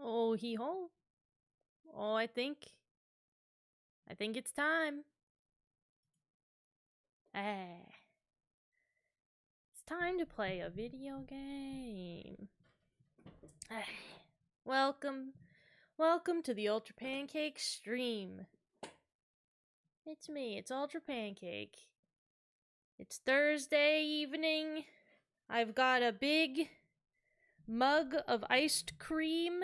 Oh, hee ho. Oh, I think it's time. Ah, it's time to play a video game. Ah, welcome to the Ultra Pancake stream. It's me, it's Ultra Pancake. It's Thursday evening. I've got a big mug of iced cream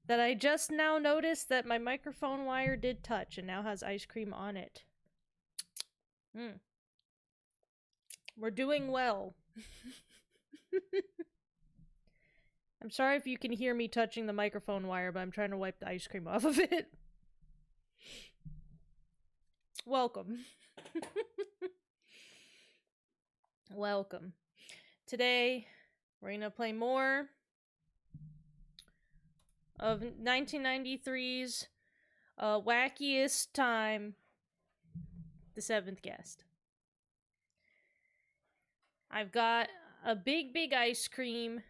that I just now noticed that my microphone wire did touch and now has ice cream on it. We're doing well. I'm sorry if you can hear me touching the microphone wire, but I'm trying to wipe the ice cream off of it. Welcome. Welcome. Today, we're gonna play more of 1993's Wackiest Time, The Seventh Guest. I've got a big ice cream,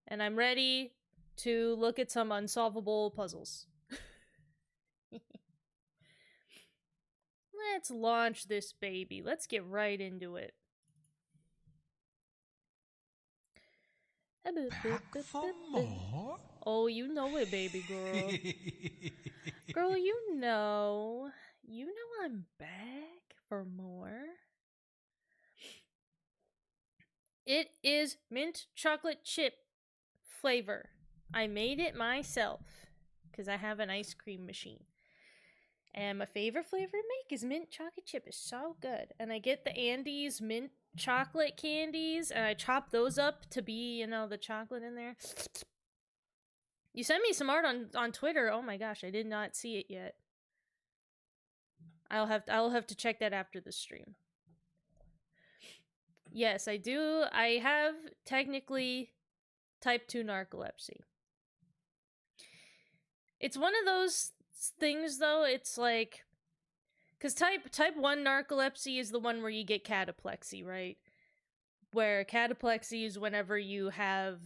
and I'm ready to look at some unsolvable puzzles. Let's launch this baby. Let's get right into it. Back for more? Oh, you know it, baby girl. Girl, you know I'm back for more. It is mint chocolate chip flavor. I made it myself because I have an ice cream machine. And my favorite flavor to make is mint chocolate chip. It's so good. And I get the Andes mint chocolate candies and I chop those up to be, the chocolate in there. You sent me some art on Twitter. Oh my gosh, I did not see it yet. I'll have to check that after the stream. Yes, I do. I have technically type 2 narcolepsy. It's one of those things though, it's like, because type 1 narcolepsy is the one where you get cataplexy, right? Where cataplexy is whenever you have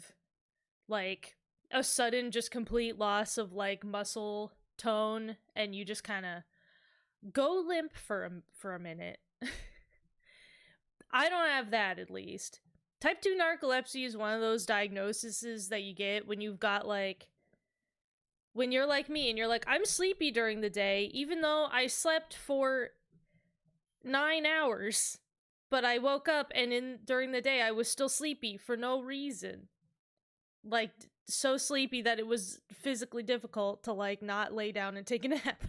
like a sudden just complete loss of like muscle tone and you just kind of go limp for a minute. I don't have that, at least. Type 2 narcolepsy is one of those diagnoses that you get when you've got like, when you're like me and you're like, I'm sleepy during the day, even though I slept for 9 hours, but I woke up and during the day I was still sleepy for no reason. Like, so sleepy that it was physically difficult to like not lay down and take a nap.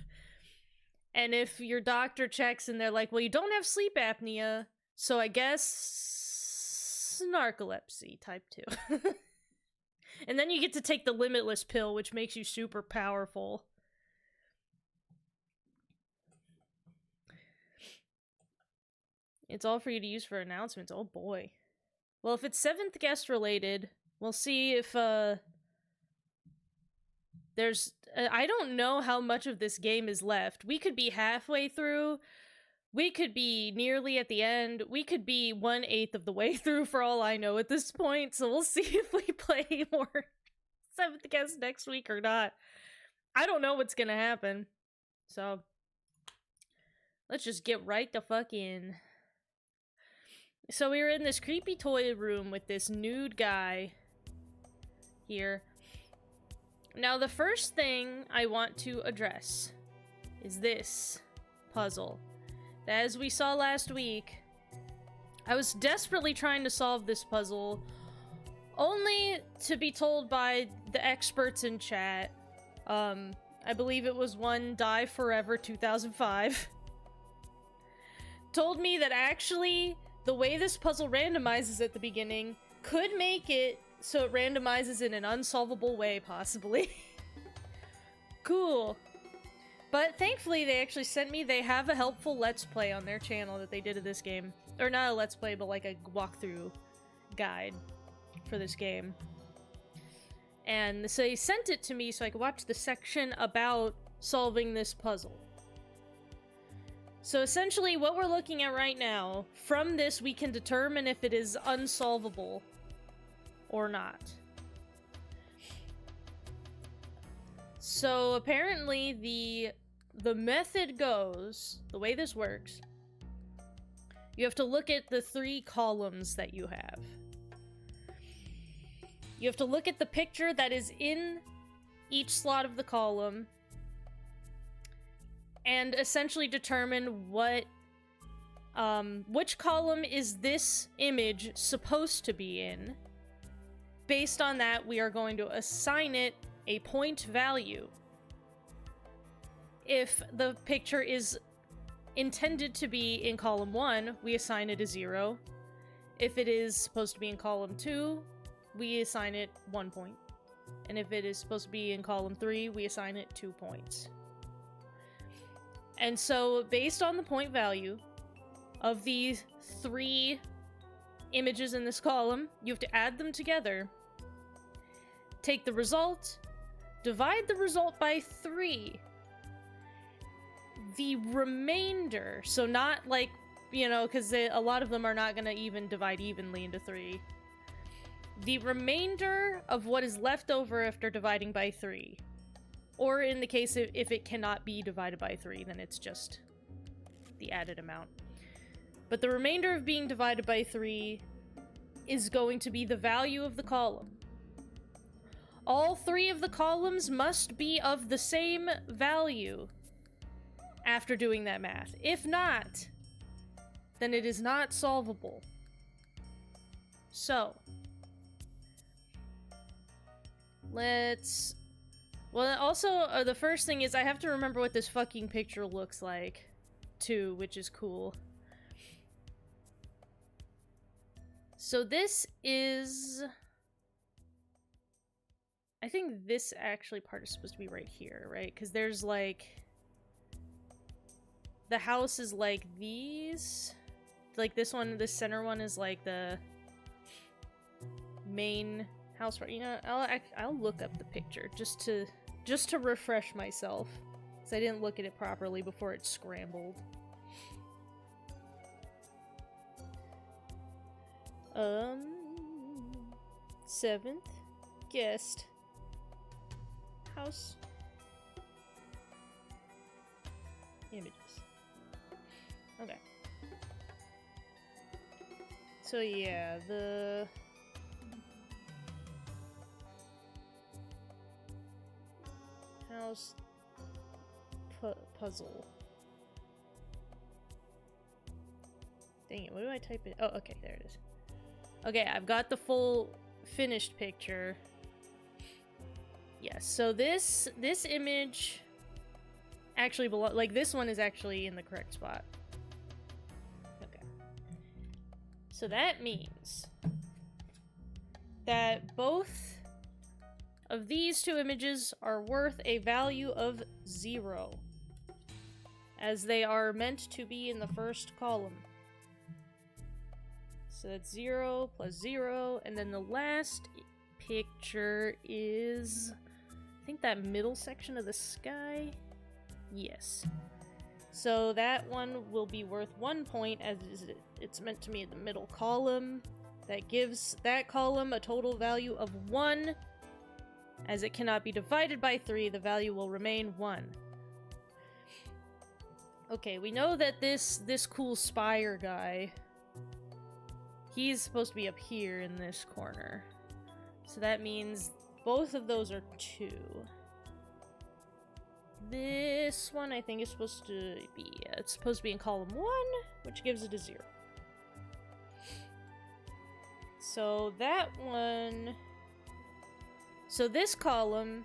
And if your doctor checks and they're like, well, you don't have sleep apnea, so I guess narcolepsy type 2. And then you get to take the limitless pill, which makes you super powerful. It's all for you to use for announcements. Oh boy. Well, if it's 7th guest related, we'll see if there's I don't know how much of this game is left. We could be halfway through. We could be nearly at the end. We could be 1/8 of the way through for all I know at this point. So we'll see if we play more 7th guest next week or not. I don't know what's gonna happen. So let's just get right the fuck in. So we were in this creepy toy room with this nude guy here. Now the first thing I want to address is this puzzle. As we saw last week, I was desperately trying to solve this puzzle, only to be told by the experts in chat, I believe it was one Die Forever 2005, told me that actually the way this puzzle randomizes at the beginning could make it so it randomizes in an unsolvable way, possibly. Cool. But thankfully, they actually sent me, they have a helpful Let's Play on their channel that they did of this game. Or not a Let's Play, but like a walkthrough guide for this game. And so they sent it to me so I could watch the section about solving this puzzle. So essentially, what we're looking at right now, from this we can determine if it is unsolvable or not. So apparently the method goes, the way this works, you have to look at the 3 columns that you have. You have to look at the picture that is in each slot of the column and essentially determine which column is this image supposed to be in. Based on that, we are going to assign it a point value. If the picture is intended to be in column 1, we assign it a 0. If it is supposed to be in column 2, we assign it 1 point. And if it is supposed to be in column 3, we assign it 2 points. And so, based on the point value of these 3 images in this column, you have to add them together, take the result, divide the result by 3. The remainder, so not like, you know, because a lot of them are not going to even divide evenly into 3. The remainder of what is left over after dividing by 3. Or in the case if it cannot be divided by 3, then it's just the added amount. But the remainder of being divided by 3 is going to be the value of the column. All 3 of the columns must be of the same value after doing that math. If not, then it is not solvable. So, let's... Well, also, the first thing is I have to remember what this fucking picture looks like, too, which is cool. So this is... I think this actually part is supposed to be right here, right? Because there's, like... The house is like these. Like this one, this center one is like the main house. You know, I'll look up the picture just to refresh myself, because I didn't look at it properly before it scrambled. 7th guest house images. Okay. So yeah, the house puzzle. Dang it, what do I type in? Oh, okay, there it is. Okay, I've got the full finished picture. Yes, so this image actually like this one is actually in the correct spot. Okay. So that means that both of these 2 images are worth a value of 0, as they are meant to be in the first column. So that's 0 plus 0, and then the last picture is, I think, that middle section of the sky. Yes. So that one will be worth 1 point, as it's meant to be in the middle column. That gives that column a total value of 1. As it cannot be divided by 3, the value will remain 1. Okay, we know that this cool spire guy, he's supposed to be up here in this corner. So that means both of those are 2. This one, I think, is supposed to be... it's supposed to be in column 1, which gives it a 0. So that one... So this column,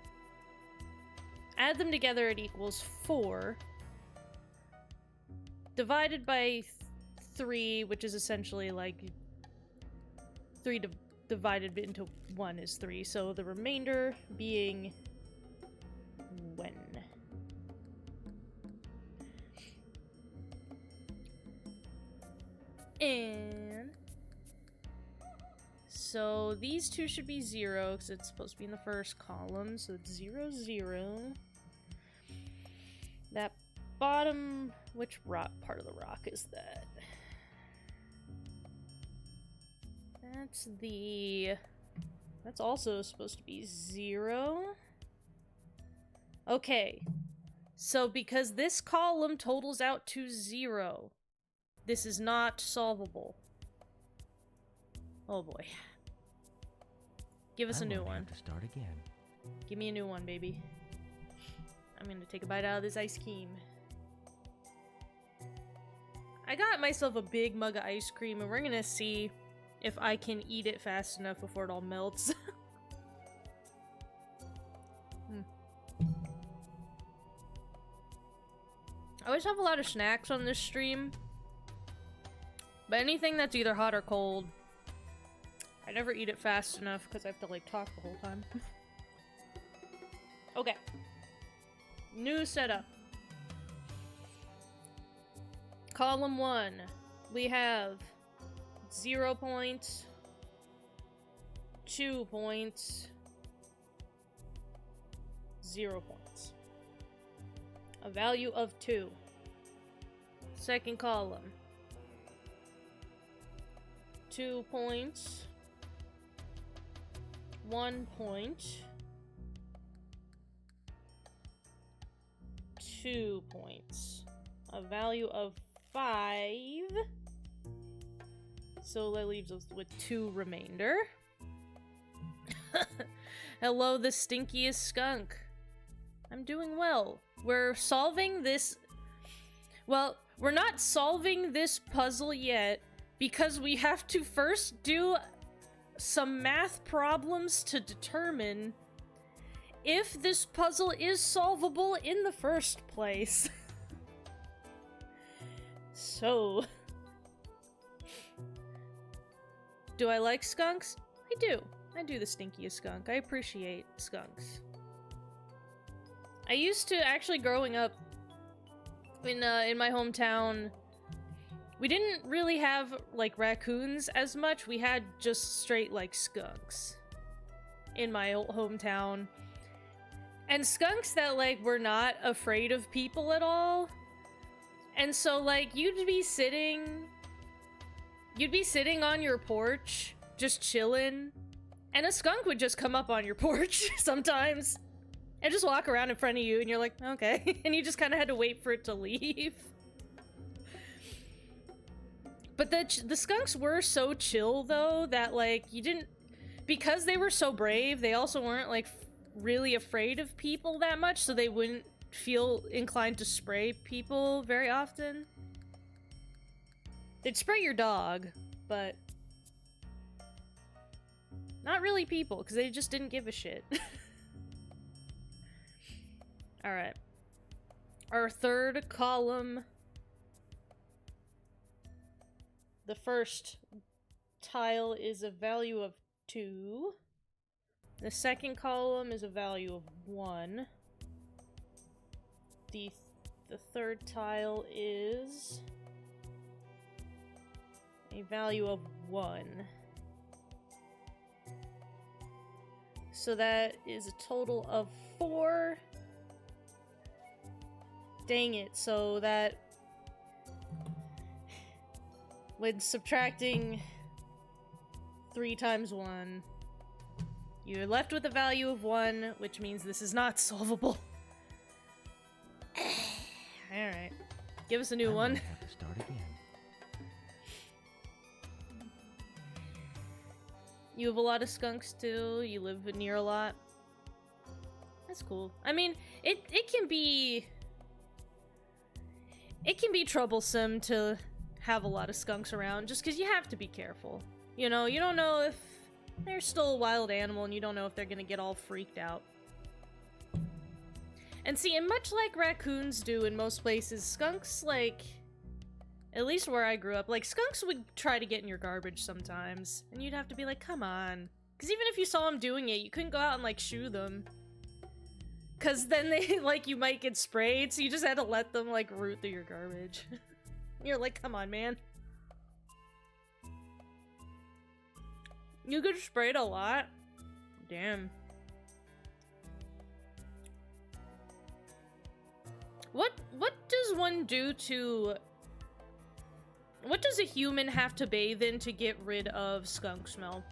add them together, it equals 4. Divided by 3, which is essentially like... 3 divided into 1 is 3. So the remainder being... when? And so these 2 should be 0 because it's supposed to be in the first column. So it's 0, 0. That bottom, which rock part of the rock is that? That's also supposed to be 0. Okay. So because this column totals out to 0, this is not solvable. Oh boy. Give us a new one. Have to start again. Give me a new one, baby. I'm gonna take a bite out of this ice cream. I got myself a big mug of ice cream, and we're gonna see if I can eat it fast enough before it all melts. I always have a lot of snacks on this stream, but anything that's either hot or cold, I never eat it fast enough because I have to like talk the whole time. Okay. New setup. Column 1, we have 0 points, 2 points, 0 points. A value of 2. Second column. 2 points. 1 point. 2 points. A value of 5. So that leaves us with 2 remainder. Hello, the stinkiest skunk. I'm doing well. We're solving this... Well, we're not solving this puzzle yet because we have to first do some math problems to determine if this puzzle is solvable in the first place. So... Do I like skunks? I do. I do the stinkiest skunk. I appreciate skunks. I used to, actually growing up in my hometown, we didn't really have like raccoons as much. We had just straight like skunks in my old hometown. And skunks that like were not afraid of people at all. And so like you'd be sitting on your porch just chilling, and a skunk would just come up on your porch sometimes and just walk around in front of you, and you're like, okay. And you just kind of had to wait for it to leave. But the skunks were so chill, though, that, like, you didn't... Because they were so brave, they also weren't, like, really afraid of people that much, so they wouldn't feel inclined to spray people very often. They'd spray your dog, but... not really people, because they just didn't give a shit. Alright. Our third column. The first tile is a value of 2. The second column is a value of 1. The third tile is a value of 1. So that is a total of 4. Dang it, so that... when subtracting 3 times 1, you're left with a value of 1, which means this is not solvable. Alright. Give us a new one. Have to start again. You have a lot of skunks too? You live near a lot? That's cool. I mean, it can be... it can be troublesome to have a lot of skunks around, just because you have to be careful. You know, you don't know if they're still a wild animal, and you don't know if they're gonna get all freaked out. And see, and much like raccoons do in most places, skunks, like, at least where I grew up, like, skunks would try to get in your garbage sometimes, and you'd have to be like, come on. Because even if you saw them doing it, you couldn't go out and, like, shoo them. Because then they, like, you might get sprayed, so you just had to let them, like, root through your garbage. You're like, come on, man. You get sprayed a lot? Damn. What does one do to... what does a human have to bathe in to get rid of skunk smell?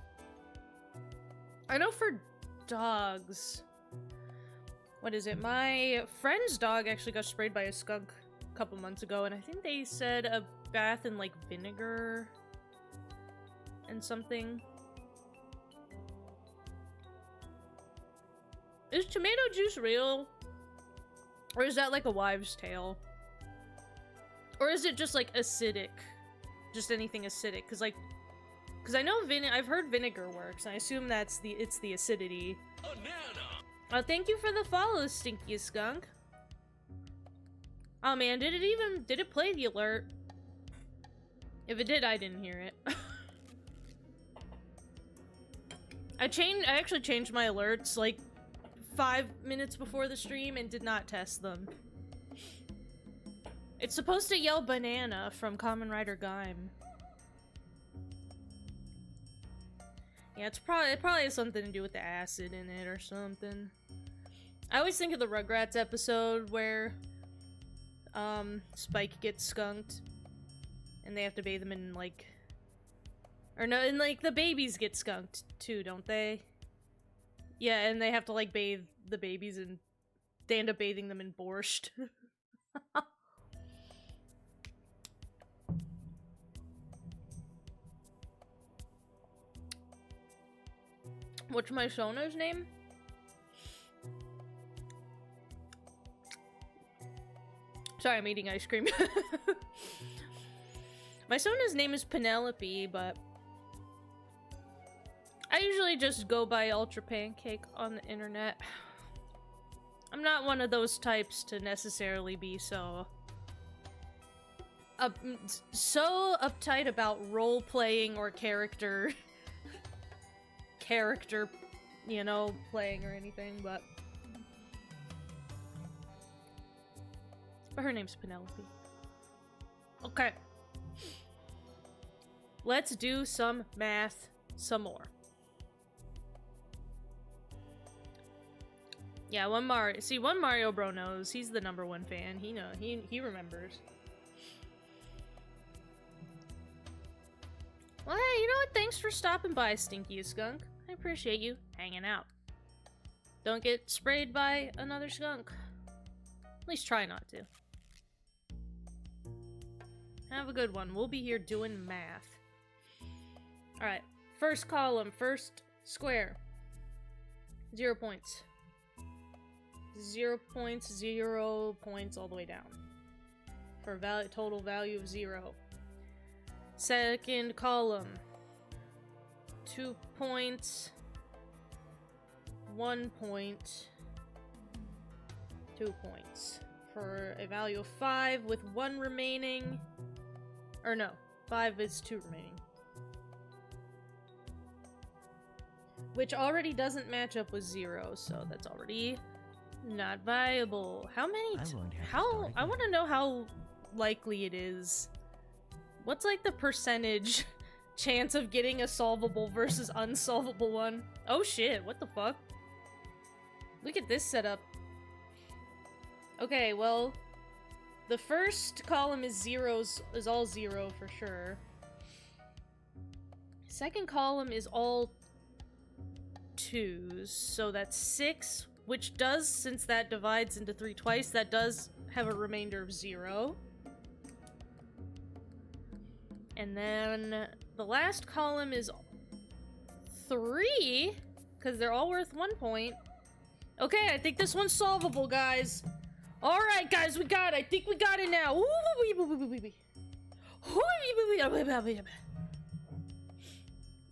I know for dogs, What is it? My friend's dog actually got sprayed by a skunk a couple months ago, and I think they said a bath in, like, vinegar and something. Is tomato juice real? Or is that like a wives' tale? Or is it just like acidic? Just anything acidic? Cause I know I've heard vinegar works, and I assume it's the acidity. Banana. Thank you for the follow, Stinky Skunk. Oh man, did it play the alert? If it did, I didn't hear it. I actually changed my alerts like 5 minutes before the stream and did not test them. It's supposed to yell banana from Kamen Rider Gaim. Yeah, it probably has something to do with the acid in it or something. I always think of the Rugrats episode where Spike gets skunked and they have to bathe him in like, or no, and like the babies get skunked too, don't they? Yeah, and they have to like bathe the babies, and they end up bathing them in borscht. What's my Sona's name? Sorry, I'm eating ice cream. My Sona's name is Penelope, but I usually just go by Ultra Pancake on the internet. I'm not one of those types to necessarily be so uptight about role-playing or character, you know, playing or anything, but her name's Penelope. Okay. Let's do some math some more. Yeah, one Mario Bro knows. He's the #1 fan. He remembers. Well, hey, you know what? Thanks for stopping by, Stinky Skunk. I appreciate you hanging out. Don't get sprayed by another skunk. At least try not to. Have a good one. We'll be here doing math. Alright. First column, first square. 0 points. 0 points, 0 points all the way down. For a total value of 0. Second column. 2 points. 1 point. 2 points. For a value of 5 with 1 remaining. Or no, 5 is 2 remaining. Which already doesn't match up with 0, so that's already not viable. How many? I want to know how likely it is. What's like the percentage chance of getting a solvable versus unsolvable one? Oh shit, what the fuck? Look at this setup. Okay, well, the first column is all 0 for sure. Second column is all 2s, so that's 6, which does, since that divides into 3 twice, that does have a remainder of 0. And then the last column is 3, because they're all worth 1 point. Okay, I think this one's solvable, guys. Alright, guys, we got it. I think we got it now.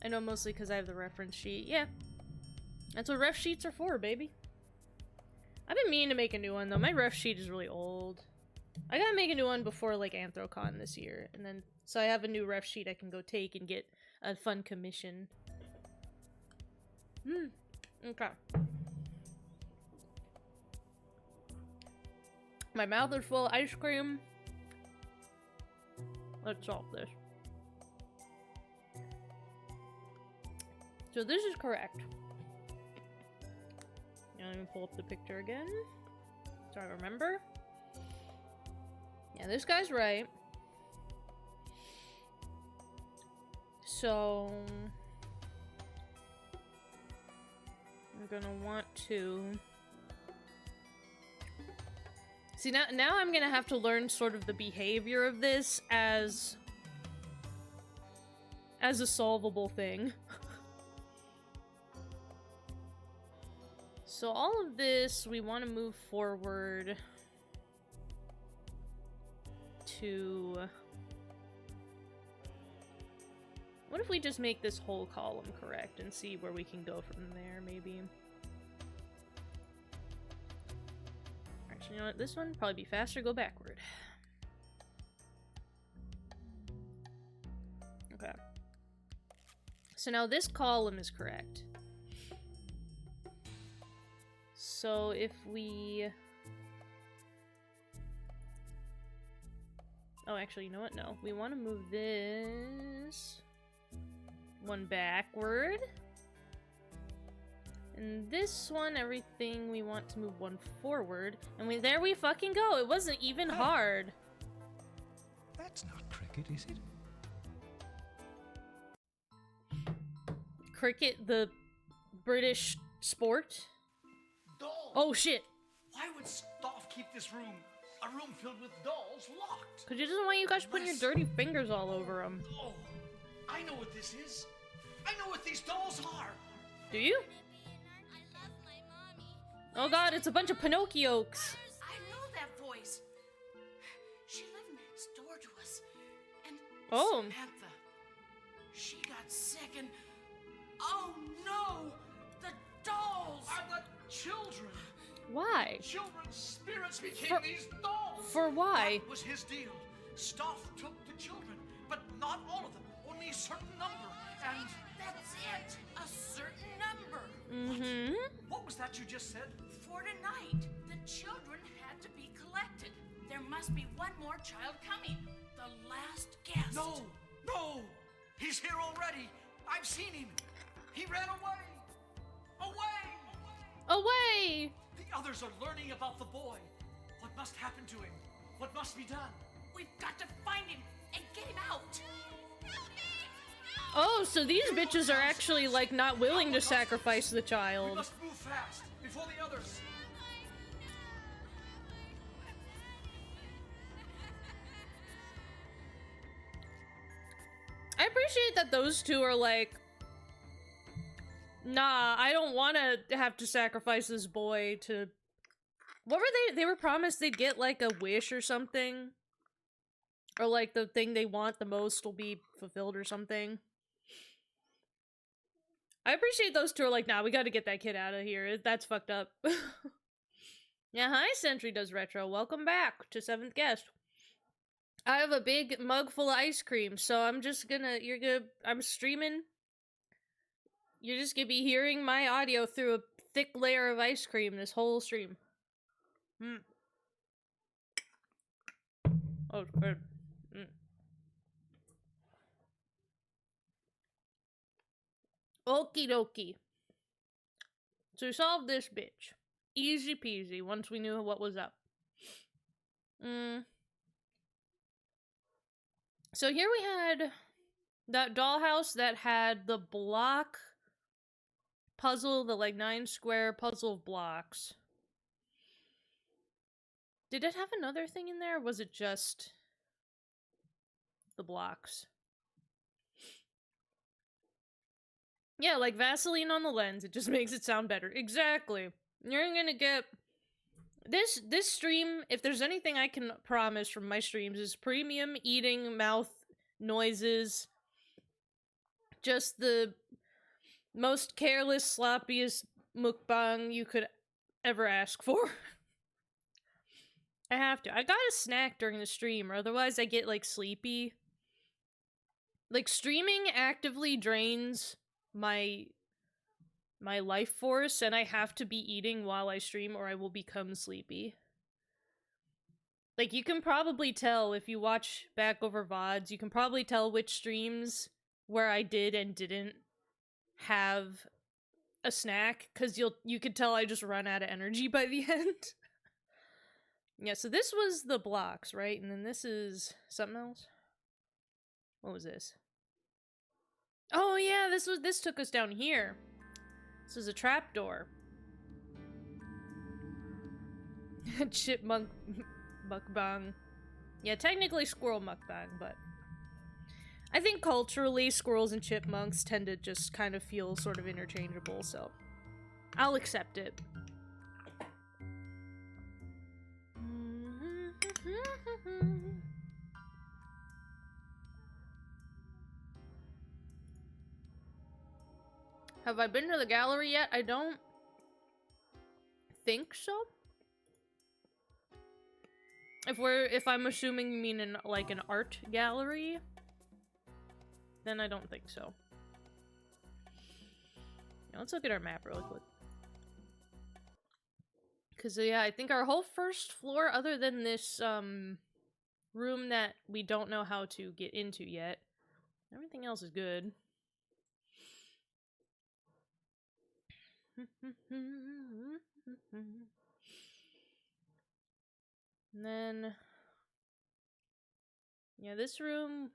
I know mostly because I have the reference sheet. Yeah. That's what ref sheets are for, baby. I've been meaning to make a new one, though. My ref sheet is really old. I gotta make a new one before, like, Anthrocon this year. And then, so I have a new ref sheet I can go take and get a fun commission. Okay. My mouth is full of ice cream. Let's solve this. So this is correct. Let me pull up the picture again, so I remember. Yeah, this guy's right. So I'm gonna want to See, now I'm gonna have to learn sort of the behavior of this as a solvable thing. So all of this, we want to move forward to... What if we just make this whole column correct and see where we can go from there, maybe? Actually, you know what? This one probably be faster, go backward. Okay. So now this column is correct. So if we... Oh, actually, you know what? No. We want to move this one backward. And this one, everything, we want to move one forward. And there we fucking go. It wasn't even hard. That's not cricket, is it? Cricket, the British sport? Dolls! Oh, shit. Why would Stoff keep this room, a room filled with dolls, locked? Because he doesn't want you guys putting your dirty fingers all over him. Oh, I know what this is. I know what these dolls are. Do you? Oh god, it's a bunch of Pinocchios. I know that voice. She lived next door to us. And Oh. Samantha, she got sick and... Oh no! The dolls! Are the children. Why? Children's spirits became these dolls. For why? That was his deal. Stoff took the children, but not all of them. Only a certain number. And That's it! A certain number. Mm-hmm. what was that you just said? For tonight, the children had to be collected. There must be one more child coming. The last guest. No, no. He's here already. I've seen him. He ran away. Away. Away! The others are learning about the boy. What must happen to him? What must be done? We've got to find him and get him out. Oh, so these bitches are actually, like, not willing to sacrifice the We child. must move fast before the others. I appreciate that those two are like, nah, I don't want to have to sacrifice this boy to... What were they? They were promised they'd get, like, a wish or something. Or, like, the thing they want the most will be fulfilled or something. I appreciate those two are like, nah, we gotta get that kid out of here. That's fucked up. Yeah, hi, Sentry Does Retro. Welcome back to 7th Guest. I have a big mug full of ice cream, so I'm just gonna, I'm streaming. You're just gonna be hearing my audio through a thick layer of ice cream this whole stream. Oh, good. Okie dokie. So we solved this bitch. Easy peasy once we knew what was up. So here we had that dollhouse that had the block puzzle, the like 9 square puzzle of blocks. Did it have another thing in there, or was it just the blocks? Yeah, like Vaseline on the lens. It just makes it sound better. Exactly. You're gonna get... This stream, if there's anything I can promise from my streams, is premium eating mouth noises. Just the most careless, sloppiest mukbang you could ever ask for. I have to. I got a snack during the stream, or otherwise I get, like, sleepy. Like, streaming actively drains my life force, and I have to be eating while I stream or I will become sleepy. Like, you can probably tell if you watch back over VODs, you can probably tell which streams where I did and didn't have a snack, because you could tell I just run out of energy by the end. Yeah, so this was the blocks, right? And then this is something else? What was this? Oh yeah, this took us down here. This is a trapdoor. Chipmunk mukbang. Yeah, technically squirrel mukbang, but I think culturally squirrels and chipmunks tend to just kind of feel sort of interchangeable, so I'll accept it. Have I been to the gallery yet? I don't think so. If I'm assuming you mean in like an art gallery, then I don't think so. Yeah, let's look at our map really quick. Cause yeah, I think our whole first floor, other than this room that we don't know how to get into yet, everything else is good. And then, yeah, this room.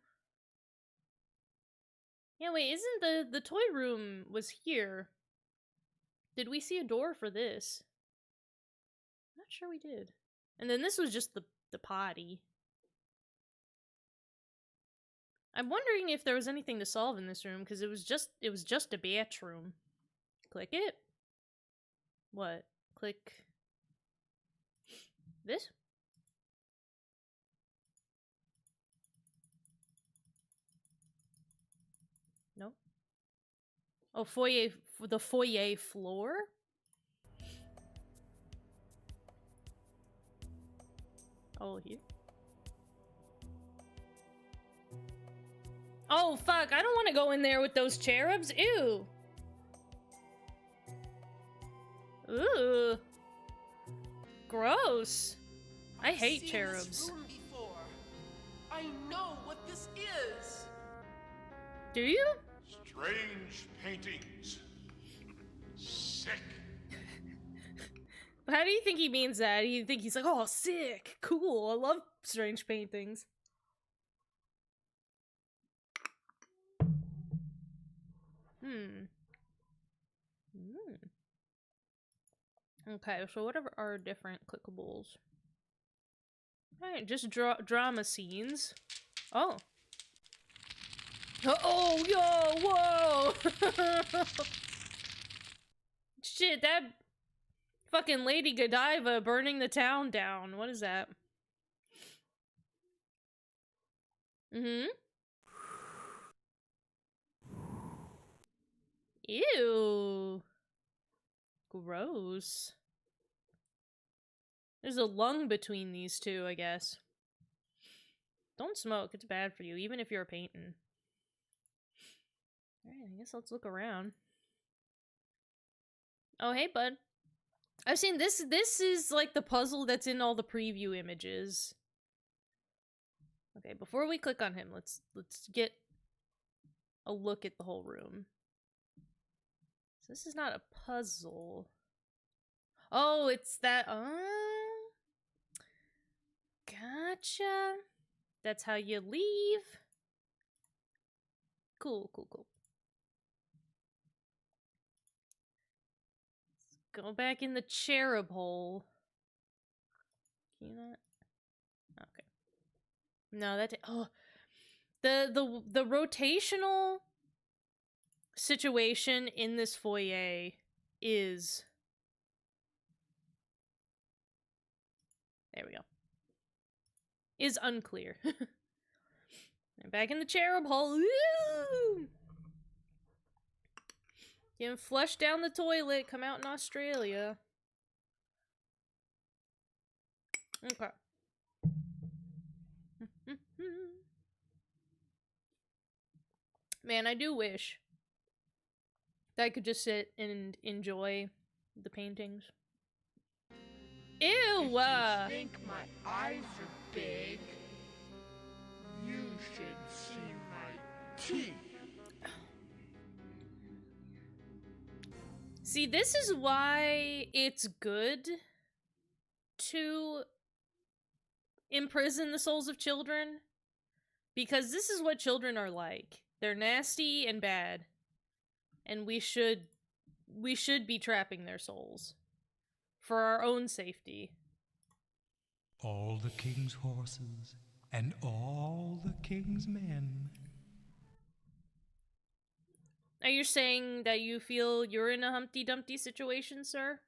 Yeah, wait, isn't the toy room was here? Did we see a door for this? Not sure we did. And then this was just the potty. I'm wondering if there was anything to solve in this room because it was just a bathroom. Click it. What? Click this? No. Oh, foyer, the foyer floor? Oh, here. Oh, fuck, I don't want to go in there with those cherubs. Ew. Ooh. Gross. I hate seen cherubs. This room before. I know what this is. Do you? Strange paintings. Sick. How do you think he means that? Do you think he's like, oh, sick, cool, I love strange paintings? Okay, so what are our different clickables? Alright, just drama scenes. Oh. Oh, yo, whoa! Shit, that fucking Lady Godiva burning the town down. What is that? Mm-hmm. Ew. Gross. There's a lung between these two, I guess. Don't smoke, it's bad for you, even if you're painting. Alright, I guess let's look around. Oh, hey, bud. I've seen this. This is like the puzzle that's in all the preview images. Okay, before we click on him, let's get a look at the whole room. So this is not a puzzle. Oh, it's that. Gotcha. That's how you leave. Cool, cool, cool. Let's go back in the cherub hole. Can you not? Okay. No, that. Oh, the rotational situation in this foyer is. There we go. Is unclear. I'm back in the cherub hole. Woo! You can flush down the toilet, come out in Australia. Okay. Man, I do wish that I could just sit and enjoy the paintings. Ew! If you think my eyes are big, you should see my teeth. See, this is why it's good to imprison the souls of children. Because this is what children are like. They're nasty and bad. And we should be trapping their souls. For our own safety. all the king's horses and all the king's men. Are you saying that you feel you're in a Humpty Dumpty situation, sir?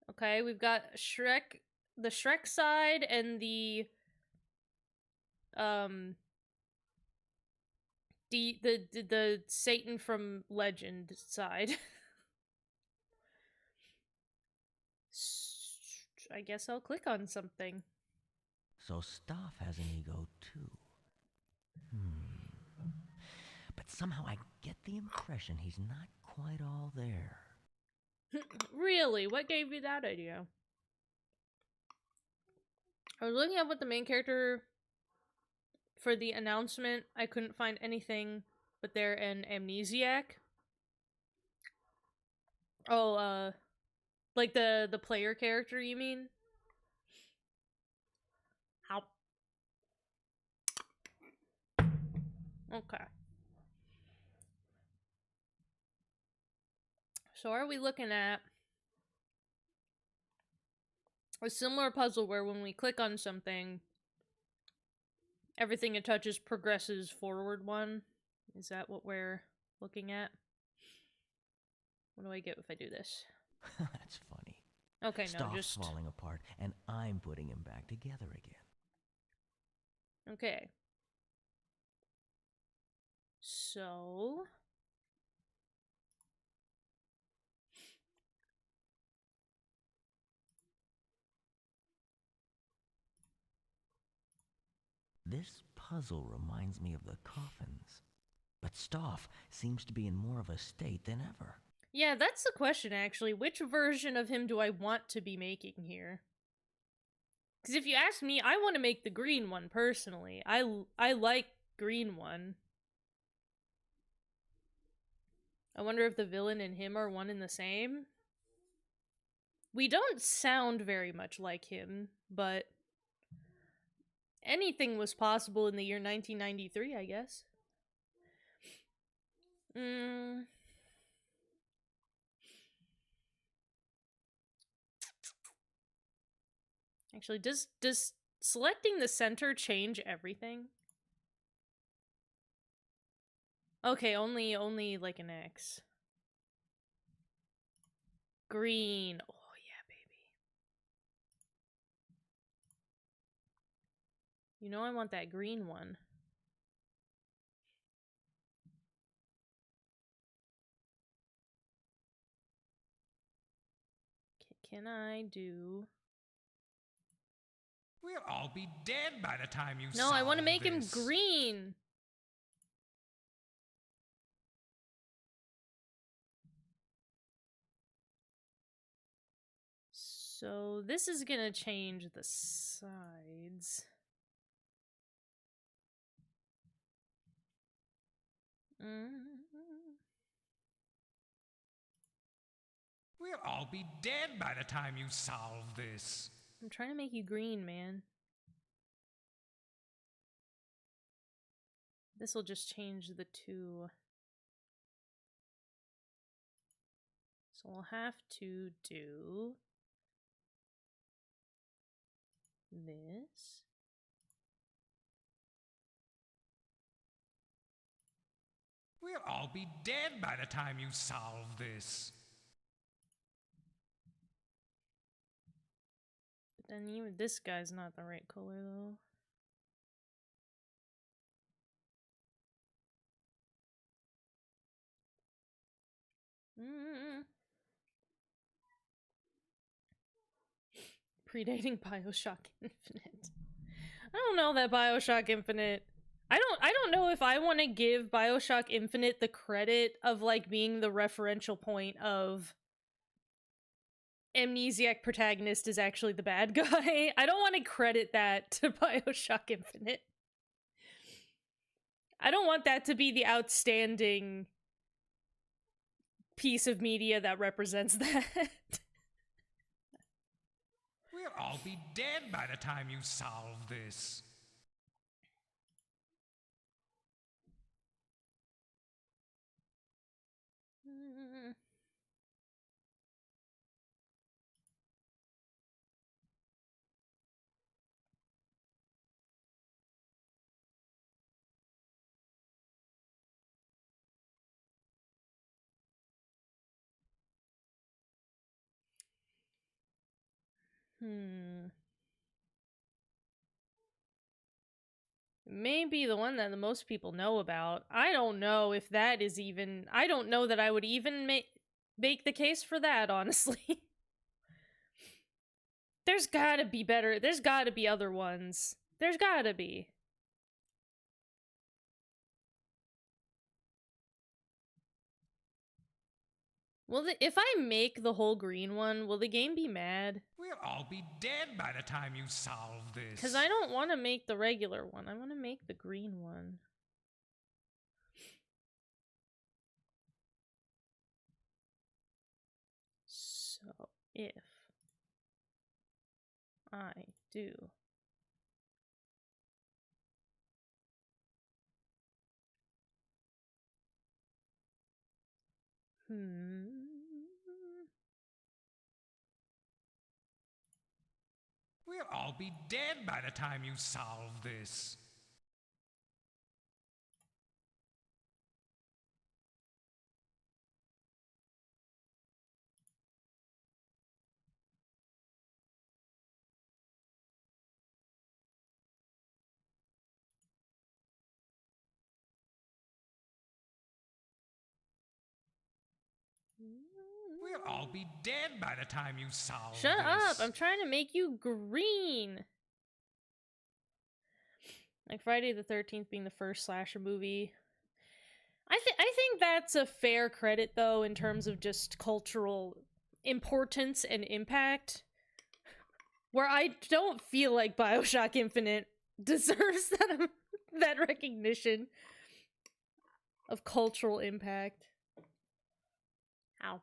Okay, we've got Shrek, the Shrek side, and the Satan from Legend side. I guess I'll click on something. So Stoff has an ego too. But somehow I get the impression he's not quite all there. Really? What gave you that idea? I was looking at what the main character for the announcement. I couldn't find anything, but they're an amnesiac. Oh, like the player character, you mean? How? Okay. So are we looking at a similar puzzle where when we click on something, everything it touches progresses forward one? Is that what we're looking at? What do I get if I do this? That's funny. Okay, no, Stoff's just... falling apart, and I'm putting him back together again. Okay. So... This puzzle reminds me of the coffins. But Stoff seems to be in more of a state than ever. Yeah, that's the question, actually. Which version of him do I want to be making here? Because if you ask me, I want to make the green one, personally. I like green one. I wonder if the villain and him are one and the same? We don't sound very much like him, but... anything was possible in the year 1993, I guess. Actually, does selecting the center change everything? Okay, only like an X. Green. Oh yeah, baby. You know I want that green one. Can I do... We'll all be dead by the time you No, I want to solve make him this. green. So this is gonna change the sides. We'll all be dead by the time you solve this. I'm trying to make you green, man. This will just change the two. So we'll have to do this. We'll all be dead by the time you solve this. But then even this guy's not the right color, though. Predating BioShock Infinite. I don't know that BioShock Infinite. I don't know if I want to give BioShock Infinite the credit of like being the referential point of amnesiac protagonist is actually the bad guy. I don't want to credit that to BioShock Infinite. I don't want that to be the outstanding piece of media that represents that. We'll all be dead by the time you solve this. Maybe the one that the most people know about. I don't know if that is even. I don't know that I would even make the case for that, honestly. There's gotta be better. There's gotta be other ones. There's gotta be. Well, if I make the whole green one, will the game be mad? We'll all be dead by the time you solve this. Because I don't want to make the regular one. I want to make the green one. So, if I do We'll all be dead by the time you solve this. We'll all be dead by the time you solve Shut this. up! I'm trying to make you green! Like Friday the 13th being the first slasher movie. I think that's a fair credit, though, in terms of just cultural importance and impact. Where I don't feel like BioShock Infinite deserves that recognition of cultural impact. Ow.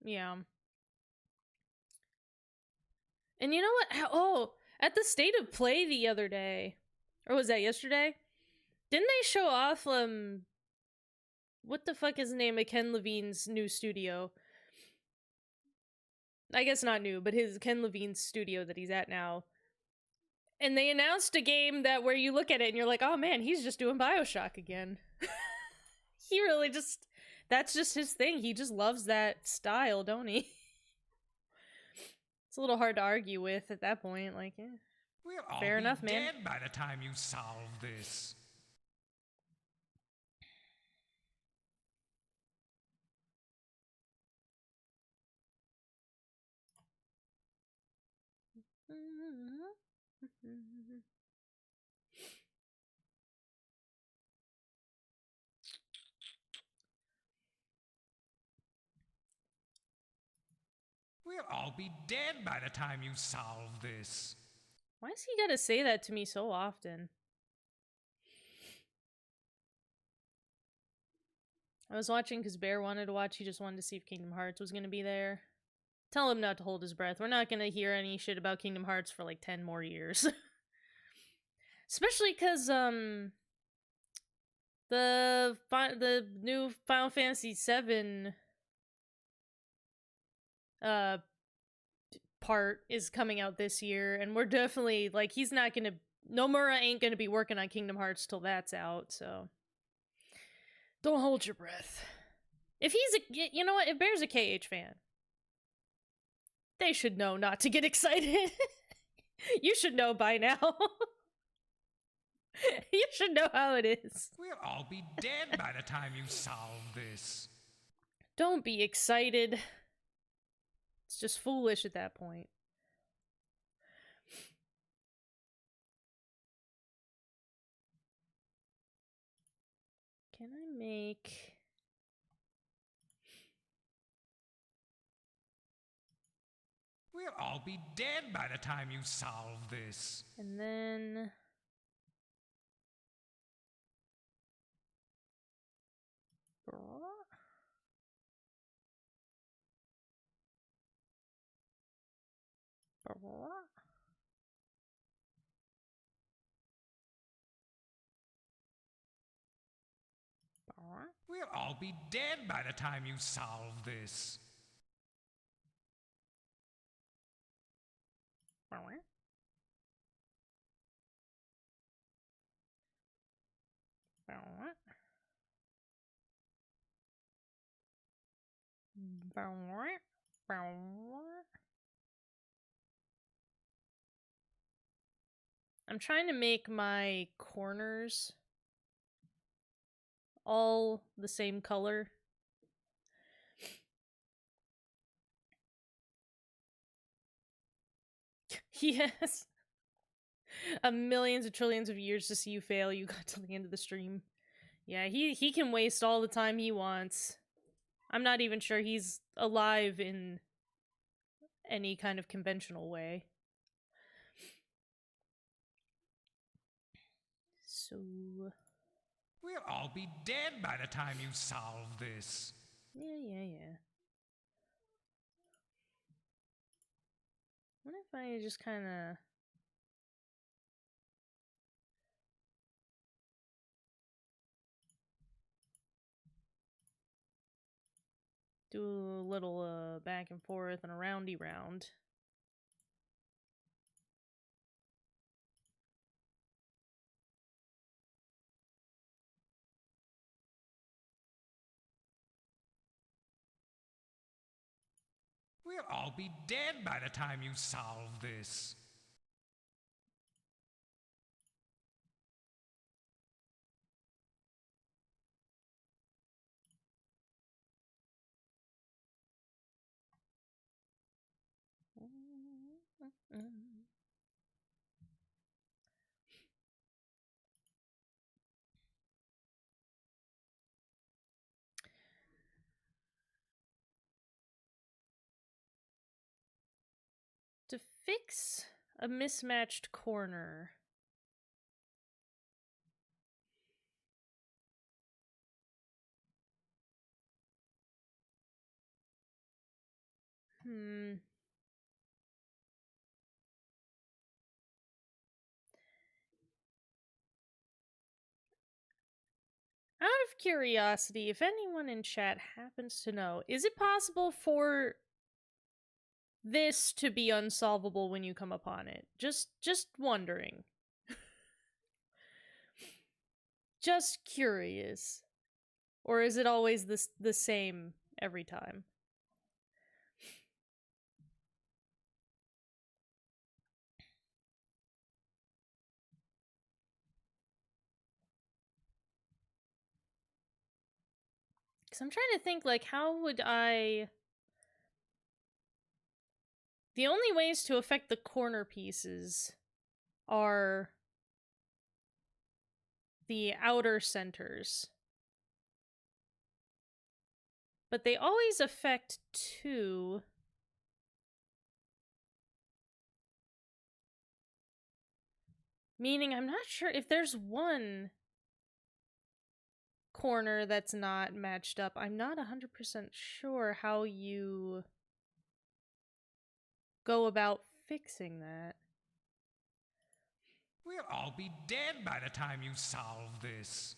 Yeah. And you know what? Oh, at the State of Play the other day, or was that yesterday? Didn't they show off, what the fuck is the name of Ken Levine's new studio? I guess not new, but Ken Levine's studio that he's at now. And they announced a game that where you look at it and you're like, oh man, he's just doing BioShock again. He really just, that's just his thing. He just loves that style, don't he? It's a little hard to argue with at that point. Like, yeah. We'll all Fair be enough, man. dead by the time you solve this. We'll all be dead by the time you solve this. Why does he gotta say that to me so often? I was watching because Bear wanted to watch. He just wanted to see if Kingdom Hearts was gonna be there. Tell him not to hold his breath. We're not gonna hear any shit about Kingdom Hearts for like 10 more years. Especially because, the new Final Fantasy VII part is coming out this year, and we're definitely, like, he's not gonna, Nomura ain't gonna be working on Kingdom Hearts till that's out, so don't hold your breath. If he's you know what, if Bear's a KH fan, they should know not to get excited. You should know by now. You should know how it is. We'll all be dead by the time you solve this. Don't be excited. It's just foolish at that point. Can I make... We'll all be dead by the time you solve this. And then... We'll all be dead by the time you solve this. I'm trying to make my corners all the same color. Yes. Millions of trillions of years to see you fail. You got till the end of the stream. Yeah, he can waste all the time he wants. I'm not even sure he's alive in any kind of conventional way. So... We'll all be dead by the time you solve this. Yeah. What if I just kind of... do a little back and forth and a roundy round. We'll all be dead by the time you solve this. To fix a mismatched corner... Out of curiosity, if anyone in chat happens to know, is it possible for this to be unsolvable when you come upon it? Just wondering. Just curious. Or is it always the same every time? Because I'm trying to think, like, how would I... The only ways to affect the corner pieces are the outer centers. But they always affect two. Meaning, I'm not sure if there's one corner that's not matched up. I'm not 100% sure how you go about fixing that. We'll all be dead by the time you solve this.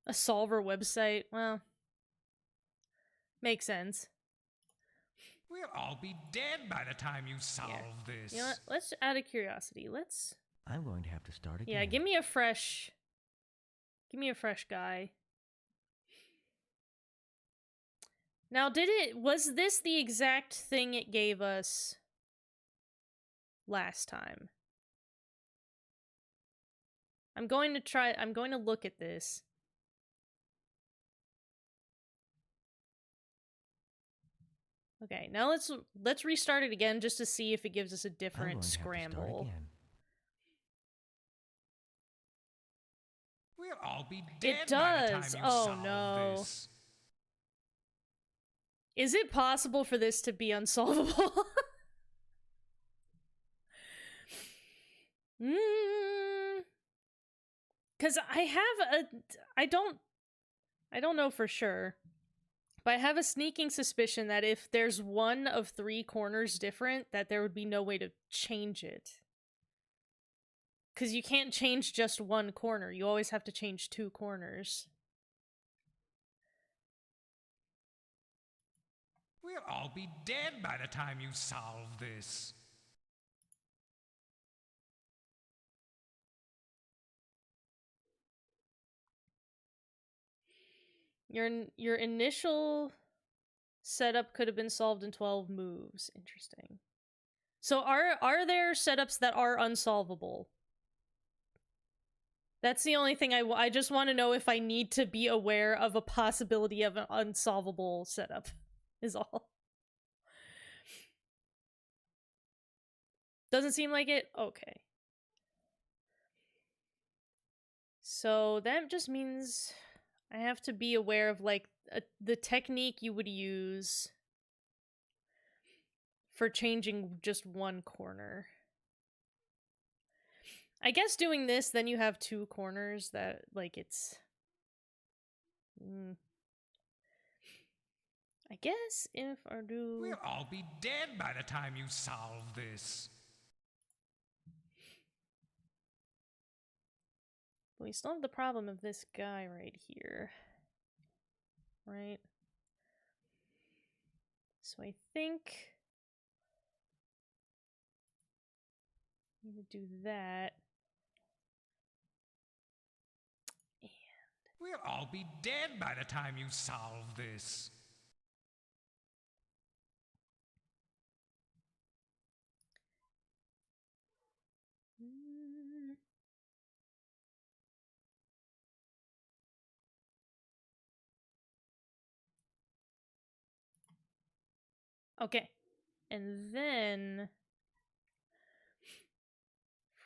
A solver website? Well, makes sense. We'll all be dead by the time you solve this. You know what? Let's, out of curiosity, let's... I'm going to have to start again. Yeah, give me a fresh guy. Now, was this the exact thing it gave us last time? I'm going to look at this. Okay, now let's restart it again just to see if it gives us a different scramble. We'll all be dead It does. by the time you Oh solve no. this. Is it possible for this to be unsolvable? Cuz I don't know for sure. But I have a sneaking suspicion that if there's one of 3 corners different, that there would be no way to change it. Because you can't change just one corner. You always have to change 2 corners. We'll all be dead by the time you solve this. Your initial setup could have been solved in 12 moves. Interesting. So are there setups that are unsolvable? That's the only thing I just want to know if I need to be aware of a possibility of an unsolvable setup, is all. Doesn't seem like it? Okay. So that just means I have to be aware of, like, the technique you would use for changing just one corner. I guess doing this, then you have 2 corners that, like, it's... I guess if I do... We'll all be dead by the time you solve this. But we still have the problem of this guy right here. Right? So I think... I'm gonna do that. We'll all be dead by the time you solve this. Okay. And then...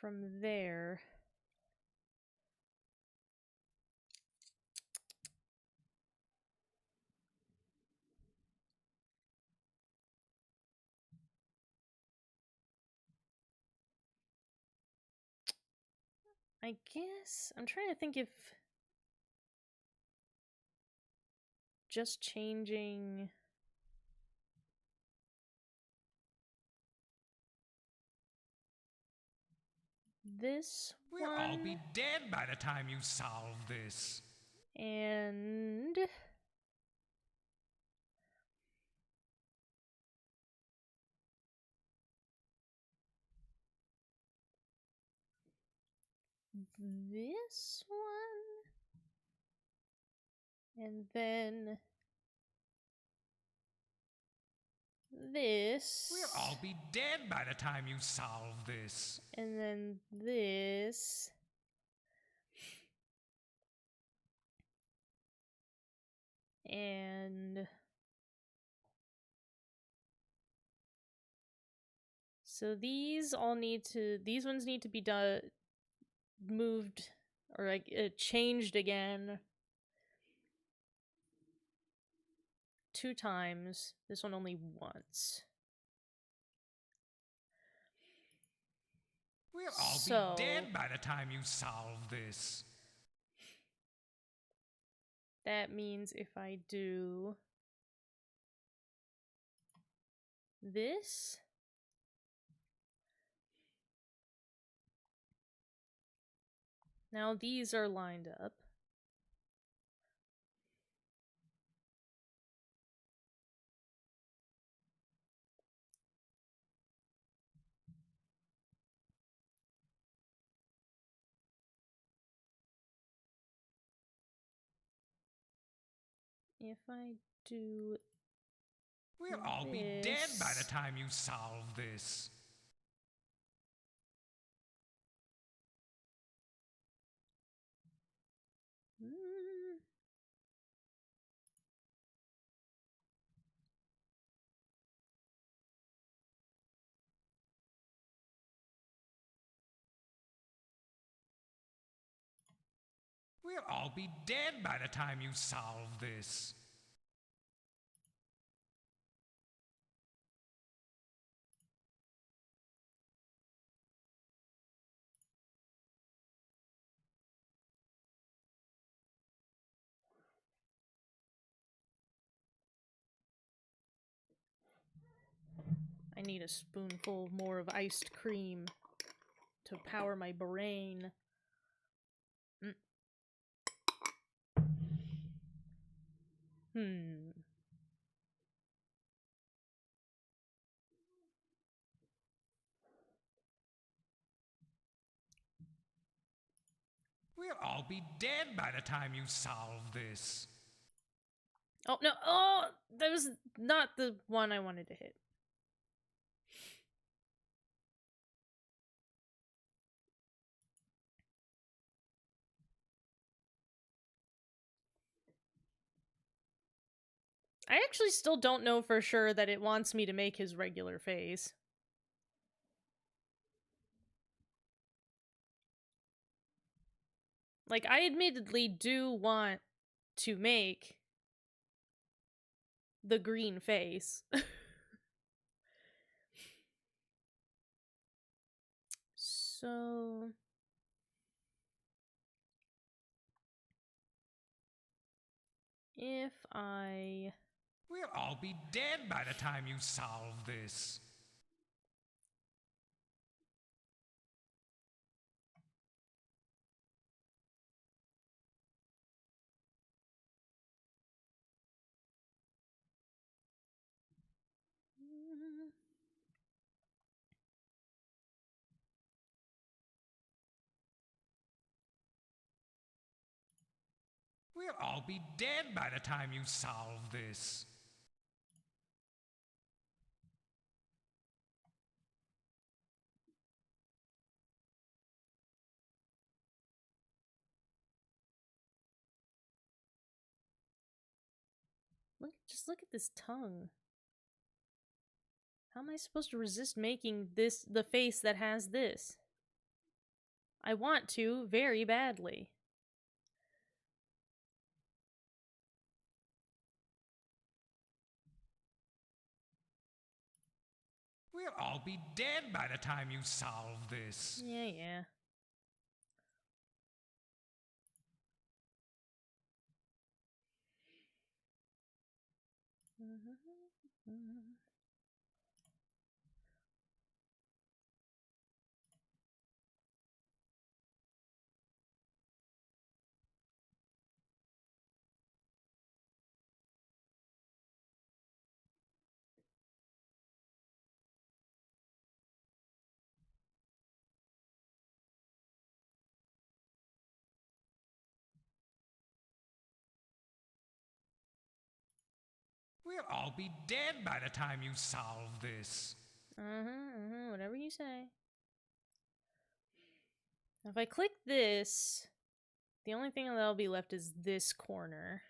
from there... I guess... I'm trying to think if... just changing... this We'll one... all be dead by the time you solve this. and... this one... and then... this... We'll all be dead by the time you solve this. and then this... and... so these all need to... these ones need to be done... moved... or like changed again 2 times. This one only once. We'll all So... be dead by the time you solve this. that means if I do... this... now these are lined up. If I do... we'll all be dead by the time you solve this. We'll all be dead by the time you solve this. I need a spoonful more of iced cream to power my brain. We'll all be dead by the time you solve this. Oh, no. Oh, that was not the one I wanted to hit. I actually still don't know for sure that it wants me to make his regular face. Like, I admittedly do want to make the green face. So... if I... We'll all be dead by the time you solve this. We'll all be dead by the time you solve this. Just look at this tongue. How am I supposed to resist making this the face that has this? I want to very badly. We'll all be dead by the time you solve this. Yeah. We'll all be dead by the time you solve this. Whatever you say. If I click this, the only thing that'll be left is this corner.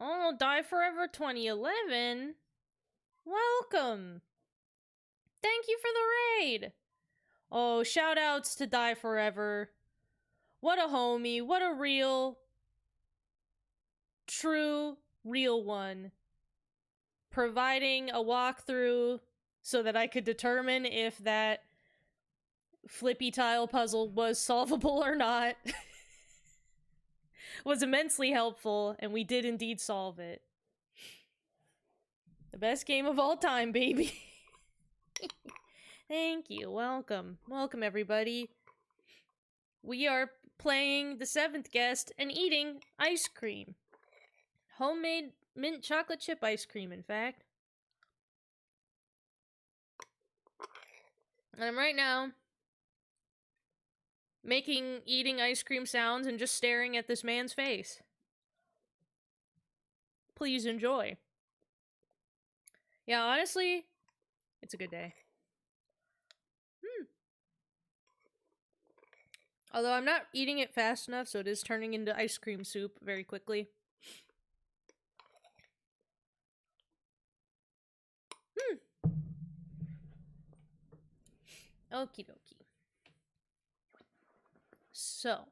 Oh, Die Forever 2011? Welcome! Thank you for the raid! Oh, shout outs to Die Forever. What a homie, what a real, true, real one. Providing a walkthrough so that I could determine if that flippy tile puzzle was solvable or not. Was immensely helpful, and we did indeed solve it. The best game of all time, baby. Thank you. Welcome. Welcome, everybody. We are playing the 7th guest and eating ice cream. Homemade mint chocolate chip ice cream, in fact. And I'm right now eating ice cream sounds and just staring at this man's face. Please enjoy. Yeah, honestly, it's a good day. Although I'm not eating it fast enough, so it is turning into ice cream soup very quickly. Okie dokie. So.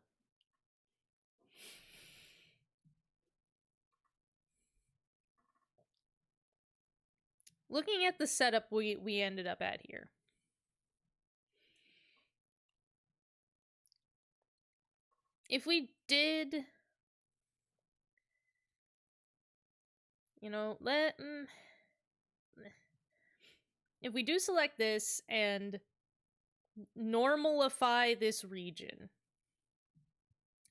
looking at the setup we ended up at here. If we did, if we do select this and normalify this region,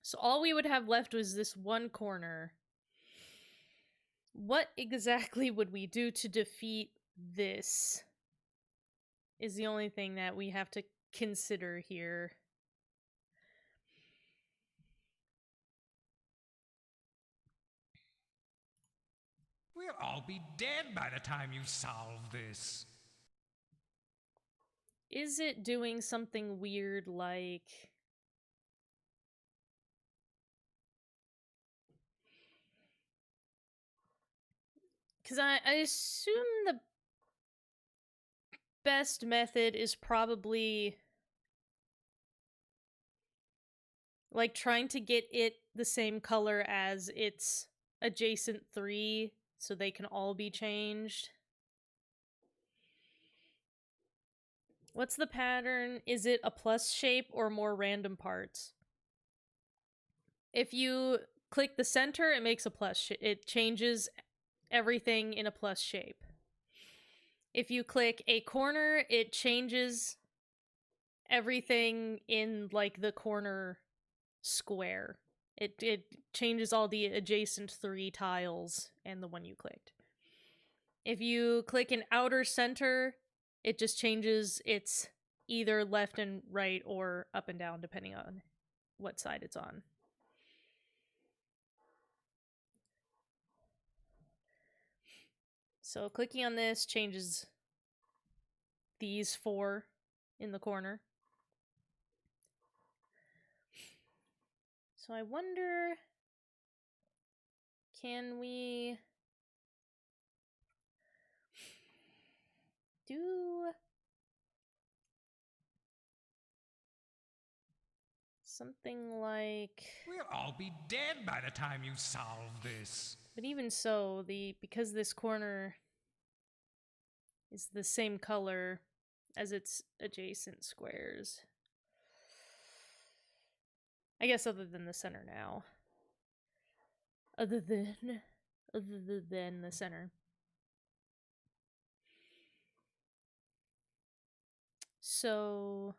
so all we would have left was this one corner. What exactly would we do to defeat this? Is the only thing that we have to consider here. We'll all be dead by the time you solve this. Is it doing something weird like... Because I assume the best method is probably like trying to get it the same color as its adjacent 3 so they can all be changed. What's the pattern? Is it a plus shape or more random parts? If you click the center, it makes a plus it changes everything in a plus shape. If you click a corner, it changes everything in like the corner square. It changes all the adjacent 3 tiles and the one you clicked. If you click an outer center, it just changes its either left and right or up and down depending on what side it's on. So clicking on this changes these 4 in the corner. So I wonder, can we do something like... We'll all be dead by the time you solve this. But even so, because this corner is the same color as its adjacent squares. I guess other than the center now. Other than the center. So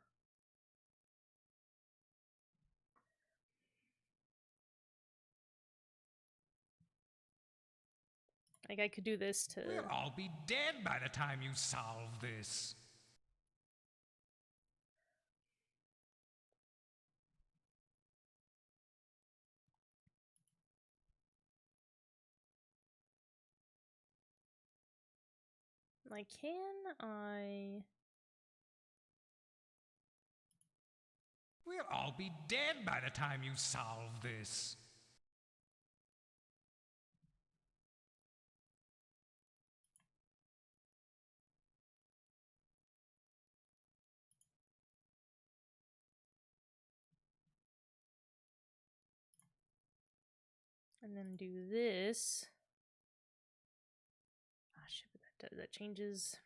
like I could do this to... We'll all be dead by the time you solve this. Like, can I... We'll all be dead by the time you solve this. And then do this. Ah, shit, but that changes...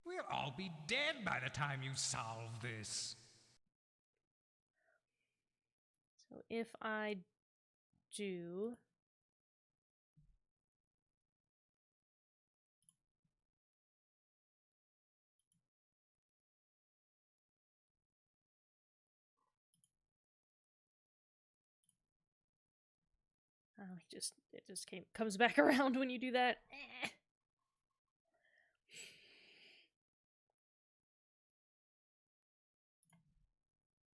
We'll all be dead by the time you solve this. So if I do... Oh, it just comes back around when you do that.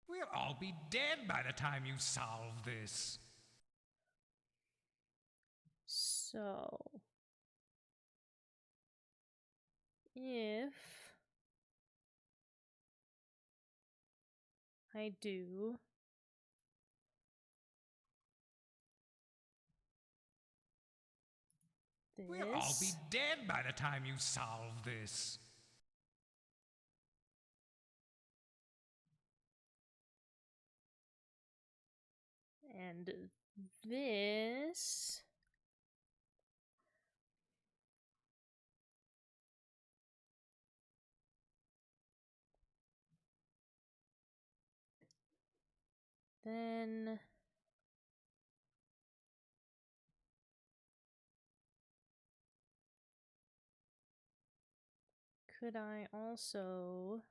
We'll all be dead by the time you solve this. So if I do this... We'll all be dead by the time you solve this. And this... Then... Could I also...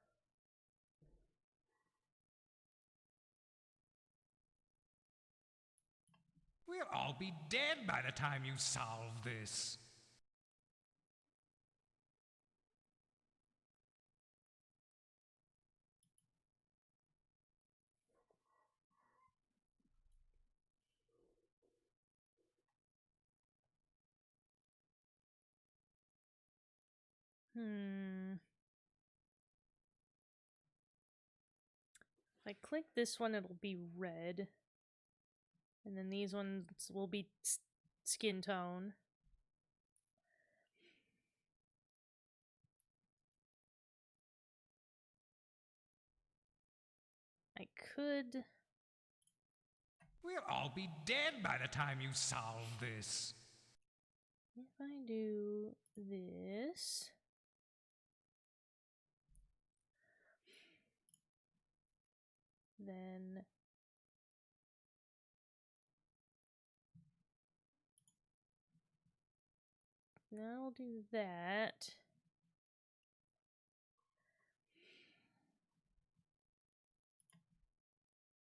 We'll all be dead by the time you solve this. If I click this one, it'll be red. And then these ones will be skin tone. I could... We'll all be dead by the time you solve this. If I do this... Then... Now I'll do that.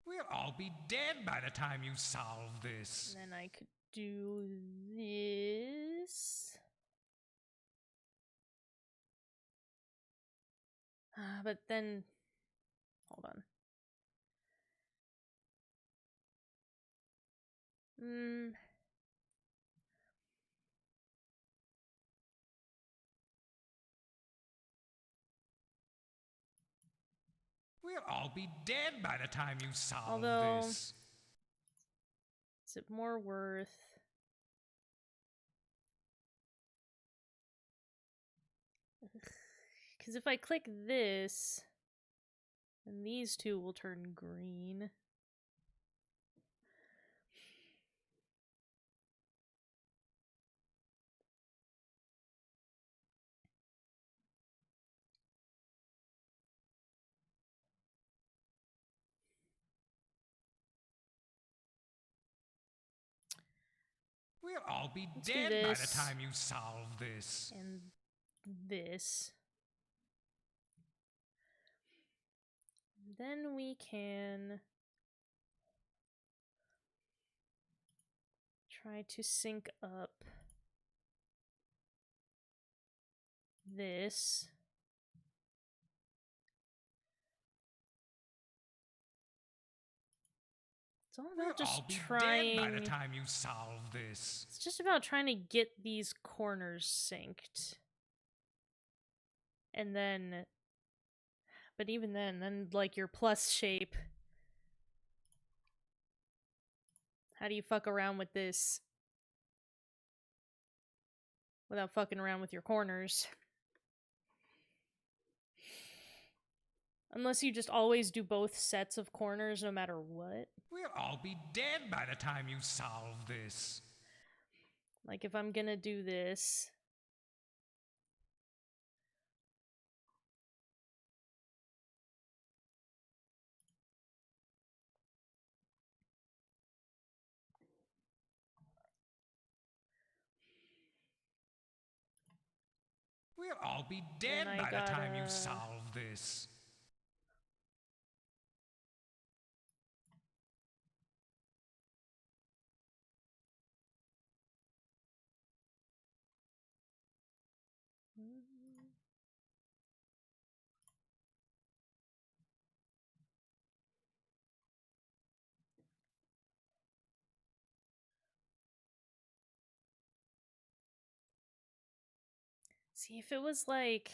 We'll all be dead by the time you solve this. And then I could do this. But then... Hold on. We'll all be dead by the time you solve Although, this. is it more worth... Because if I click this, then these two will turn green. We'll all be Let's do dead by the this. time you solve this. And this. Then we can try to sync up this. It's all about We'll just all be trying... dead by the time you solve this. It's just about trying to get these corners synced. And then... But even then like your plus shape... How do you fuck around with this without fucking around with your corners? Unless you just always do both sets of corners no matter what. We'll all be dead by the time you solve this. Like if I'm gonna do this... We'll all be dead I by the time you gotta- solve this. See, if it was like...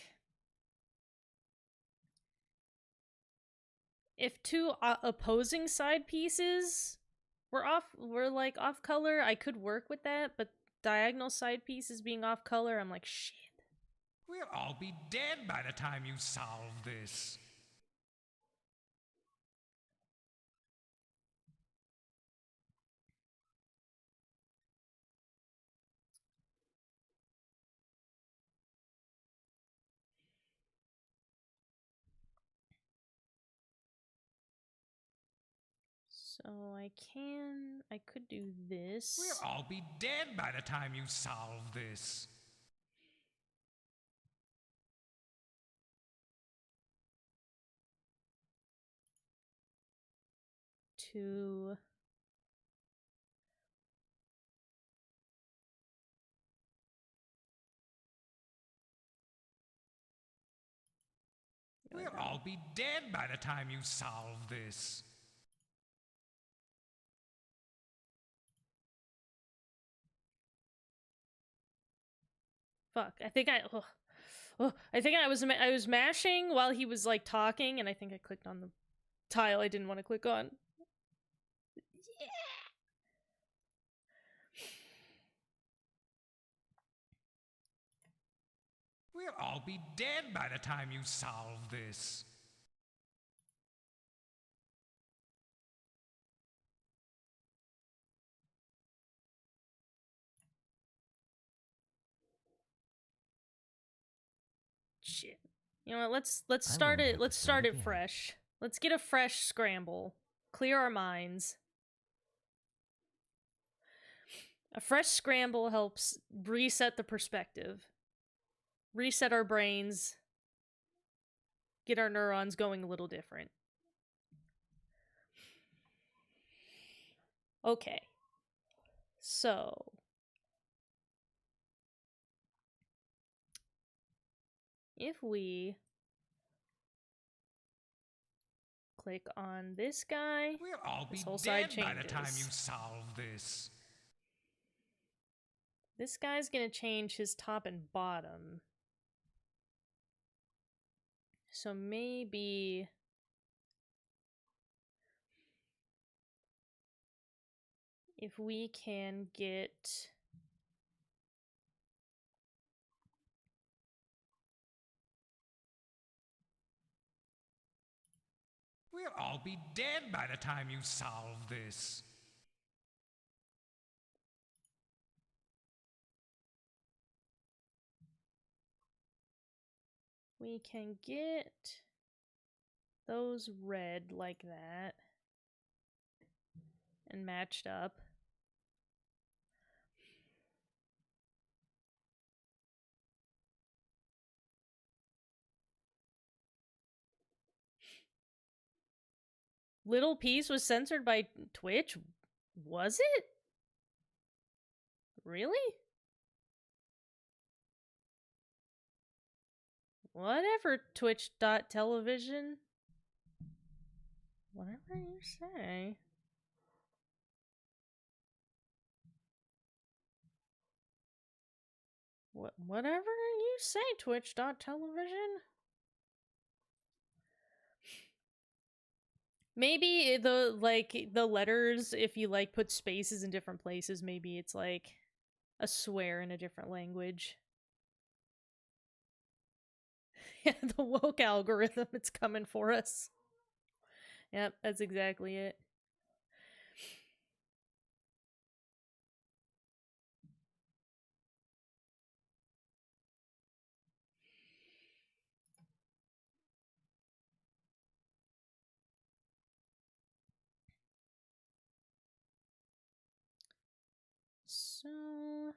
If two opposing side pieces were like off color, I could work with that, but diagonal side pieces being off color, I'm like, shit. We'll all be dead by the time you solve this. So I could do this. We'll all be dead by the time you solve this. To We'll all be dead by the time you solve this. Fuck. I think I was mashing while he was like talking, and I think I clicked on the tile I didn't want to click on. Yeah. We'll all be dead by the time you solve this. Shit. You know what? Let's I start won't it. have to Let's start start it again. fresh. Let's get a fresh scramble. Clear our minds. A fresh scramble helps reset the perspective. Reset our brains. Get our neurons going a little different. Okay. So, if we click on this guy, We'll all be this whole side dead by the time you changes. solve this. This guy's gonna change his top and bottom. So maybe if we can get We'll all be dead by the time you solve this. those red like that and matched up. Little Piece was censored by Twitch? Was it? Really? Whatever, Twitch.television. Whatever you say. Whatever you say, Twitch.television. Maybe the letters, if you like put spaces in different places, maybe it's like a swear in a different language. Yeah, the woke algorithm, it's coming for us. Yep, that's exactly it. So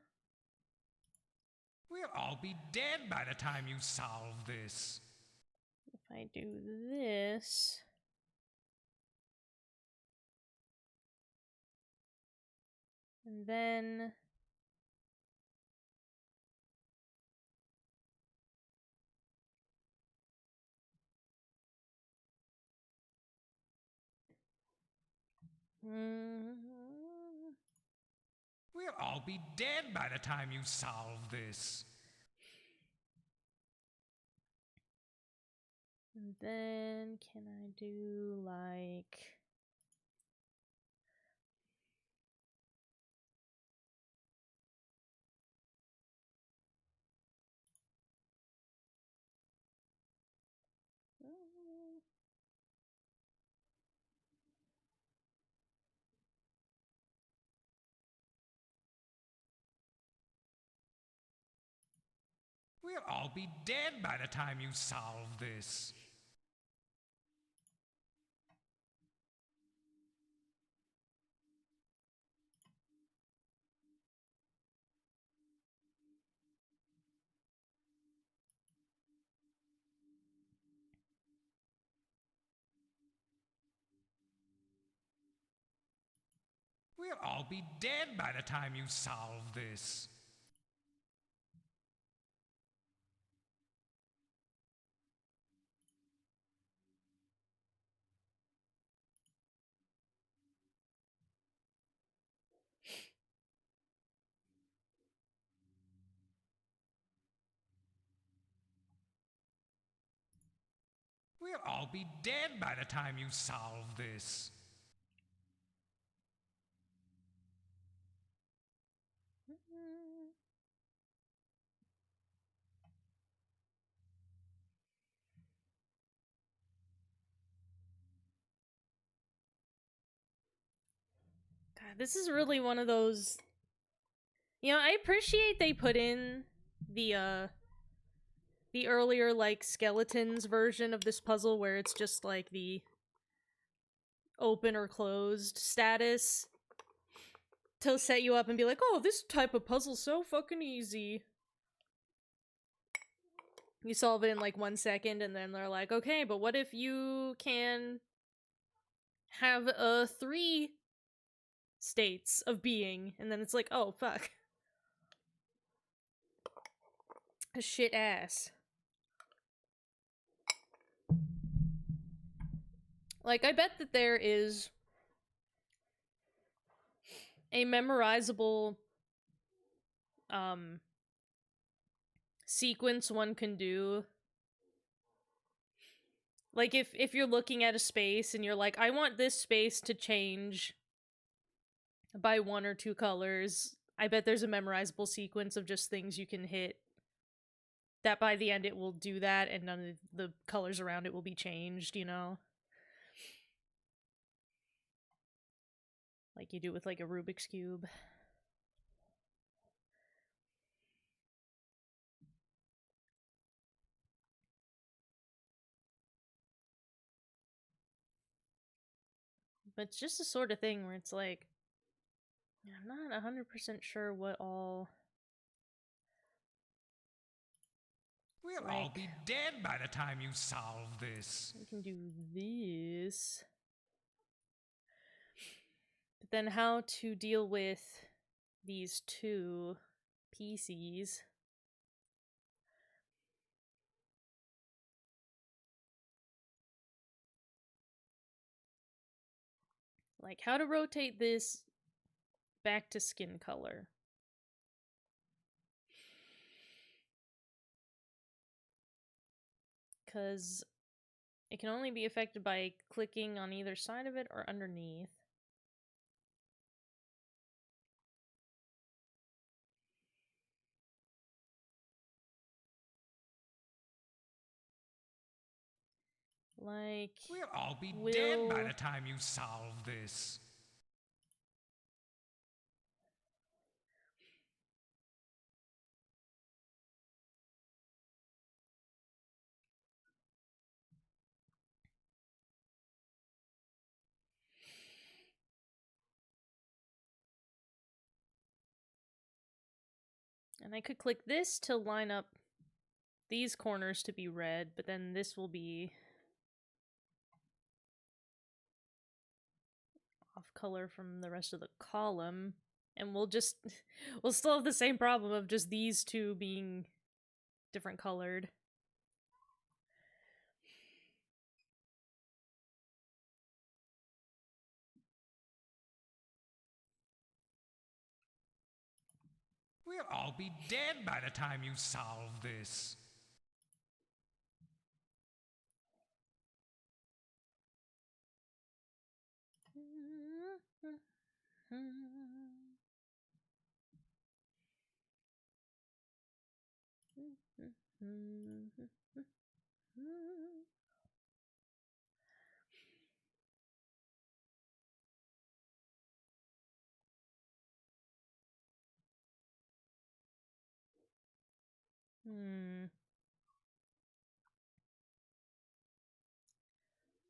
We'll all be dead by the time you solve this. if I do this, and then We'll all be dead by the time you solve this. and then can I do like We'll all be dead by the time you solve this. We'll all be dead by the time you solve this. We'll all be dead by the time you solve this. God, this is really one of those. You know, I appreciate they put in the earlier like skeletons version of this puzzle where it's just like the open or closed status to set you up and be like, oh, this type of puzzle's so fucking easy. You solve it in like 1 second, and then they're like, okay, but what if you can have 3 states of being? And then it's like, oh, fuck. A shit ass. Like, I bet that there is a memorizable sequence one can do. Like if you're looking at a space and you're like, I want this space to change by 1 or 2 colors, I bet there's a memorizable sequence of just things you can hit that by the end it will do that and none of the colors around it will be changed, you know? Like you do with like a Rubik's Cube. But it's just the sort of thing where it's like, I'm not 100% sure what all. We'll all be dead by the time you solve this. We can do this. But then how to deal with these 2 PCs. Like how to rotate this back to skin color. Because it can only be affected by clicking on either side of it or underneath. Like, we'll all be dead by the time you solve this. And I could click this to line up these corners to be red, but then this will be off color from the rest of the column. And we'll just, we'll still have the same problem of just these 2 being different colored. We'll all be dead by the time you solve this.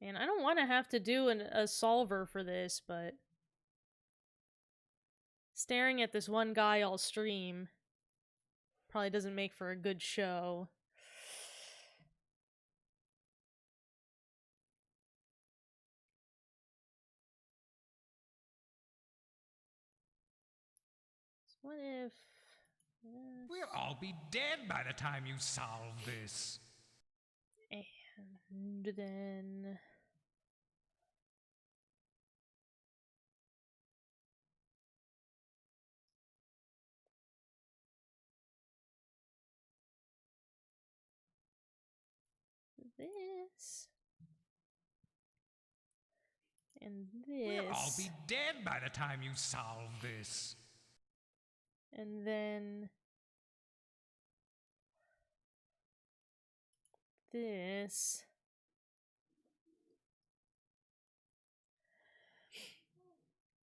And I don't want to have to do a solver for this, but staring at this one guy all stream probably doesn't make for a good show. if We'll all be dead by the time you solve this. and then this and We'll all this be dead by the time you solve this. and then this.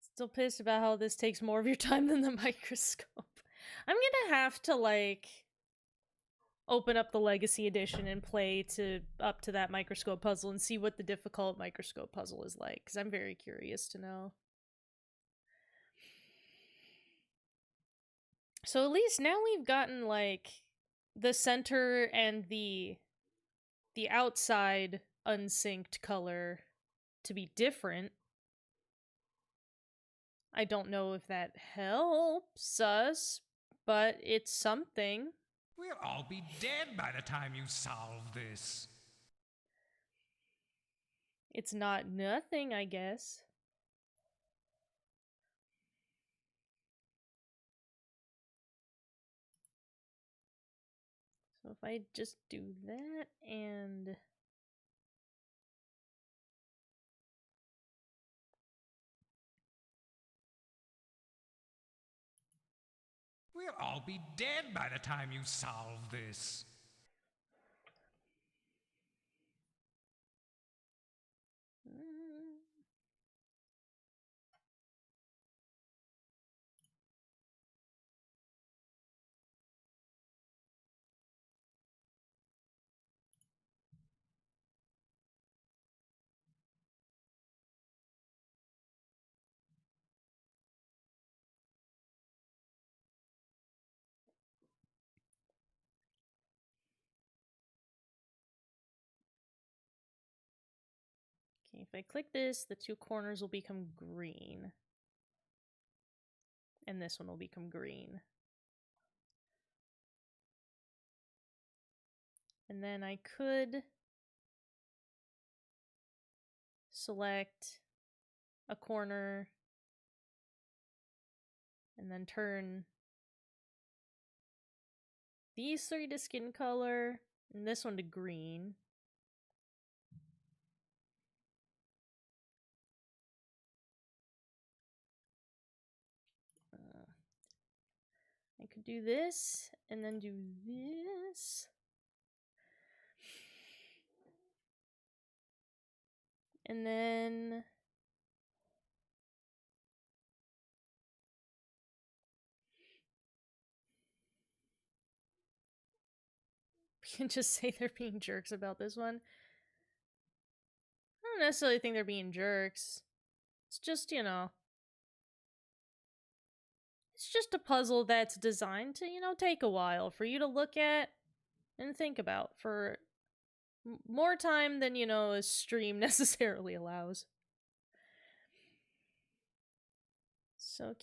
Still pissed about how this takes more of your time than the microscope. I'm gonna have to, like, open up the Legacy Edition and play up to that microscope puzzle and see what the difficult microscope puzzle is like, because I'm very curious to know. So at least now we've gotten, like, the center and the outside unsynced color to be different. I don't know if that helps us, but it's something. We'll all be dead by the time you solve this. It's not nothing, I guess. So if I just do that and We'll all be dead by the time you solve this. okay, if I click this, the two corners will become green. And this one will become green. And then I could select a corner and then turn these three to skin color and this one to green. I could do this and then do this. And then we can just say they're being jerks about this one. I don't necessarily think they're being jerks. It's just, you know, it's just a puzzle that's designed to, you know, take a while for you to look at and think about for more time than, you know, a stream necessarily allows. So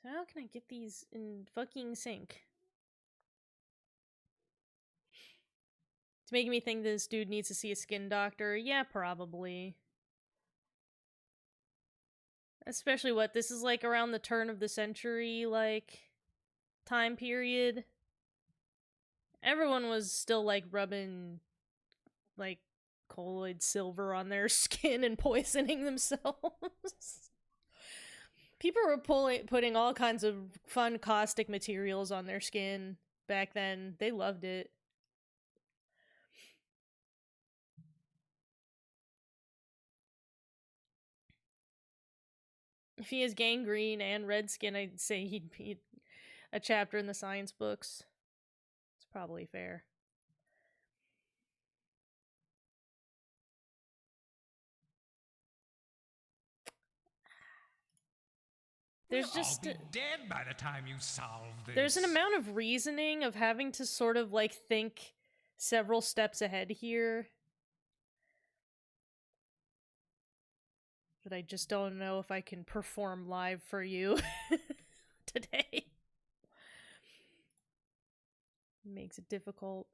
how can I get these in fucking sync? It's making me think this dude needs to see a skin doctor. Yeah, probably. Especially this is like around the turn of the century, like, time period. Everyone was still, like, rubbing, like, colloid silver on their skin and poisoning themselves. People were putting all kinds of fun caustic materials on their skin back then. They loved it. If he has gangrene and red skin, I'd say he'd be a chapter in the science books. It's probably fair. There's We'll just all be dead by the time you solve this. There's an amount of reasoning of having to sort of, like, think several steps ahead here. that I just don't know if I can perform live for you today. Makes it difficult.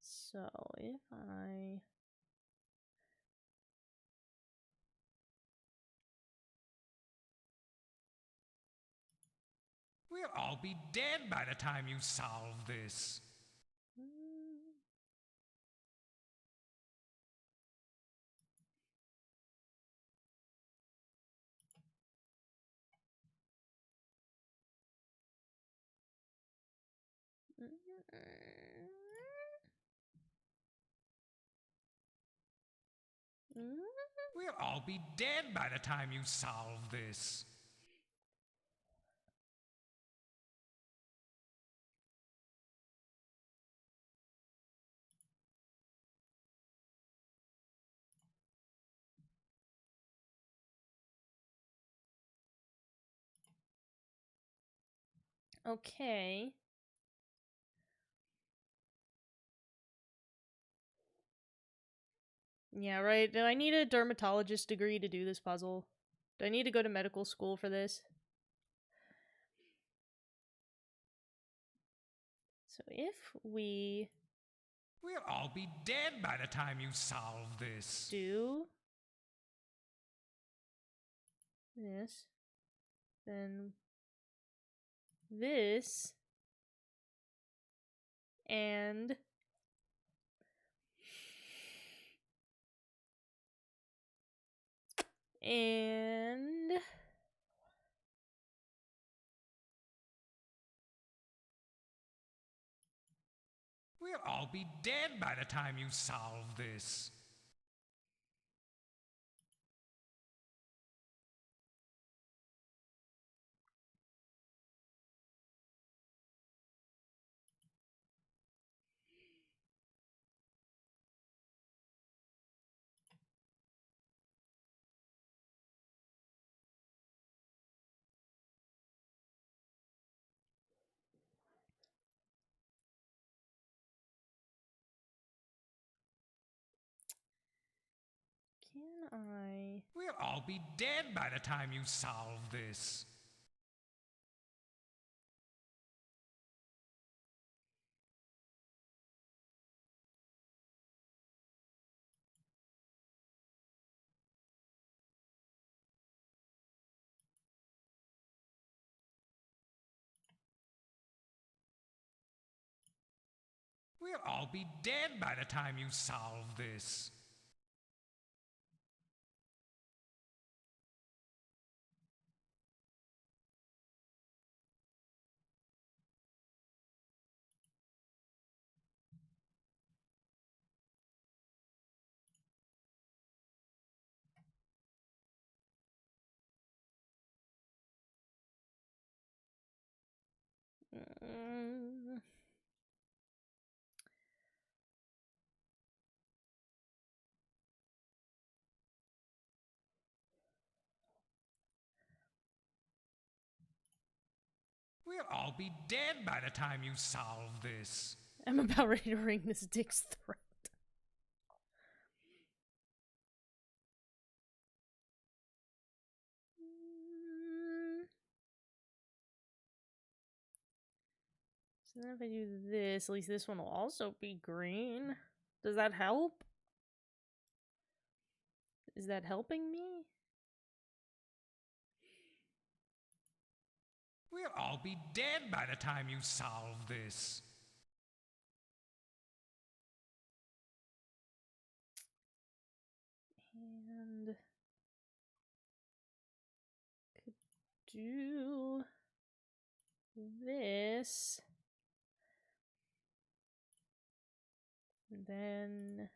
So if I... We'll all be dead by the time you solve this. We'll all be dead by the time you solve this. Okay. Yeah, right. Do I need a dermatologist degree to do this puzzle? Do I need to go to medical school for this? So if we We'll all be dead by the time you solve this. do this, then this, and We'll all be dead by the time you solve this. can I... We'll all be dead by the time you solve this. We'll all be dead by the time you solve this. Mm, We'll all be dead by the time you solve this. I'm about ready to wring this dick's throat. So then if I do this, at least this one will also be green. Does that help? Is that helping me? We'll all be dead by the time you solve this. And could do this. And then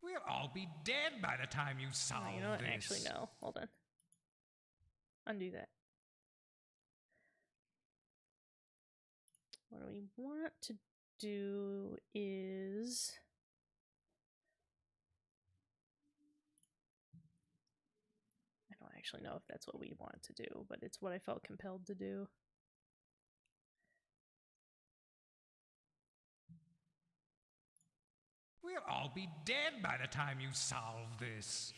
We'll all be dead by the time you solve you know what? this. Actually, no. Hold on. Undo that. What we want to do is... I don't actually know if that's what we want to do, but it's what I felt compelled to do. We'll all be dead by the time you solve this.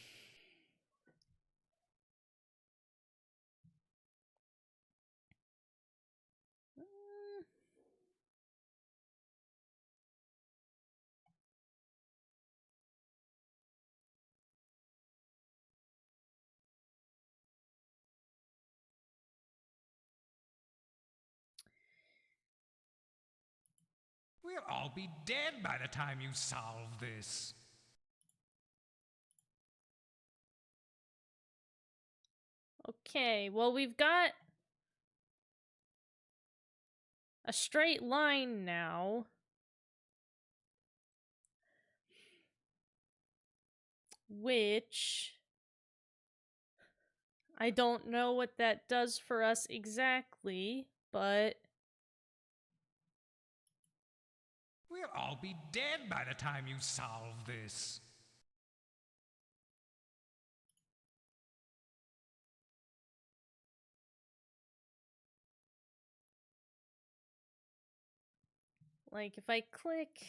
We'll all be dead by the time you solve this. Okay, well, we've got a straight line now. Which I don't know what that does for us exactly, but We'll all be dead by the time you solve this. like if I click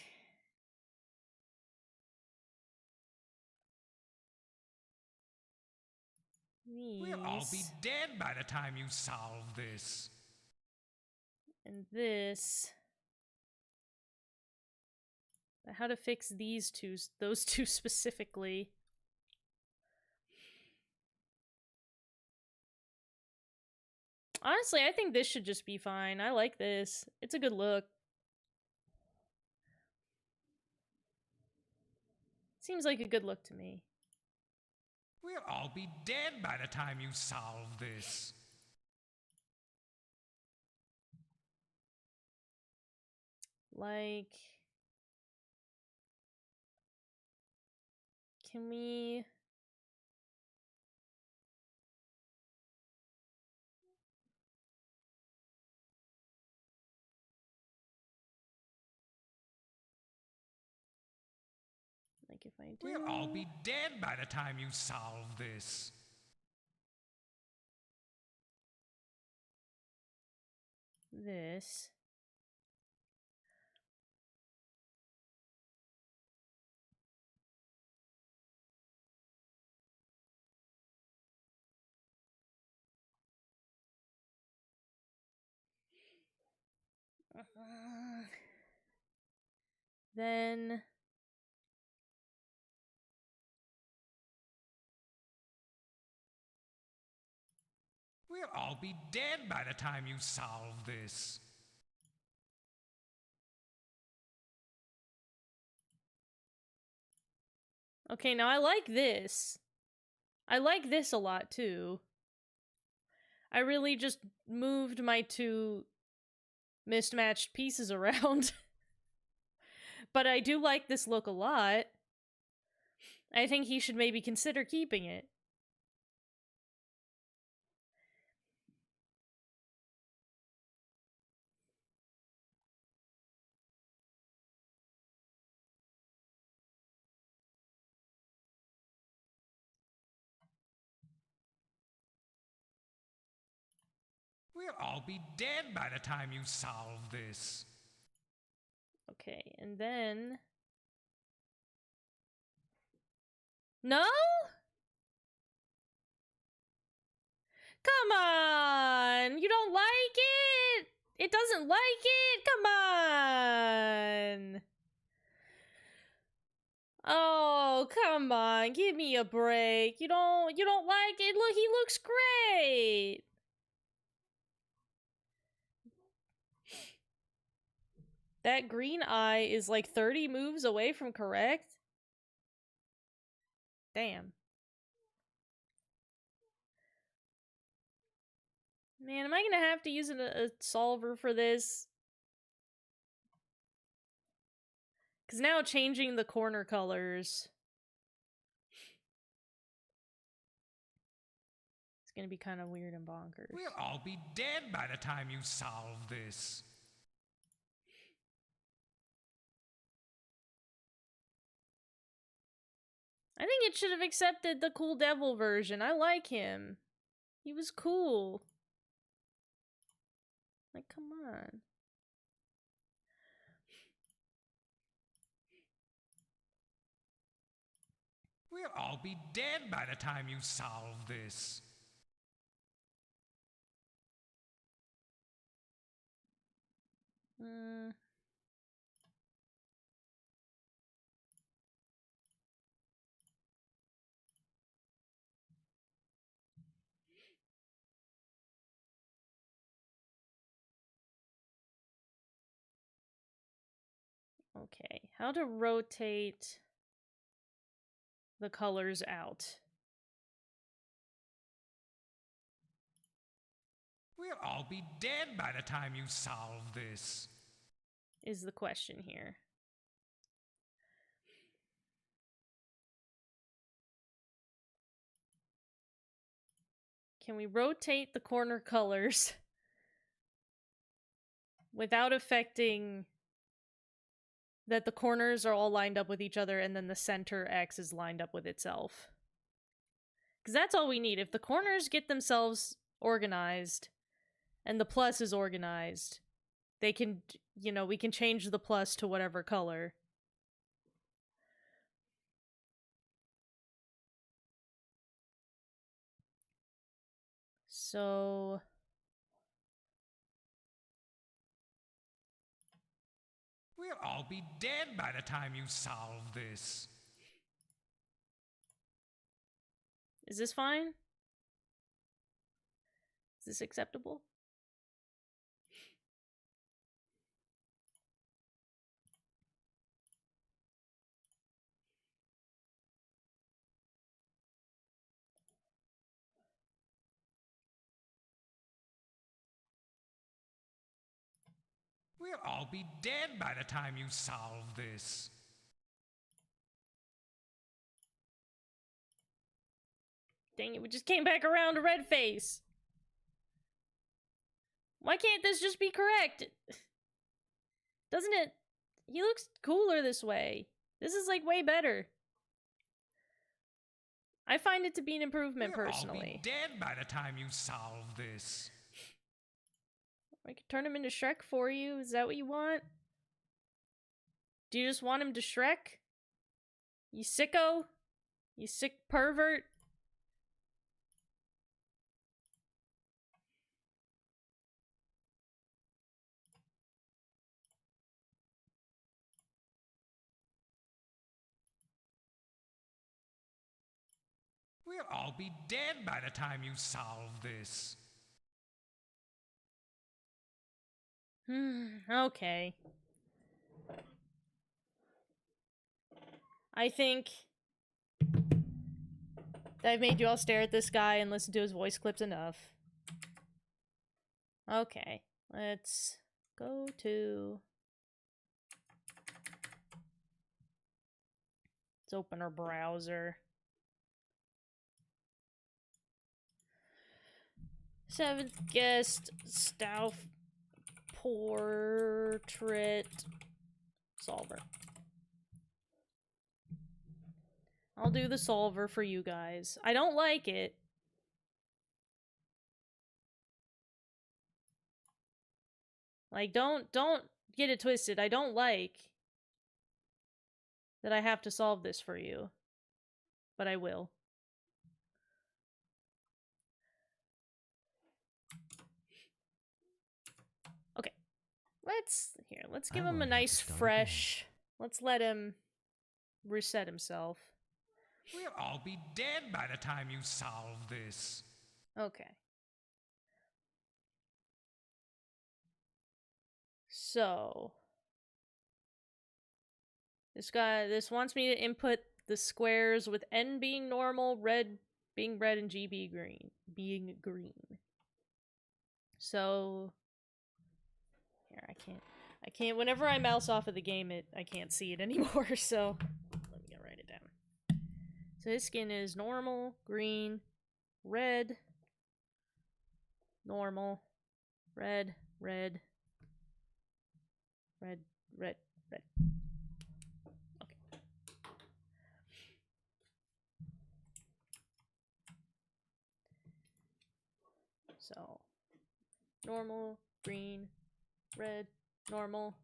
these We'll all be dead by the time you solve this. and this, how to fix these two, those two specifically. Honestly, I think this should just be fine. I like this. It's a good look. Seems like a good look to me. We'll all be dead by the time you solve this. Like, can we... Like if I do... We'll all be dead by the time you solve this. this. Then... We'll all be dead by the time you solve this. Okay, now I like this. I like this a lot, too. I really just moved my two mismatched pieces around. But I do like this look a lot. I think he should maybe consider keeping it. We'll all be dead by the time you solve this. Okay, and then... No? Come on! You don't like it? It doesn't like it? Come on! Oh, come on. Give me a break. You don't like it? Look, he looks great. That green eye is like 30 moves away from correct. Damn. Man, am I gonna have to use a solver for this? Because now changing the corner colors... it's gonna be kind of weird and bonkers. We'll all be dead by the time you solve this. I think it should have accepted the Cool Devil version. I like him. He was cool. Like, come on. We'll all be dead by the time you solve this. Okay, how to rotate the colors out? We'll all be dead by the time you solve this. Is the question here. Can we rotate the corner colors without affecting that the corners are all lined up with each other and then the center X is lined up with itself? Because that's all we need. If the corners get themselves organized and the plus is organized, they can, you know, we can change the plus to whatever color. So We'll all be dead by the time you solve this. is this fine? Is this acceptable? We'll all be dead by the time you solve this. Dang it, we just came back around to red face. Why can't this just be correct? Doesn't it? He looks cooler this way. This is like way better. I find it to be an improvement personally. We'll all be dead by the time you solve this. I could turn him into Shrek for you. Is that what you want? Do you just want him to Shrek? You sicko? You sick pervert? We'll all be dead by the time you solve this. Okay. I think that I've made you all stare at this guy and listen to his voice clips enough. Okay, let's go to... Let's open our browser. 7th guest, Stauf portrait solver. I'll do the solver for you guys. I don't like it. Like, don't get it twisted. I don't like that I have to solve this for you. But I will. Okay. Let's give him a nice fresh... Let's let him reset himself. We'll all be dead by the time you solve this. Okay. So... This wants me to input the squares with N being normal, red being red, and G being green. So... Here, I can't, whenever I mouse off of the game, I can't see it anymore, so... Let me write it down. So his skin is normal, green, red, normal, red, red, red, red, red. Okay. So, normal, green, red, normal,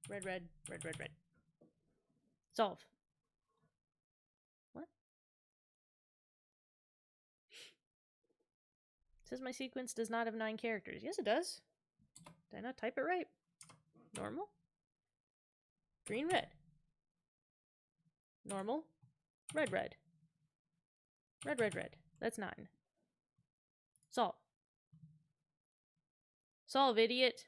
red, red, red, red, red. Solve. What? It says my sequence does not have 9 characters. Yes, it does. Did I not type it right? Normal. Green, red. Normal. Red, red. Red, red, red. That's 9. Solve. Solve, idiot.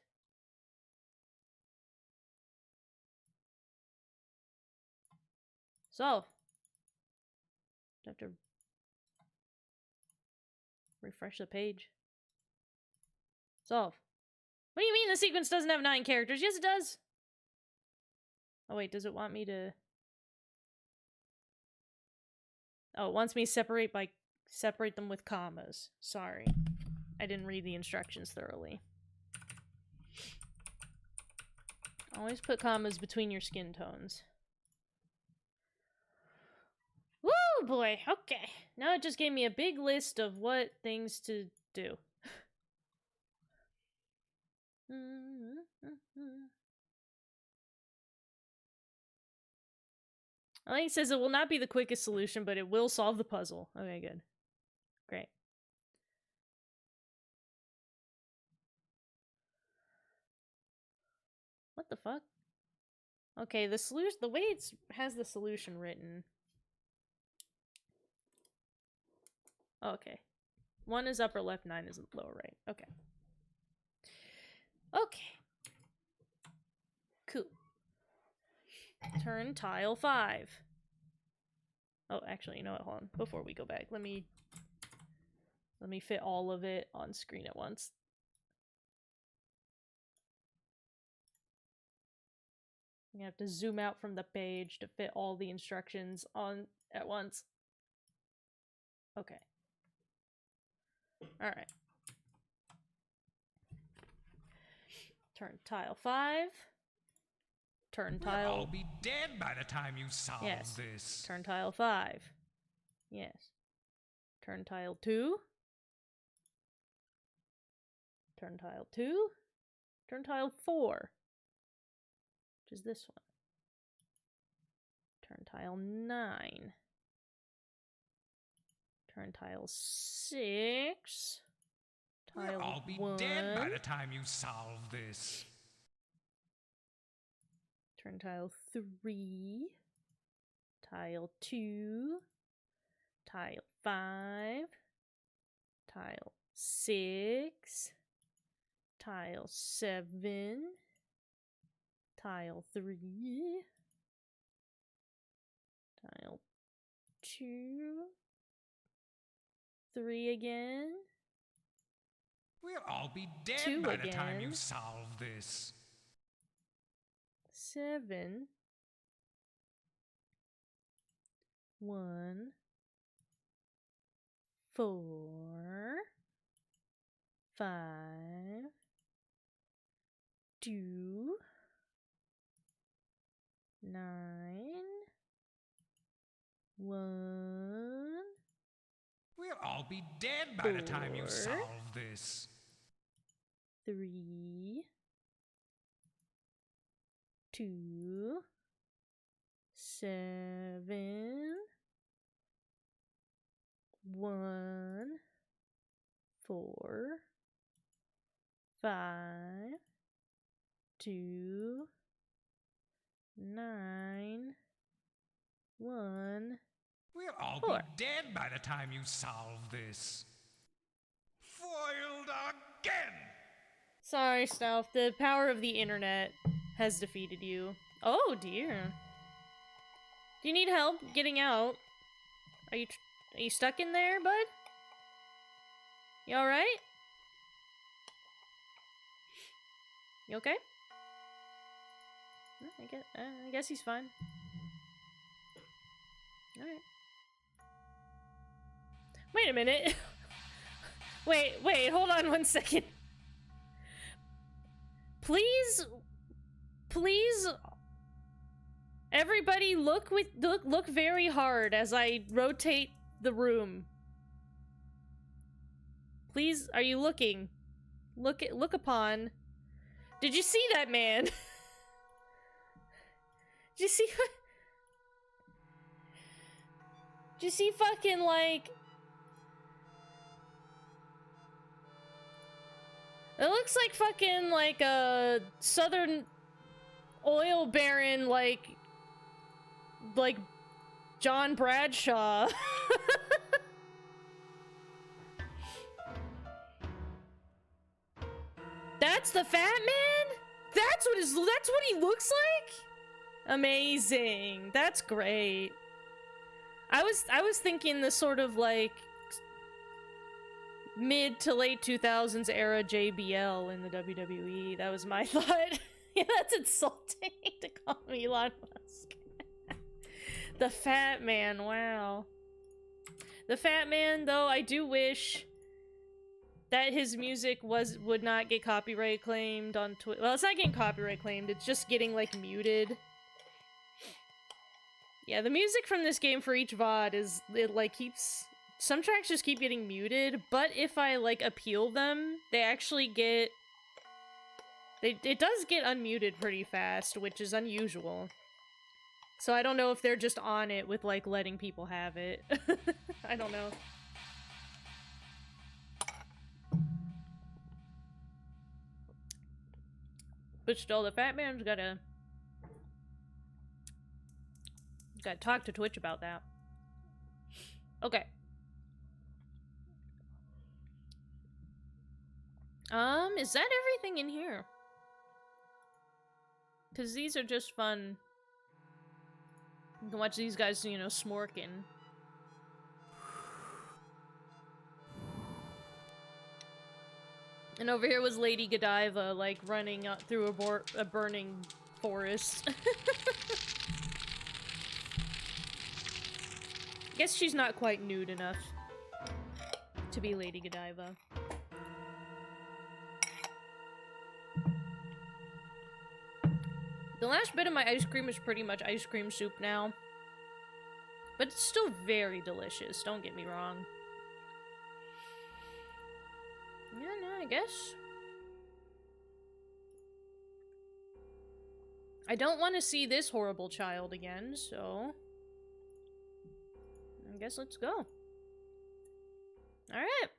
Solve. Do I have to refresh the page? Solve. What do you mean the sequence doesn't have 9 characters? Yes, it does. Oh, wait, does it want me to... Oh, it wants me to separate them with commas. Sorry. I didn't read the instructions thoroughly. Always put commas between your skin tones. Woo, boy. Okay. Now it just gave me a big list of what things to do. I think it says it will not be the quickest solution, but it will solve the puzzle. Okay, good. Great. What the fuck? Okay, the solution, the way it has the solution written. Okay. 1 is upper left, 9 is lower right. Okay. Okay. Cool. Turn tile 5. Oh, actually, you know what? Hold on. Before we go back, let me fit all of it on screen at once. You have to zoom out from the page to fit all the instructions on at once. Okay. All right. Turn tile 5. Turn tile... I'll be dead by the time you solve this. Turn tile 5. Yes. Turn tile 2. Turn tile 2. Turn tile 4. Which is this one. Turn tile 9. Turn tile 6. Tile I'll be 1. dead by the time you solve this. Turn tile 3. Tile 2. Tile 5. Tile 6. Tile 7. Tile 3. Tile 2. 3 again. We'll all be dead 2 by the time again. you solve this. 7. 1. 4. 5. 2. 9. 1. We'll all be dead by the time you 4. solve this. 3. 2. 7. 1. 4. 5. 2. 9. 1. We'll all 4. be dead by the time you solve this. Foiled again! Sorry, Stealth. The power of the internet has defeated you. Oh, dear. Do you need help getting out? Are you stuck in there, bud? You alright? You okay? I guess he's fine. Alright. Wait a minute. Wait, hold on 1 second. Please, everybody look very hard as I rotate the room. Please, are you looking? Look upon. Did you see that man? Did you see? Did you see fucking like? It looks like fucking like a southern oil baron, like John Bradshaw. That's the fat man? That's what he looks like? Amazing. That's great. I was thinking the sort of like mid to late 2000s era JBL in the WWE. That was my thought. Yeah, that's insulting to call me Elon Musk. The fat man, wow. The fat man, though, I do wish that his music would not get copyright claimed on Twitter. Well, it's not getting copyright claimed, it's just getting, like, muted. Yeah, the music from this game for each VOD is, it, like, keeps... Some tracks just keep getting muted, but if I, like, appeal them, they actually get... It does get unmuted pretty fast, which is unusual. So I don't know if they're just on it with, like, letting people have it. I don't know. But still, the fat man's gotta talk to Twitch about that. Okay. Is that everything in here? Because these are just fun. You can watch these guys, you know, smorking. And over here was Lady Godiva, like, running through a burning forest. Guess she's not quite nude enough to be Lady Godiva. The last bit of my ice cream is pretty much ice cream soup now. But it's still very delicious, don't get me wrong. Yeah, no, I guess. I don't want to see this horrible child again, so... I guess let's go. Alright.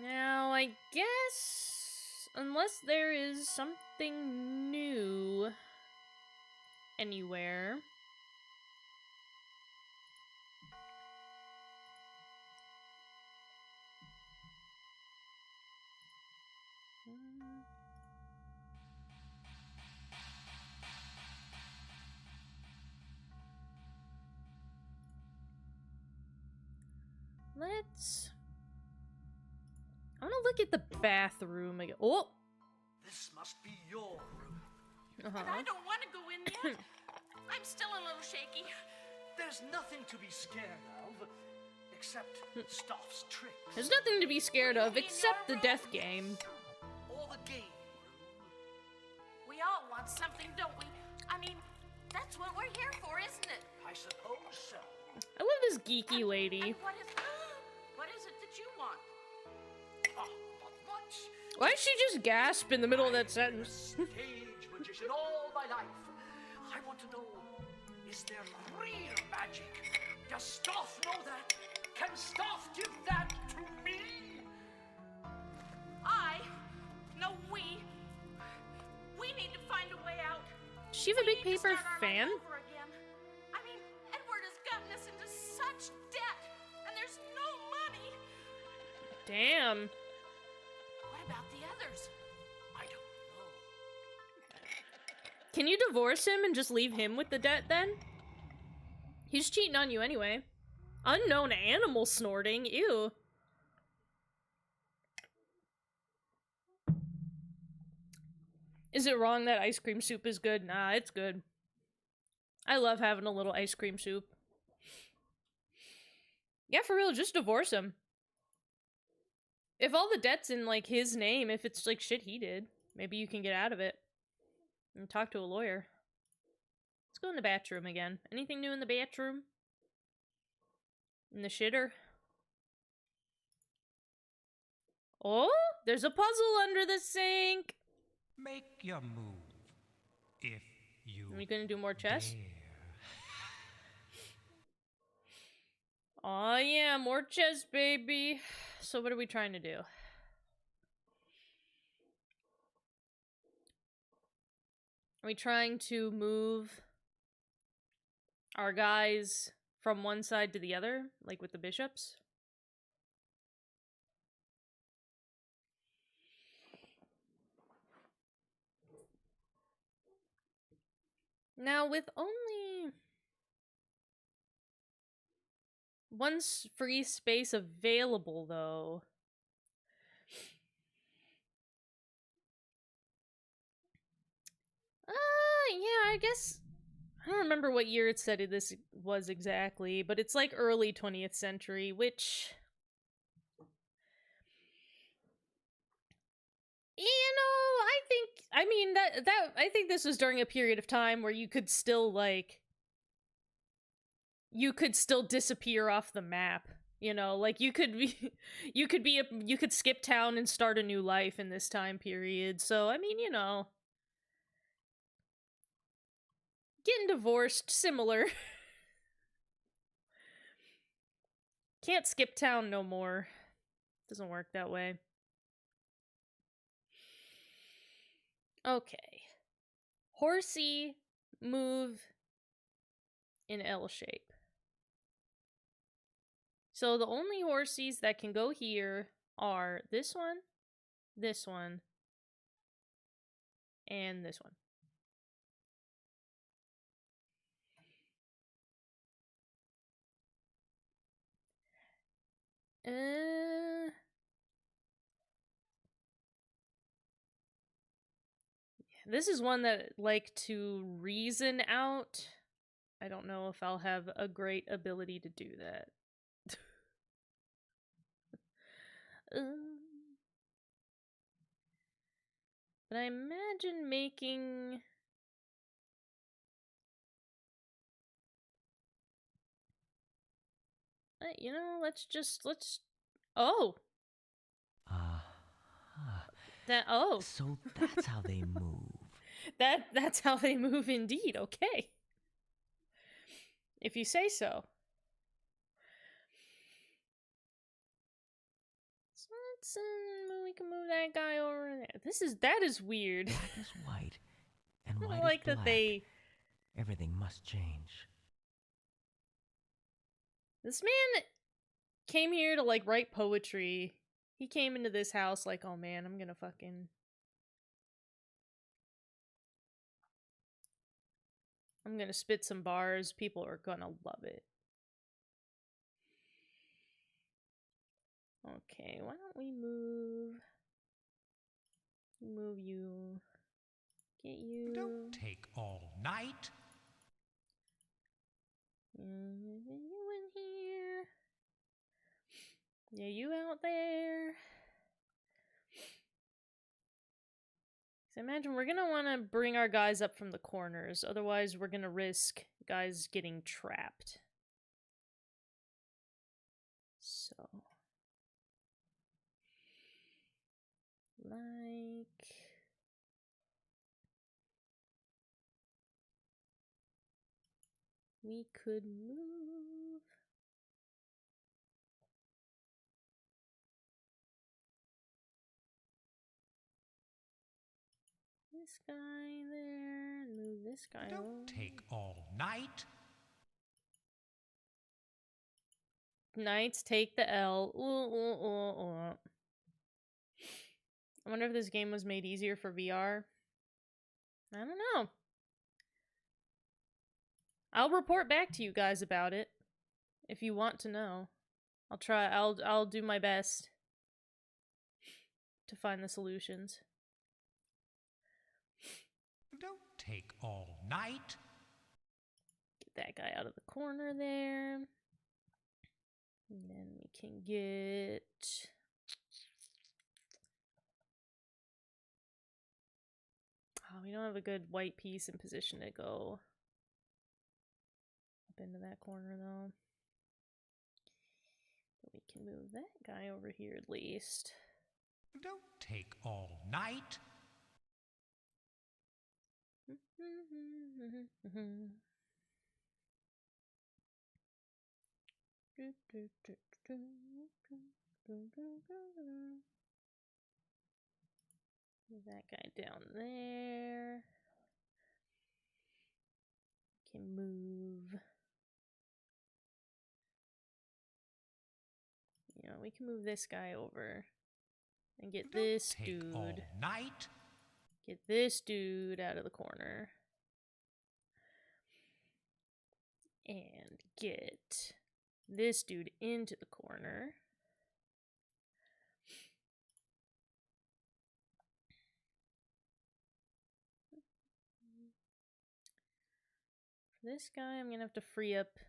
Now, I guess... Unless there is something new... anywhere... Let's... I want to look at the bathroom again. Oh! This must be your room. But I don't want to go in yet. I'm still a little shaky. There's nothing to be scared of, except Stoff's tricks. There's nothing to be scared of except the death game. Or the game We all want something, don't we? I mean, that's what we're here for, isn't it? I suppose so. I love this geeky lady. And what is it that you want? Not much. Why did she just gasp in the middle of that sentence? Stage magician all my life. I want to know, is there real magic? Does Stoff know that? Can Stoff give that to me? We need to find a way out. Does she have a We big need to paper start our fan? life over again. I mean, Edward has gotten us into such debt, and there's no money. Damn. What about the others? I don't know. Can you divorce him and just leave him with the debt then? He's cheating on you anyway. Unknown animal snorting, ew. Is it wrong that ice cream soup is good? Nah, it's good. I love having a little ice cream soup. Yeah, for real, just divorce him. If all the debt's in, like, his name, if it's, like, shit he did, maybe you can get out of it. And talk to a lawyer. Let's go in the bathroom again. Anything new in the bathroom? In the shitter. Oh, there's a puzzle under the sink. Make your move. If you Are we gonna do more chess? dare. Oh yeah, more chess, baby. So what are we trying to do? Are we trying to move our guys from one side to the other, like with the bishops? Now, with only one free space available, though, yeah, I guess I don't remember what year it said this was exactly, but it's like early 20th century, which, I mean I think this was during a period of time where you could still disappear off the map. Like you could be you could skip town and start a new life in this time period. So, I mean, getting divorced, similar. Can't skip town no more. Doesn't work that way. Okay. Horsey, move in L shape. So the only horsies that can go here are this one, and this one. This is one that I'd like to reason out. I don't know if I'll have a great ability to do that. But I imagine making... let's... Oh! So that's how they move. That's how they move indeed, okay. If you say so. So let's, we can move that guy over there. That is weird. Black is white, and I white don't like is black. that they... Everything must change. This man came here to, write poetry. He came into this house like, oh man, I'm gonna spit some bars. People are gonna love it. Okay, why don't we move you. Get you. Don't take all night. You in here. Yeah, you out there. So imagine we're gonna want to bring our guys up from the corners. Otherwise, we're gonna risk guys getting trapped. So... we could move... this guy there, and move this guy over. Don't take all night. Knights take the L. I wonder if this game was made easier for VR. I don't know. I'll report back to you guys about it if you want to know. I'll do my best to find the solutions. Don't take all night. Get that guy out of the corner there. And then we can get... oh, we don't have a good white piece in position to go up into that corner, though. can move that guy over here at least. Don't take all night. Move that guy down there. Can move. You know, we can move this guy over and get Don't this take all dude. night. Get this dude out of the corner. And get this dude into the corner. For this guy, I'm gonna have to free up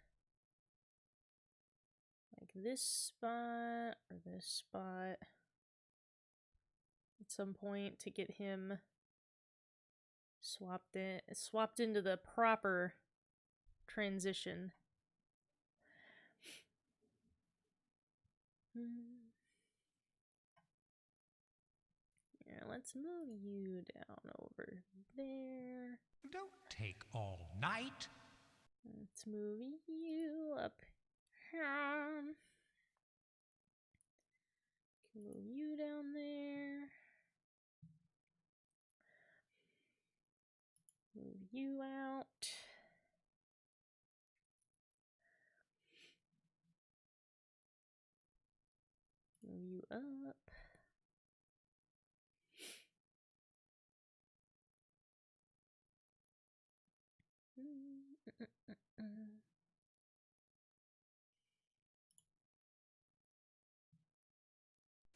like this spot or this spot at some point to get him swapped into the proper transition. Yeah, let's move you down over there. Don't take all night. Let's move you up here. Can move you down there. Move you out. Move you up.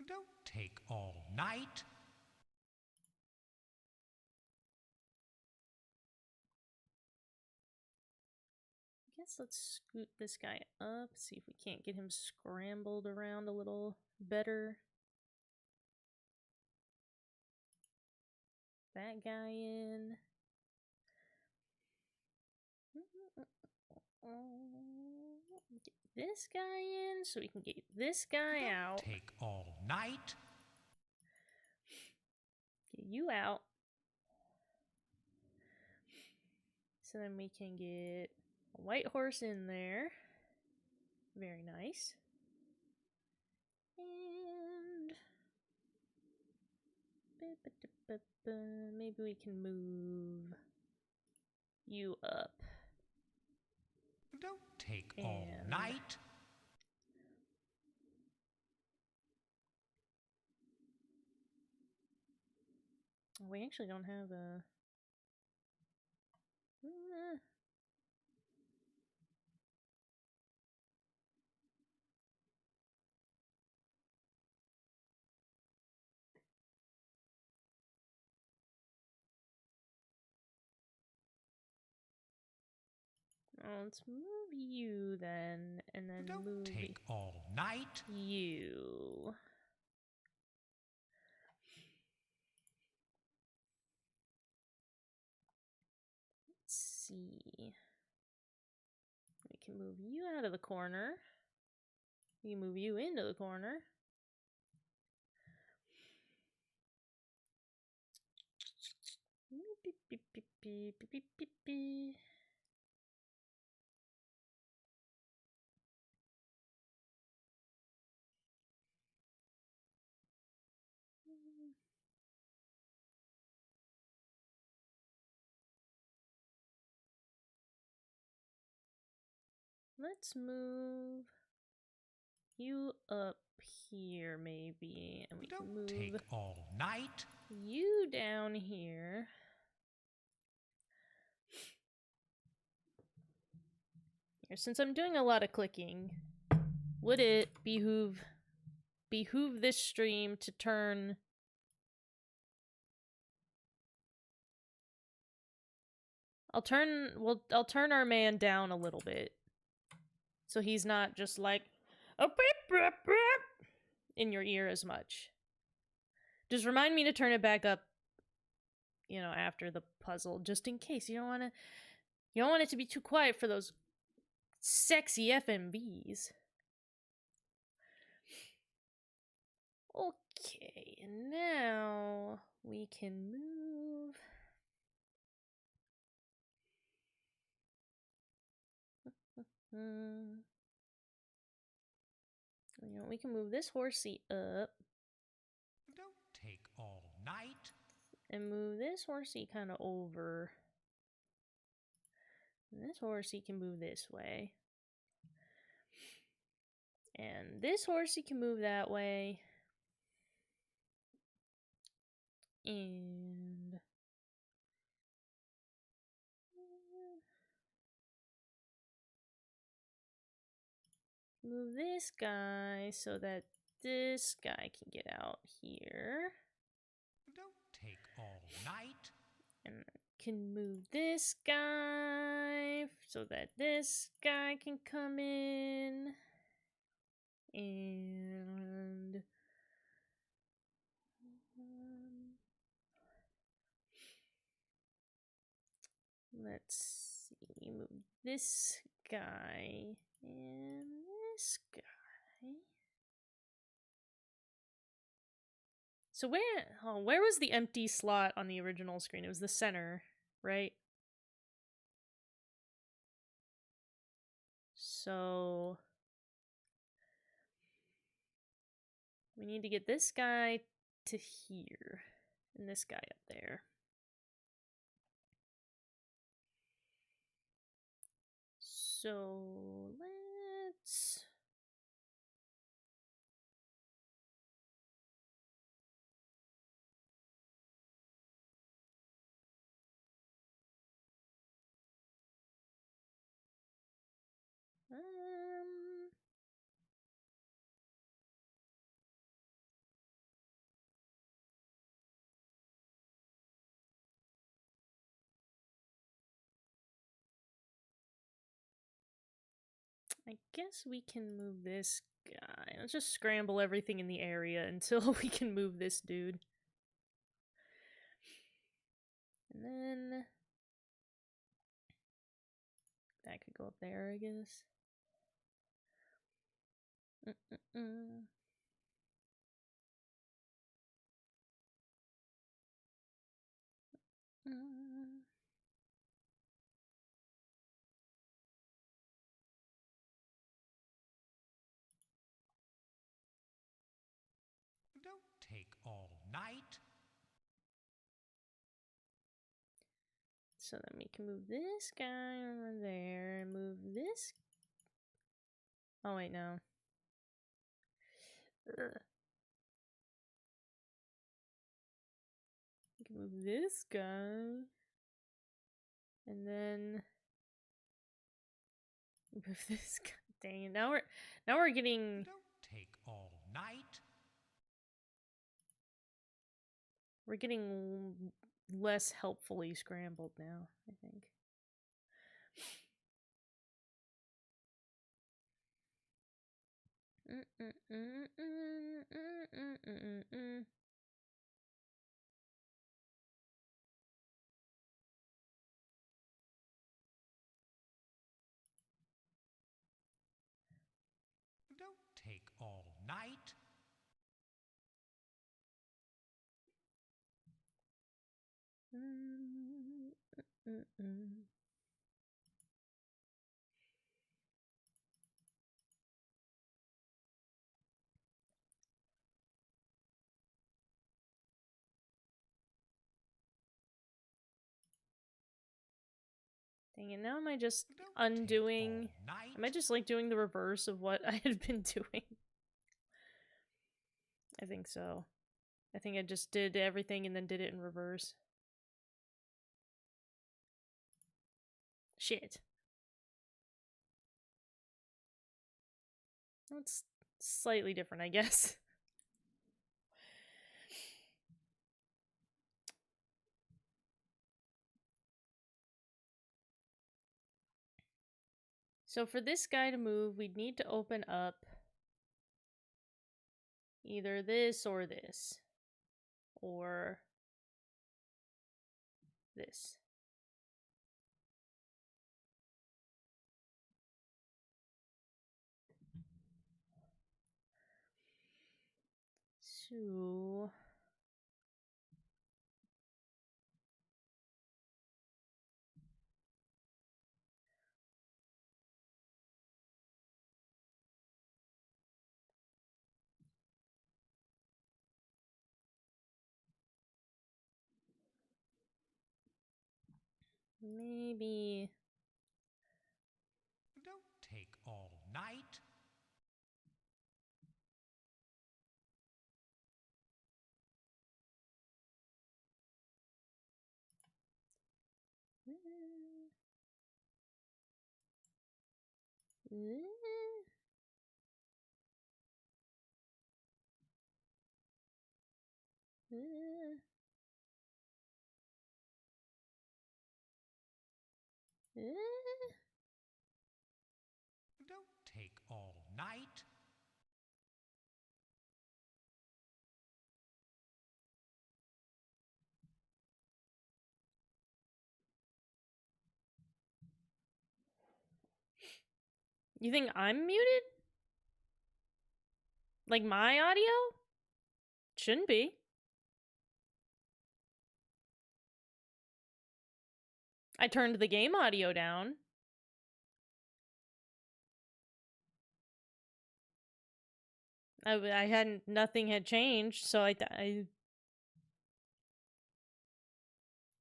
Don't take all night. I guess let's scoot this guy up, see if we can't get him scrambled around a little better. That guy in. Get this guy in so we can get this guy Don't out. take all night. Get you out. So then we can get a white horse in there. Very nice. And maybe we can move you up. Don't take all night. We actually don't have a... let's move you then, and then Don't move take all night. you. Let's see. We can move you out of the corner. We can move you into the corner. Let's move you up here, maybe, and we Don't can move take all night. you down here. Here, since I'm doing a lot of clicking, would it behoove this stream to turn I'll turn our man down a little bit. So he's not just like a in your ear as much. Just remind me to turn it back up, you know, after the puzzle, just in case. You don't want it to be too quiet for those sexy FMVs. Okay, and now we can move. You know, we can move this horsey up. Don't take all night. And move this horsey kind of over. And this horsey can move this way. And this horsey can move that way. And move this guy so that this guy can get out here. Don't take all night. And I can move this guy so that this guy can come in. And let's see, move this guy and this guy. So where was the empty slot on the original screen? It was the center, right? So we need to get this guy to here and this guy up there. So let's I guess we can move this guy. Let's just scramble everything in the area until we can move this dude. And then that could go up there, I guess. Don't take all night. So then we can move this guy over there and move this. Oh, wait, no. Ugh. We can move this guy. And then move this guy. Dang it. Now we're getting. Don't take all night. We're getting less helpfully scrambled now, I think. Don't take all night. Dang it, now am I just Don't undoing? take all night. Am I just like doing the reverse of what I had been doing? I think so. I think I just did everything and then did it in reverse. Shit. That's slightly different, I guess. So for this guy to move, we'd need to open up either this or this. Or this. So... maybe... Don't take all night. Don't take all night. You think I'm muted? Like my audio? Shouldn't be. I turned the game audio down. I hadn't, nothing had changed, so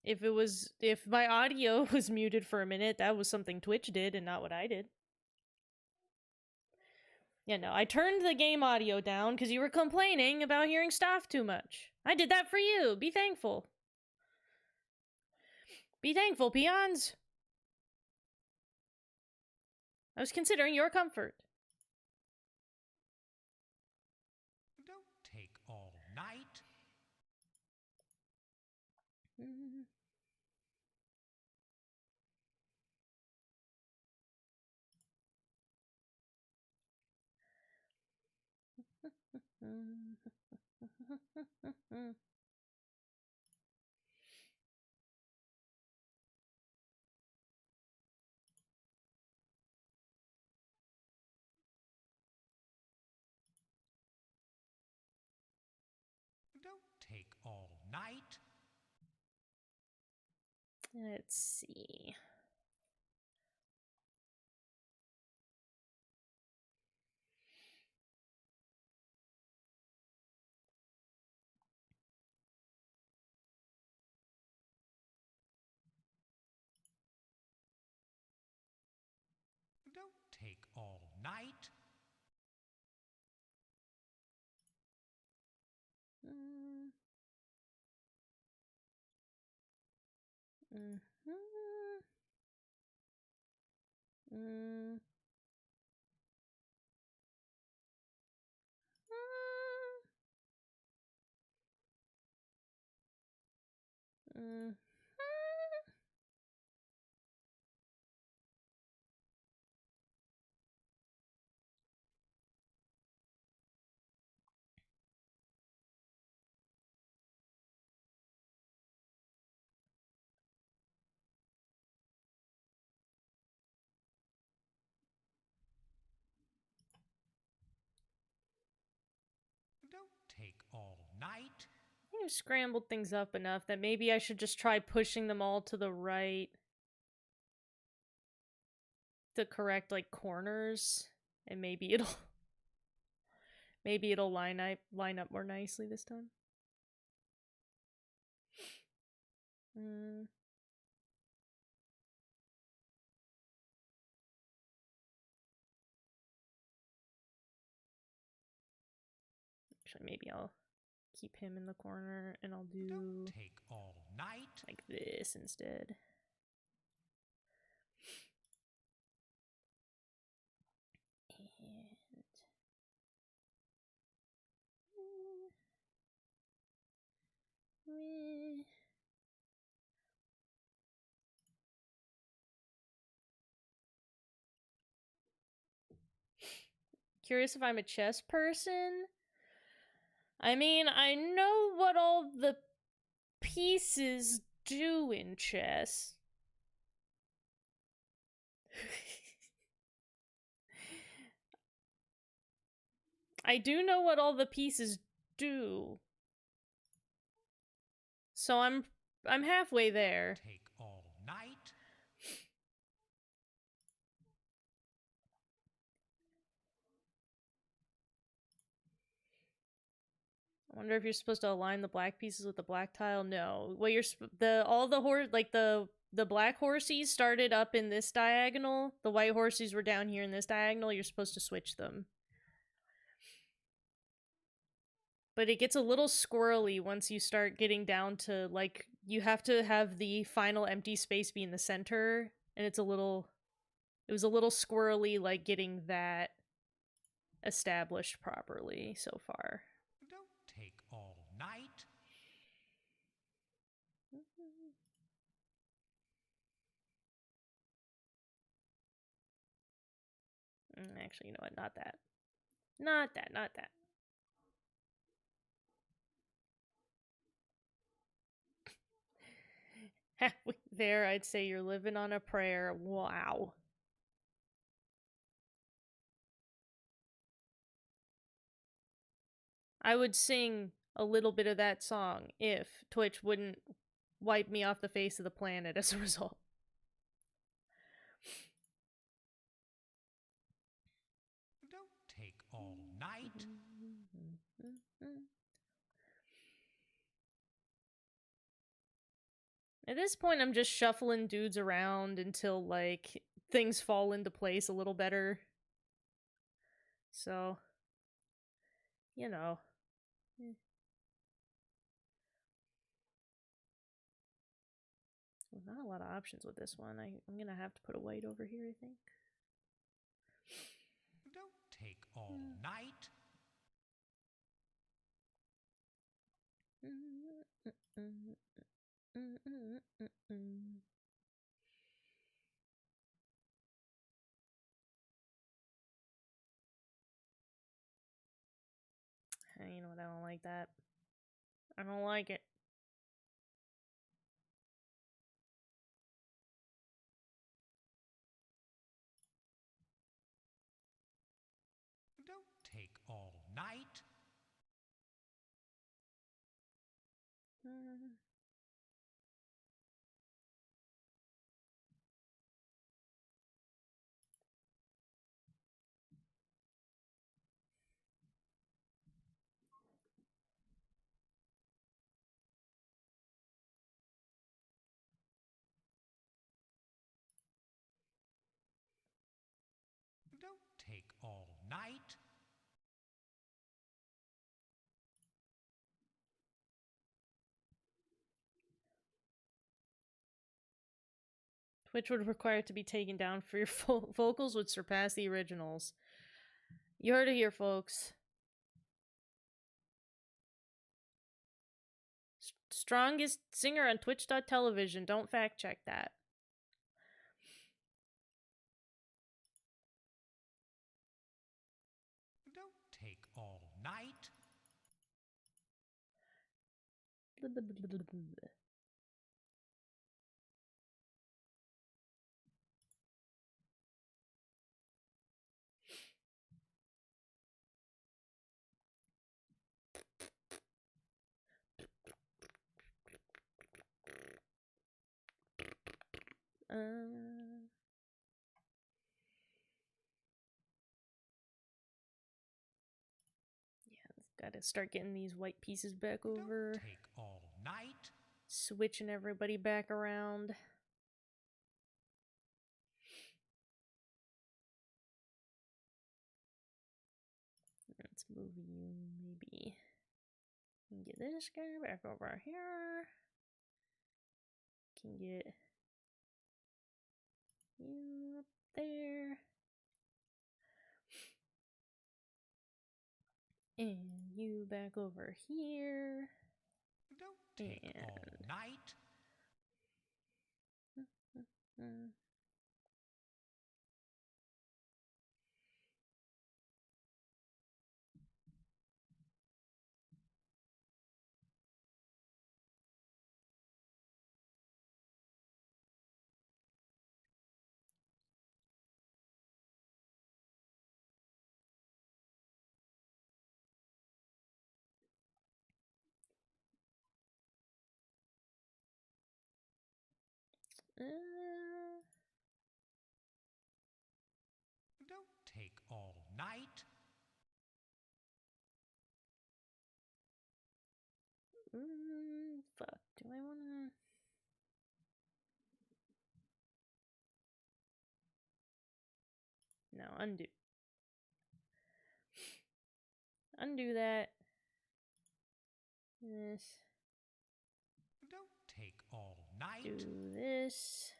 if my audio was muted for a minute, that was something Twitch did and not what I did. Yeah, no, I turned the game audio down because you were complaining about hearing stuff too much. I did that for you. Be thankful. Be thankful, peons. I was considering your comfort. Don't take all night. Don't take all night. Let's see. Don't take all night. Don't take all night. I think I've scrambled things up enough that maybe I should just try pushing them all to the right. The correct, like, corners. And maybe it'll... maybe it'll line up more nicely this time. Actually, maybe I'll keep him in the corner and I'll do... Don't take all night. like this instead. And... Curious if I'm a chess person? I mean, I know what all the pieces do in chess. I do know what all the pieces do. So I'm halfway there. Take all night. I wonder if you're supposed to align the black pieces with the black tile. No. Well, all the horse like the black horsies started up in this diagonal. The white horsies were down here in this diagonal. You're supposed to switch them. But it gets a little squirrely once you start getting down to, like, you have to have the final empty space be in the center, and it was a little squirrely, like, getting that established properly so far. Don't take all night. Actually, you know what? Not that. Not that, not that. Halfway there, I'd say you're living on a prayer. Wow. I would sing a little bit of that song if Twitch wouldn't wipe me off the face of the planet as a result. Don't take all night. At this point, I'm just shuffling dudes around until, like, things fall into place a little better. So, you know. Well, not a lot of options with this one. I'm gonna have to put a white over here, I think. Don't take all night. You know what? I don't like that. I don't like it. Don't take all night. Don't take all night. Which would require it to be taken down for your vocals would surpass the originals. You heard it here, folks. Strongest singer on Twitch.television. Don't fact check that. Don't take all night. Yeah, gotta start getting these white pieces back over. Don't take all night. Switching everybody back around. Let's move you, maybe. Get this guy back over here. Can get you up there. And you back over here. Don't take all night. Don't take all night. Fuck. Do I wanna? No, undo. Undo that. This. Don't take all night. Do this.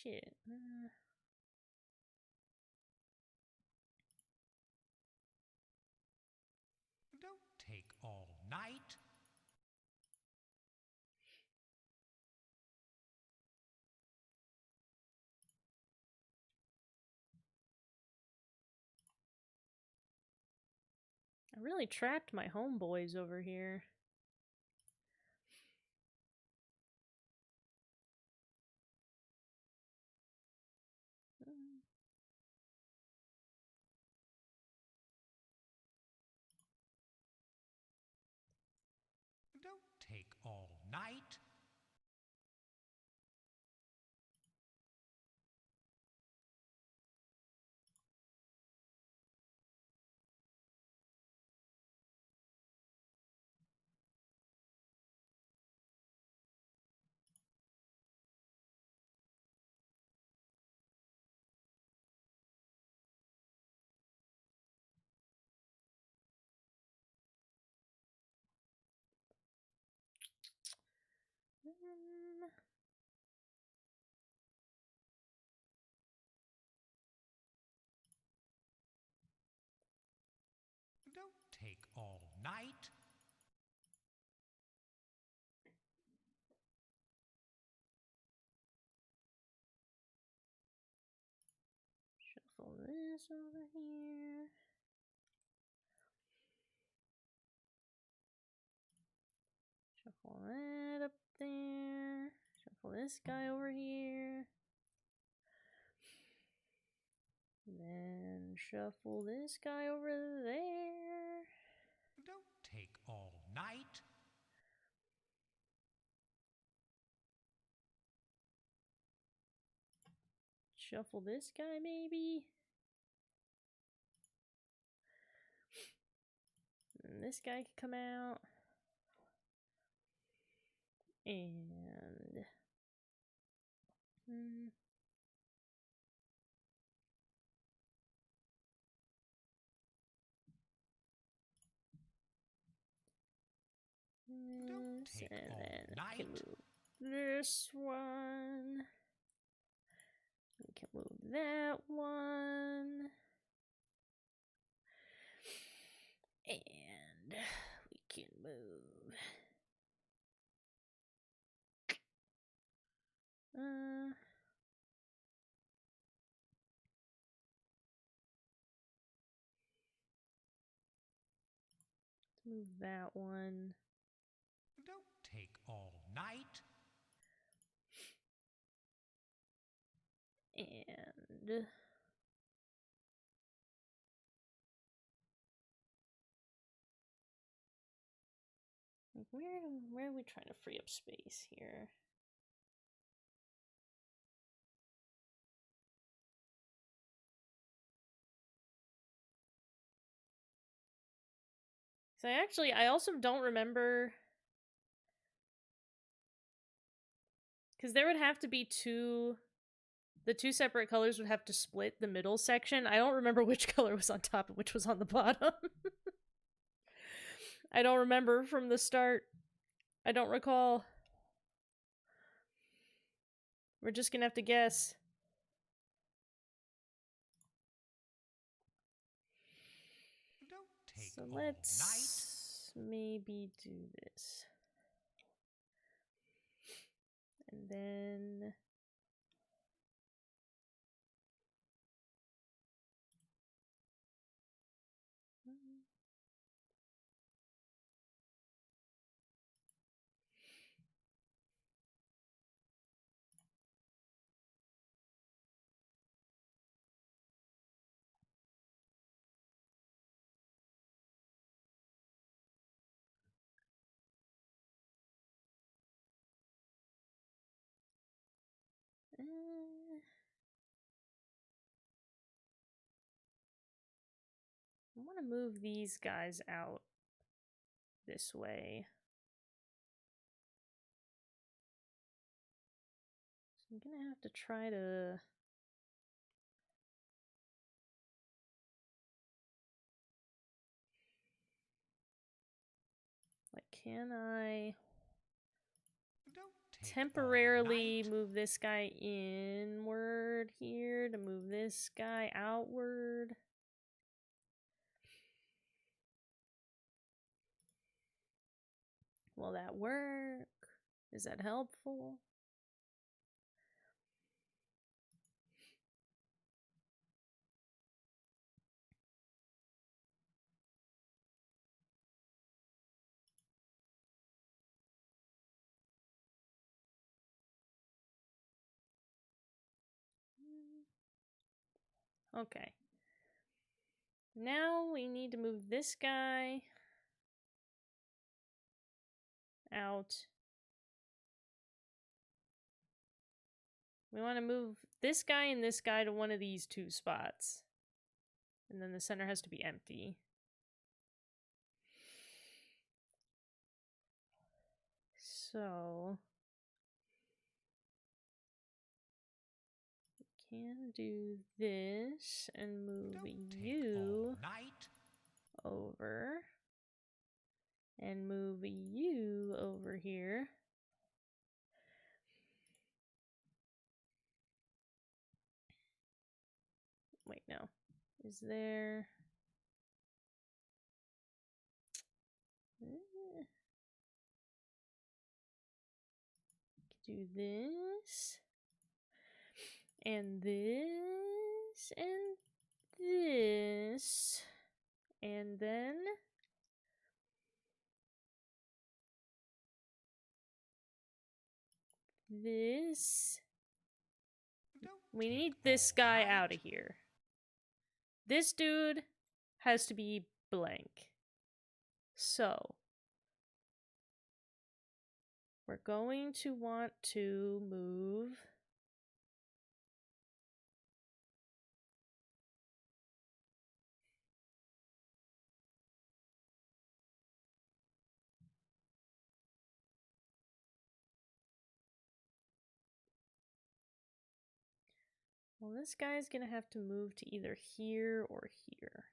Shit. Don't take all night. I really trapped my homeboys over here. Don't take all night. Don't take all night. Shuffle this over here. Shuffle that up there. Shuffle this guy over here. Then shuffle this guy over there. Don't take all night. Shuffle this guy, maybe. And this guy can come out. And Don't this, take and all then I can night. move this one. We can move that one. And we can move. Let's move that one. Don't take all night. And like, where are we trying to free up space here? So I also don't remember, because there would have to be the two separate colors would have to split the middle section. I don't remember which color was on top and which was on the bottom. I don't remember from the start. I don't recall. We're just gonna have to guess. Don't take So all let's maybe do this. And then to move these guys out this way. So I'm gonna have to try to... Like, can I Don't take temporarily all night. move this guy inward here to move this guy outward? Will that work? Is that helpful? Okay. Now we need to move this guy out. We want to move this guy and this guy to one of these two spots. And then the center has to be empty. So... we can do this and move Don't take you all night. over. And move you over here. Wait, no. Is there... do this. And this. And this. And then... this. Don't We take need this all guy night. out of here. This dude has to be blank. So, we're going to want to move well, this guy's gonna have to move to either here or here.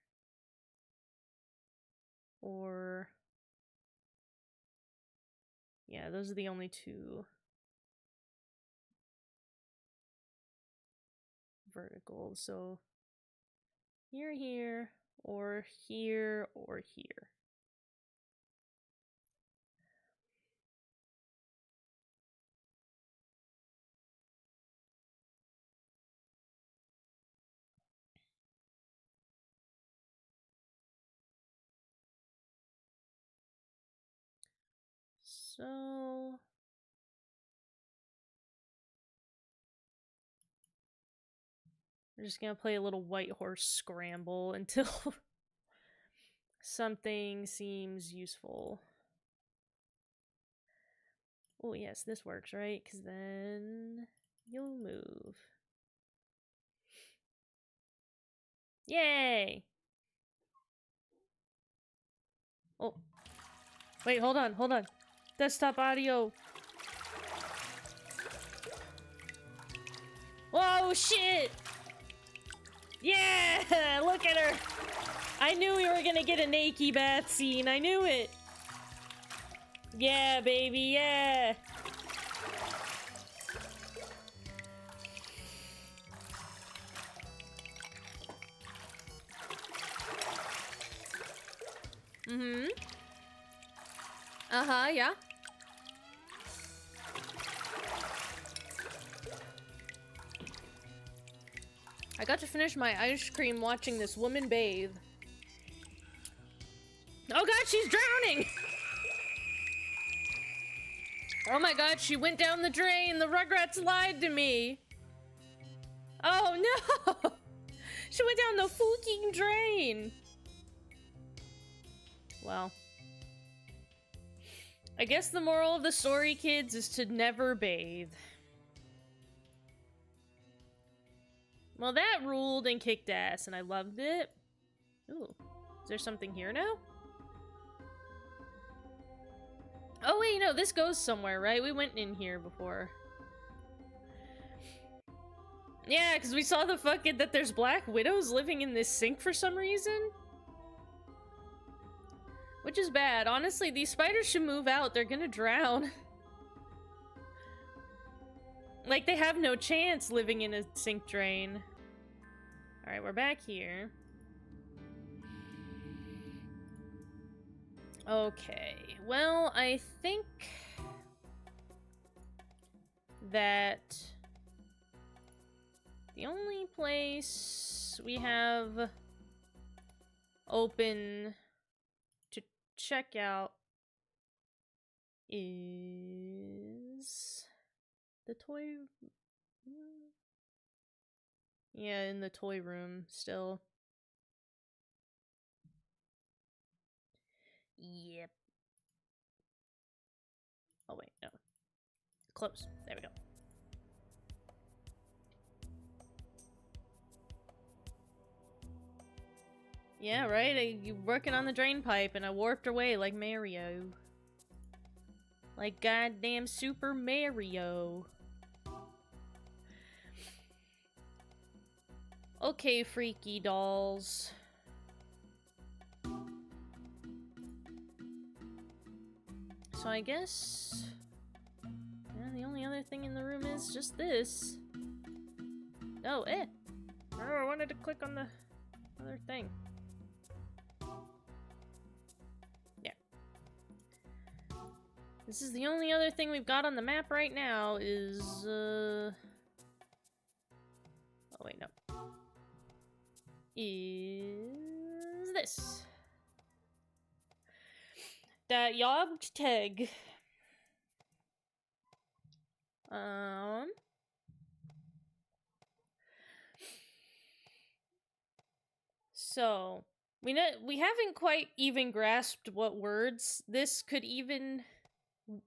Or... yeah, those are the only two verticals. So here, here, or here, or here. So... we're just gonna play a little white horse scramble until something seems useful. Oh yes, this works, right? Because then you'll move. Yay! Oh. Wait, hold on, hold on. Desktop audio. Whoa, shit! Yeah! Look at her! I knew we were gonna get a naked bath scene. I knew it! Yeah, baby, yeah! Mm-hmm. Uh-huh, yeah. I got to finish my ice cream watching this woman bathe. Oh god, she's drowning! Oh my god, she went down the drain! The Rugrats lied to me! Oh no! She went down the fucking drain! Well. I guess the moral of the story, kids, is to never bathe. Well, that ruled and kicked ass, and I loved it. Ooh. Is there something here now? Oh wait, no, this goes somewhere, right? We went in here before. Yeah, because we saw the fucking that there's black widows living in this sink for some reason. Which is bad. Honestly, these spiders should move out. They're gonna drown. Like, they have no chance living in a sink drain. Alright, we're back here. Okay, well, I think that the only place we have open to check out is the toy. Yeah, in the toy room still. Yep. Oh wait, no. Close. There we go. Yeah, right? You working on the drain pipe and I warped away like Mario. Like goddamn Super Mario. Okay, freaky dolls. So I guess... yeah, the only other thing in the room is just this. Oh, Oh, I wanted to click on the other thing. Yeah. This is the only other thing we've got on the map right now is, oh wait, no. Is this. That Yob Teg. So we haven't quite even grasped what words this could even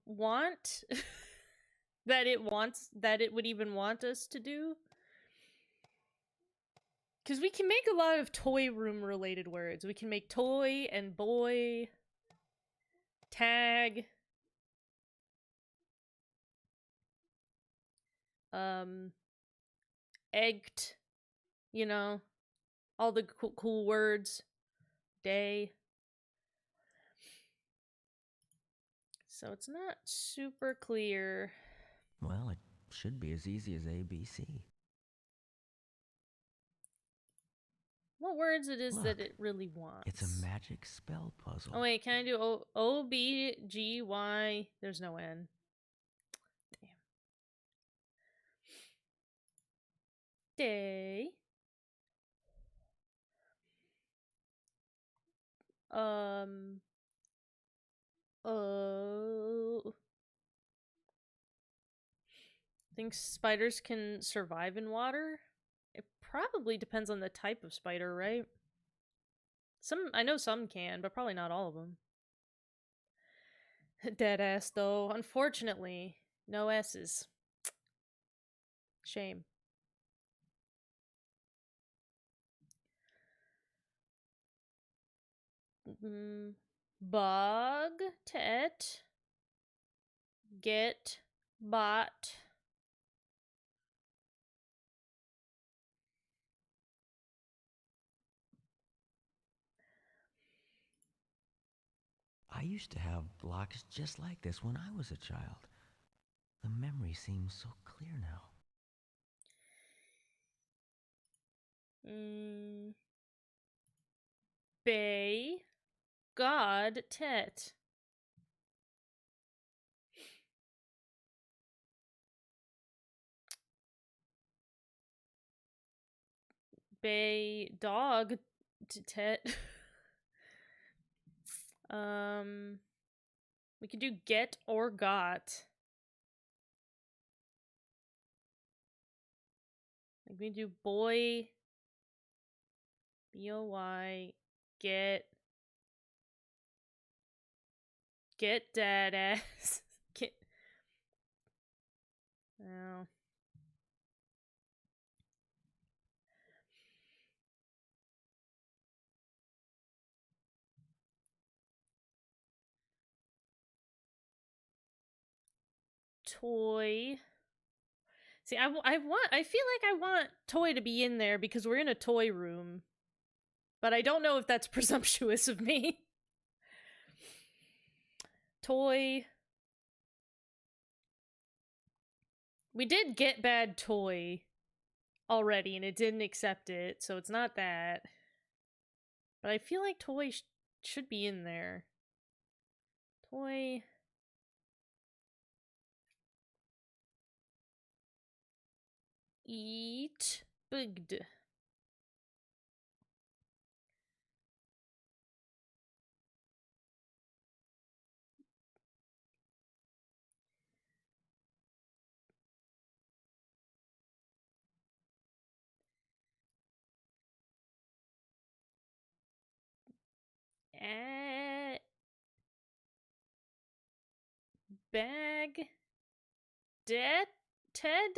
want that it would even want us to do. Because we can make a lot of toy room related words. We can make toy and boy, tag, egged, you know, all the cool words, day. So it's not super clear. Well, it should be as easy as ABC. What words it is Look, that it really wants. It's a magic spell puzzle. Oh wait, can I do O B G Y? There's no N. Damn. Day. Oh. Think spiders can survive in water? It probably depends on the type of spider, right? I know some can, but probably not all of them. Dead ass though. Unfortunately, no S's. Shame. Bug, tet, get, bot. I used to have blocks just like this when I was a child. The memory seems so clear now. Bay, God, tet. Bay, dog, tet. We could do get or got. Like we do boy, B-O-Y, get dad ass. Get. Oh. Toy. See, I feel like I want Toy to be in there because we're in a toy room. But I don't know if that's presumptuous of me. Toy. We did get bad Toy already, and it didn't accept it, so it's not that. But I feel like Toy should be in there. Toy. Eat. Bugged. Bag. Dead? Ted?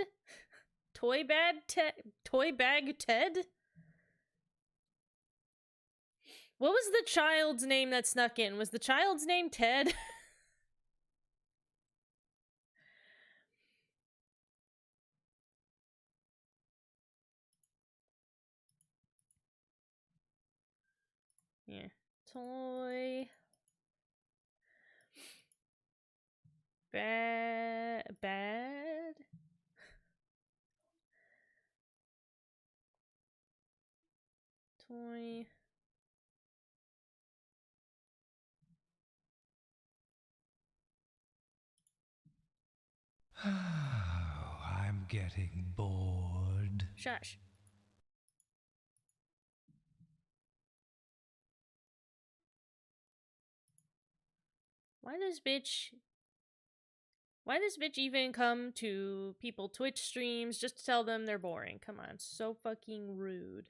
Toy bag Ted? What was the child's name that snuck in? Was the child's name Ted? Yeah. Toy. Bad? Toy. I'm getting bored. Shush. Why does bitch even come to people Twitch streams just to tell them they're boring? Come on, so fucking rude.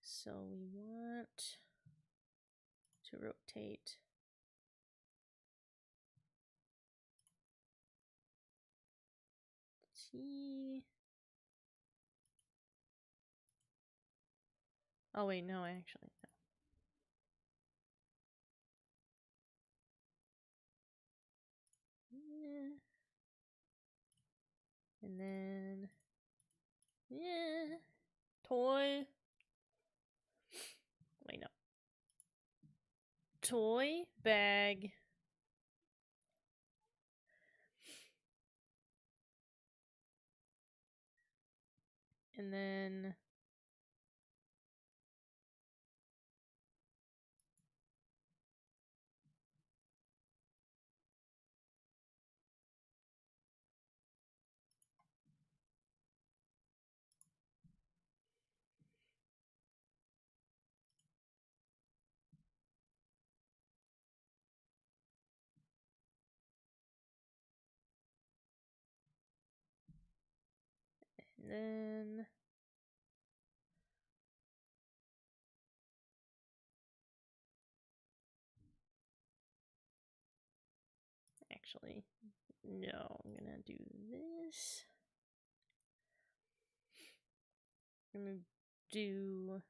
So we want to rotate. T. Oh wait, no, actually. No. Yeah. And then yeah. Toy. Wait, no. Toy bag. And then actually, no, I'm gonna do this. I'm gonna do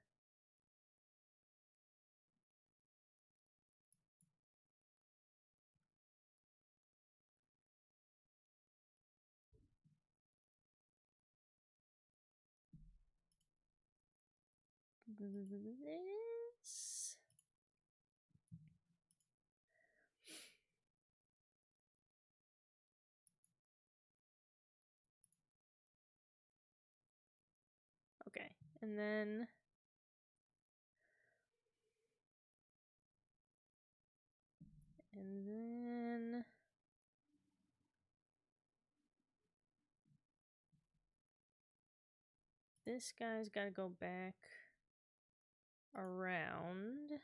this. Okay, and then this guy's gotta go back around.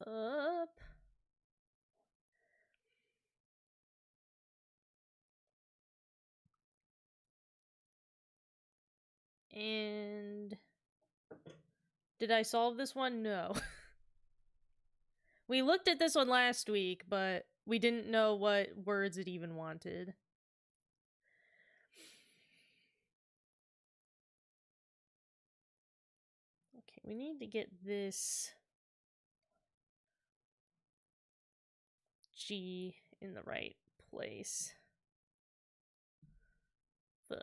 Up. And did I solve this one? No. We looked at this one last week, but we didn't know what words it even wanted. Okay, we need to get this G in the right place. Fuck.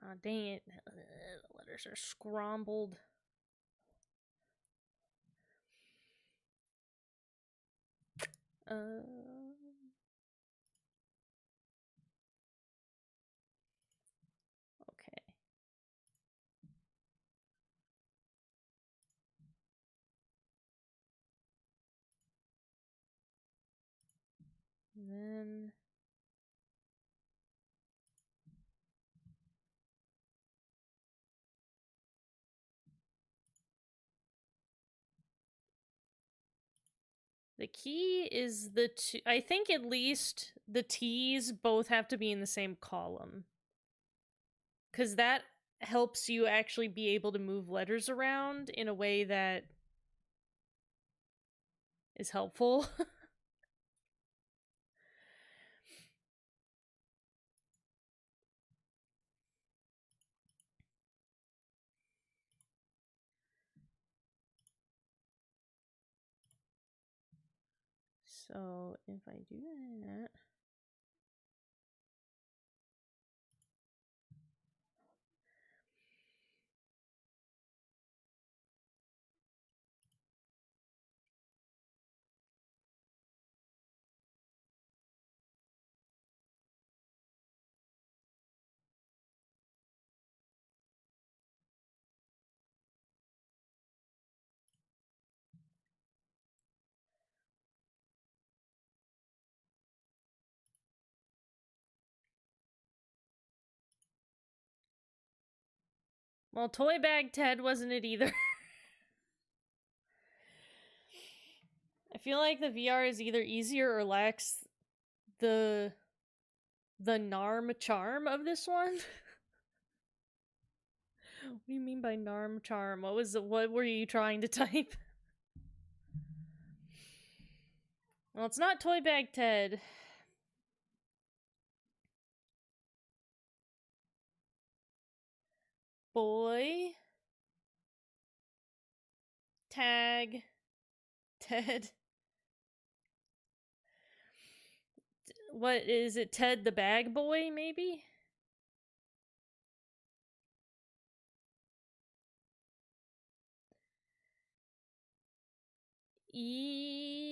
Ah, dang it. The letters are scrambled. Uh... Okay. And then... The key is the I think at least the T's both have to be in the same column. Because that helps you actually be able to move letters around in a way that is helpful. So if I do that... Well, Toy Bag Ted wasn't it either. I feel like the VR is either easier or lacks the Narm charm of this one. What do you mean by Narm charm? What were you trying to type? Well, it's not Toy Bag Ted. Boy. Tag. Ted. What is it? Ted the Bag Boy, maybe? Eat.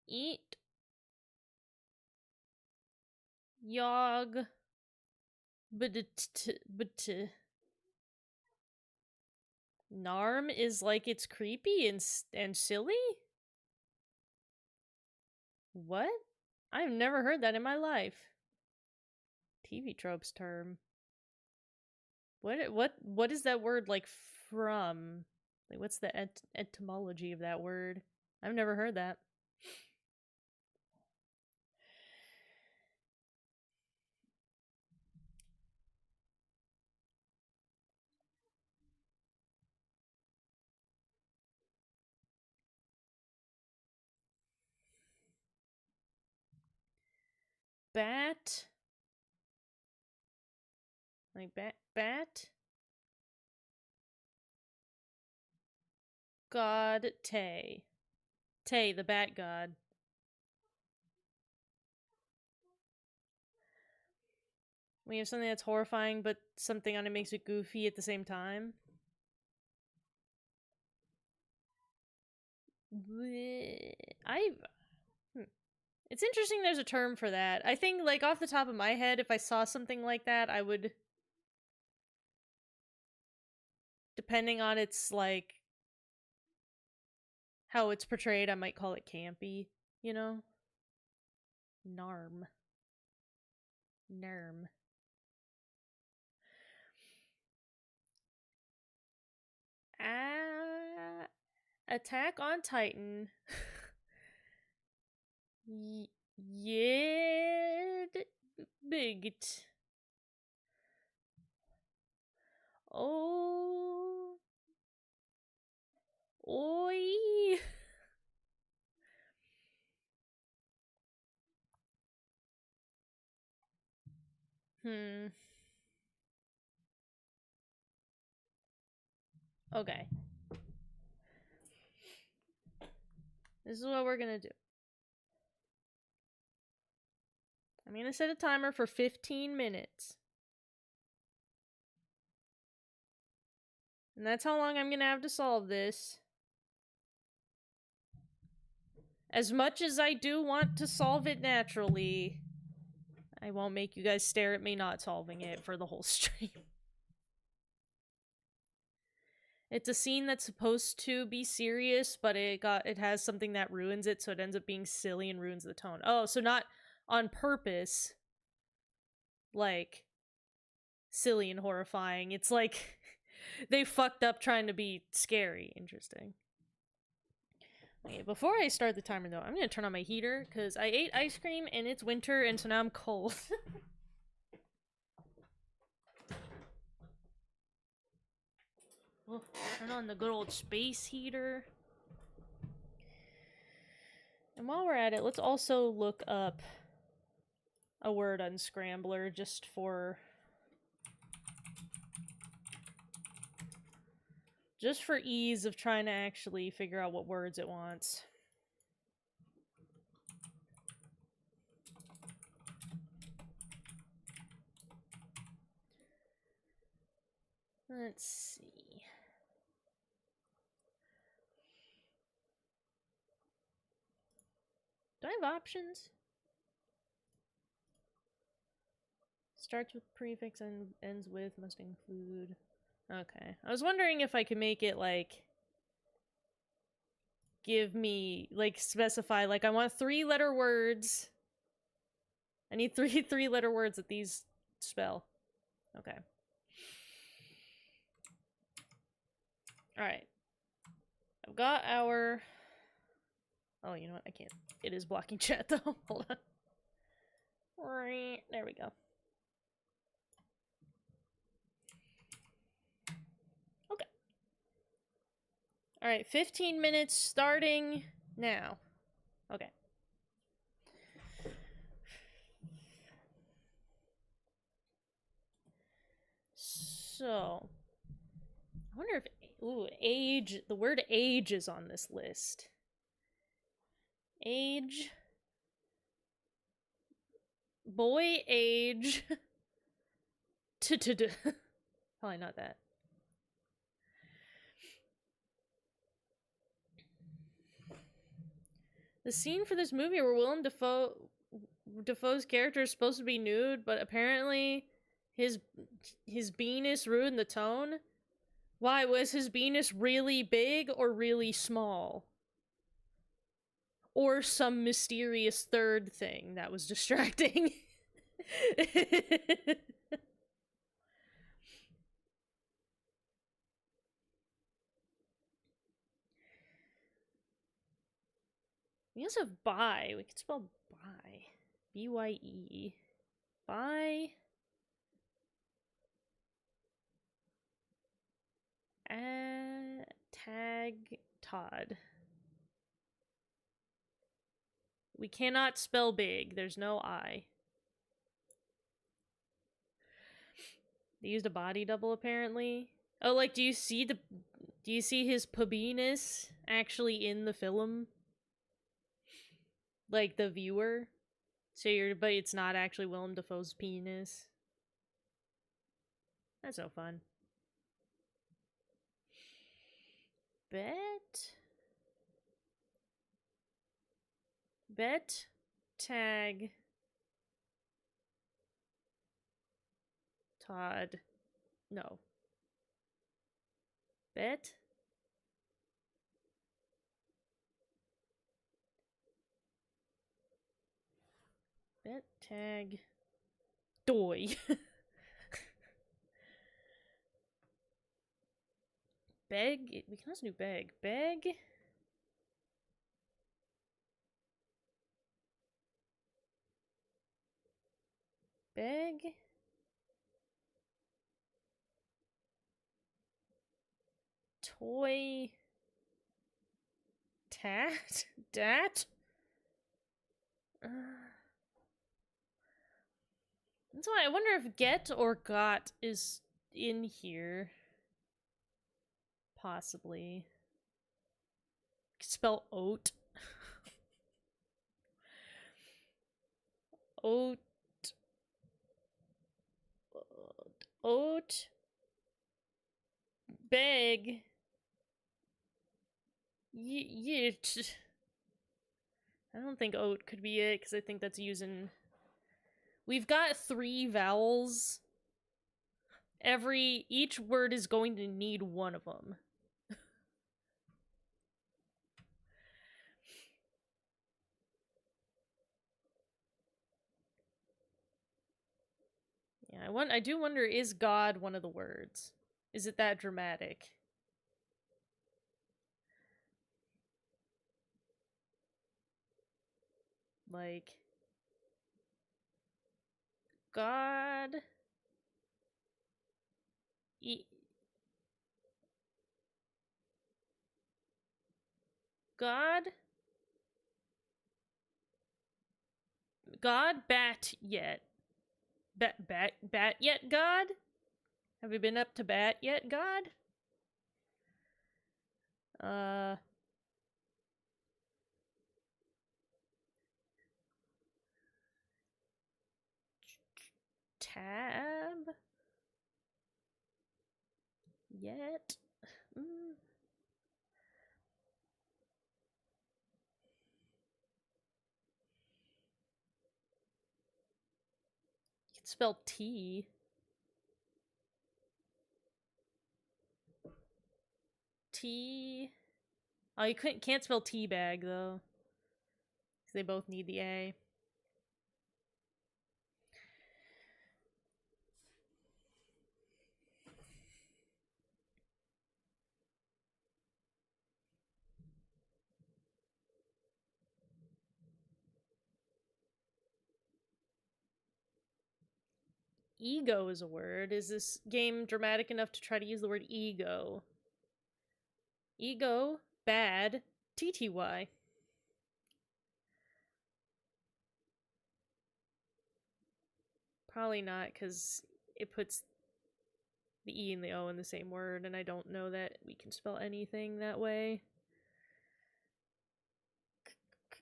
Eat. Yog. But Narm is like it's creepy and silly? What? I've never heard that in my life. TV tropes term. What is that word like from? Like what's the etymology of that word? I've never heard that. Bat. Like bat. God Tay. Tay, the bat god. We have something that's horrifying, but something on it makes it goofy at the same time. It's interesting there's a term for that. I think, like, off the top of my head, if I saw something like that, I would... Depending on its, like... how it's portrayed, I might call it campy, you know? Narm. Nerm. Attack on Titan. Yed Bigt. Oh. Oi. Okay. This is what we're gonna do. I'm gonna set a timer for 15 minutes. And that's how long I'm gonna have to solve this. As much as I do want to solve it naturally, I won't make you guys stare at me not solving it for the whole stream. It's a scene that's supposed to be serious, but it has something that ruins it, so it ends up being silly and ruins the tone. Oh, so not on purpose, like, silly and horrifying. It's like they fucked up trying to be scary. Interesting. Okay, before I start the timer though, I'm gonna turn on my heater because I ate ice cream and it's winter and so now I'm cold. Oh, turn on the good old space heater. And while we're at it, let's also look up a word unscrambler just for ease of trying to actually figure out what words it wants. Let's see. Do I have options? Starts with prefix and ends with, must include. Okay. I was wondering if I could make it, like, give me, like, specify, like, I want 3-letter words. I need three letter words that these spell. Okay. Alright. I've got our... Oh, you know what? I can't. It is blocking chat, though. Hold on. Right. There we go. Okay. Alright, 15 minutes starting now. Okay. So... I wonder if... Ooh, age... The word age is on this list. Age... Boy age... Probably not that. The scene for this movie where Willem Dafoe's character is supposed to be nude, but apparently his penis ruined the tone. Why, was his penis really big or really small? Or some mysterious third thing that was distracting? We also have bi. We could spell bi. B-Y-E. Bi. Tag Todd. We cannot spell big. There's no I. They used a body double apparently. Oh, like, do you see his penis actually in the film? Like the viewer? But it's not actually Willem Dafoe's penis. That's no fun. Bet. Tag. Todd. No. Bet? Bet, tag. Doy. Beg? We can also do beg. Beg? Beg? Toy? Tat? Dat? That's why I wonder if get or got is in here. Possibly. Spell oat. Oat. Oat. Beg. Yit. I don't think oat could be it, because I think that's using... We've got 3 vowels. Each word is going to need one of them. Yeah, I do wonder, is God one of the words? Is it that dramatic? Like... God... God? God bat yet. Bat yet, God? Have we been up to bat yet, God? Tab? Yet? Mm. You can spell T. T. Oh, you can't spell teabag though, because they both need the A. Ego is a word. Is this game dramatic enough to try to use the word ego? Ego, bad, TTY. Probably not, because it puts the E and the O in the same word, and I don't know that we can spell anything that way.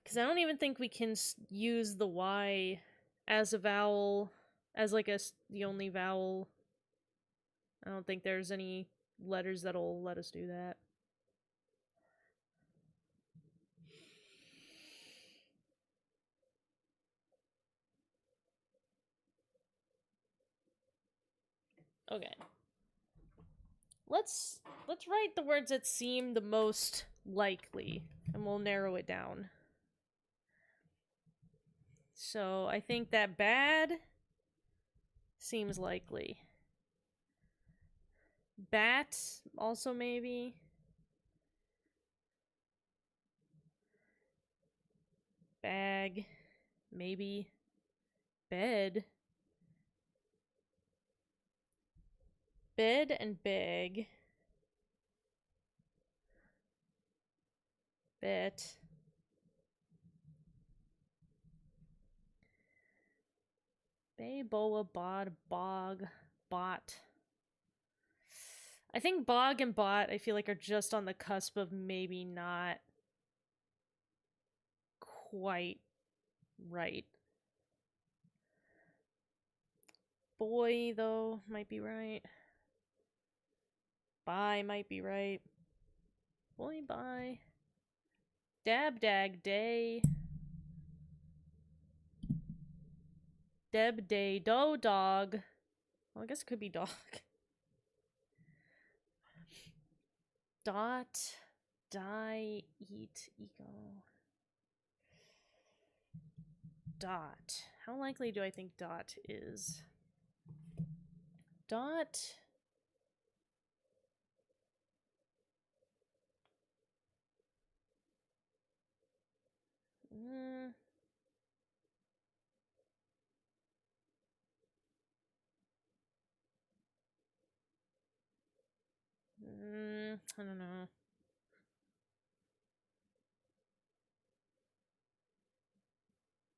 Because I don't even think we can use the Y as a vowel, as like the only vowel. I don't think there's any letters that'll let us do that. Okay. Let's write the words that seem the most likely, and we'll narrow it down. So I think that bad seems likely. Bat also maybe. Bag maybe. Bed. Bed and bag. Bet. Bay, boa, bod, bog, bot. I think bog and bot, I feel like, are just on the cusp of maybe not quite right. Boy, though, might be right. Bye might be right. Boy, bye. Dab, dag, day. Deb, day, do, dog. Well, I guess it could be dog. Dot, die, eat, ego. Dot. How likely do I think dot is? Dot. I don't know.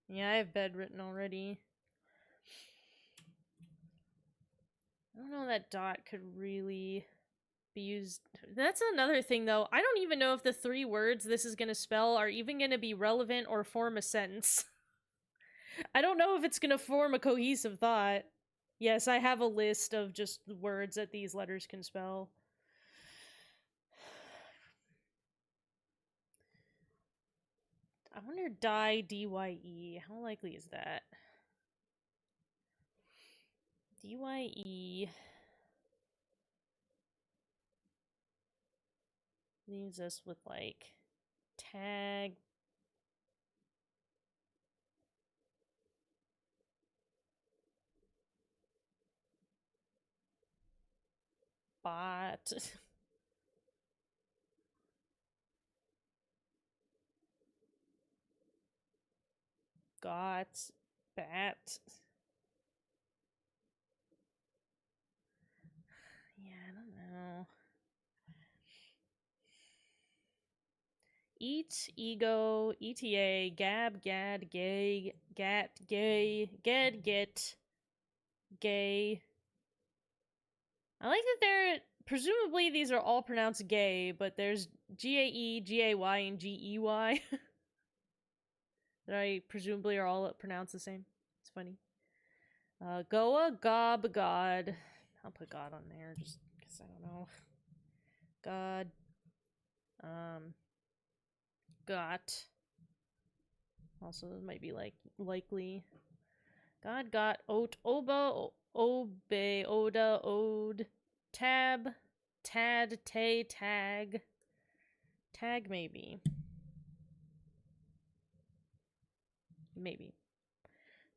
Yeah, I have bed written already. I don't know that dot could really be used. That's another thing, though. I don't even know if the 3 words this is going to spell are even going to be relevant or form a sentence. I don't know if it's going to form a cohesive thought. Yes, I have a list of just words that these letters can spell. I wonder die, D-Y-E. How likely is that? D-Y-E leaves us with, like, tag. Bot. Got. Bat. Yeah, I don't know. Eat, ego, ETA, gab, gad, gay, gat, gay, ged, get, gay. I like that they're, presumably these are all pronounced gay, but there's G-A-E, G-A-Y, and G-E-Y. That I presumably are all pronounced the same. It's funny. Goa, gob, god. I'll put god on there, just because I don't know. God. Got. Also, this might be like likely. God got oat oba obe oda ode tab tad tay tag tag maybe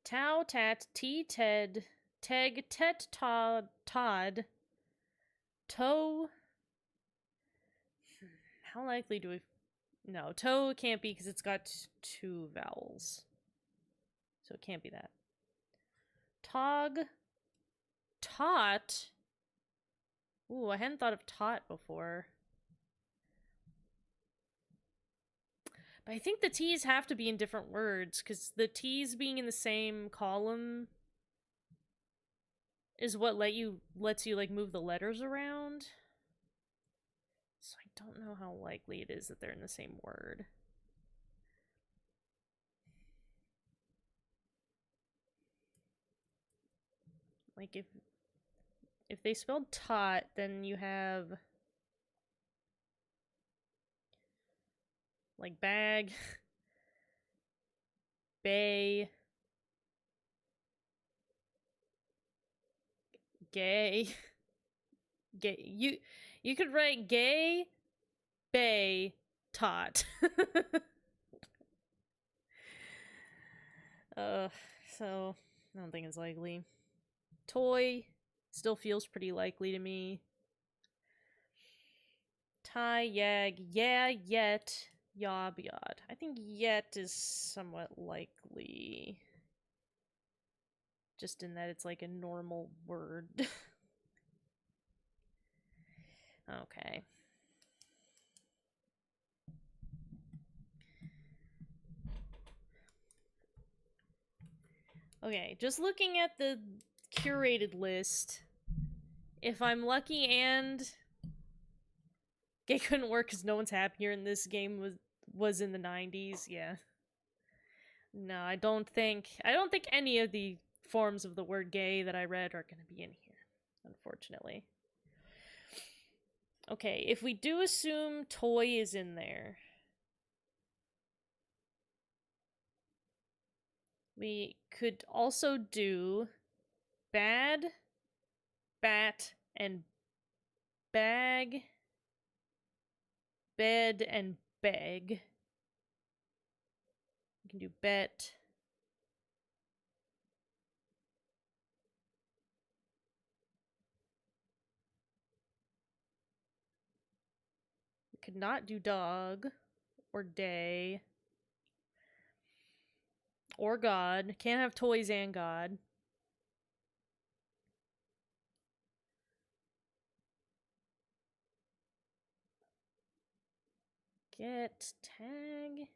tau tat t ted teg tet todd toe. How likely do we? No, toe can't be because it's got 2 vowels, so it can't be that. Tog. Tot. Ooh, I hadn't thought of tot before. But I think the T's have to be in different words, because the T's being in the same column is what lets you like move the letters around. So I don't know how likely it is that they're in the same word. Like if they spelled tot, then you have like bag, bay, gay, gay. You could write gay, bay, tot. So I don't think it's likely. Toy still feels pretty likely to me. Tie, yag, yeah, yet, yob, yod. I think yet is somewhat likely. Just in that it's like a normal word. Okay. Okay, just looking at the curated list. If I'm lucky and gay couldn't work because no one's happier and this game was in the 90s, yeah. No, I don't think any of the forms of the word gay that I read are going to be in here, unfortunately. Okay, if we do assume toy is in there, We could also do bad, bat, and bag, bed, and beg. We can do bet. We could not do dog or day or God. Can't have toys and God. Get tag.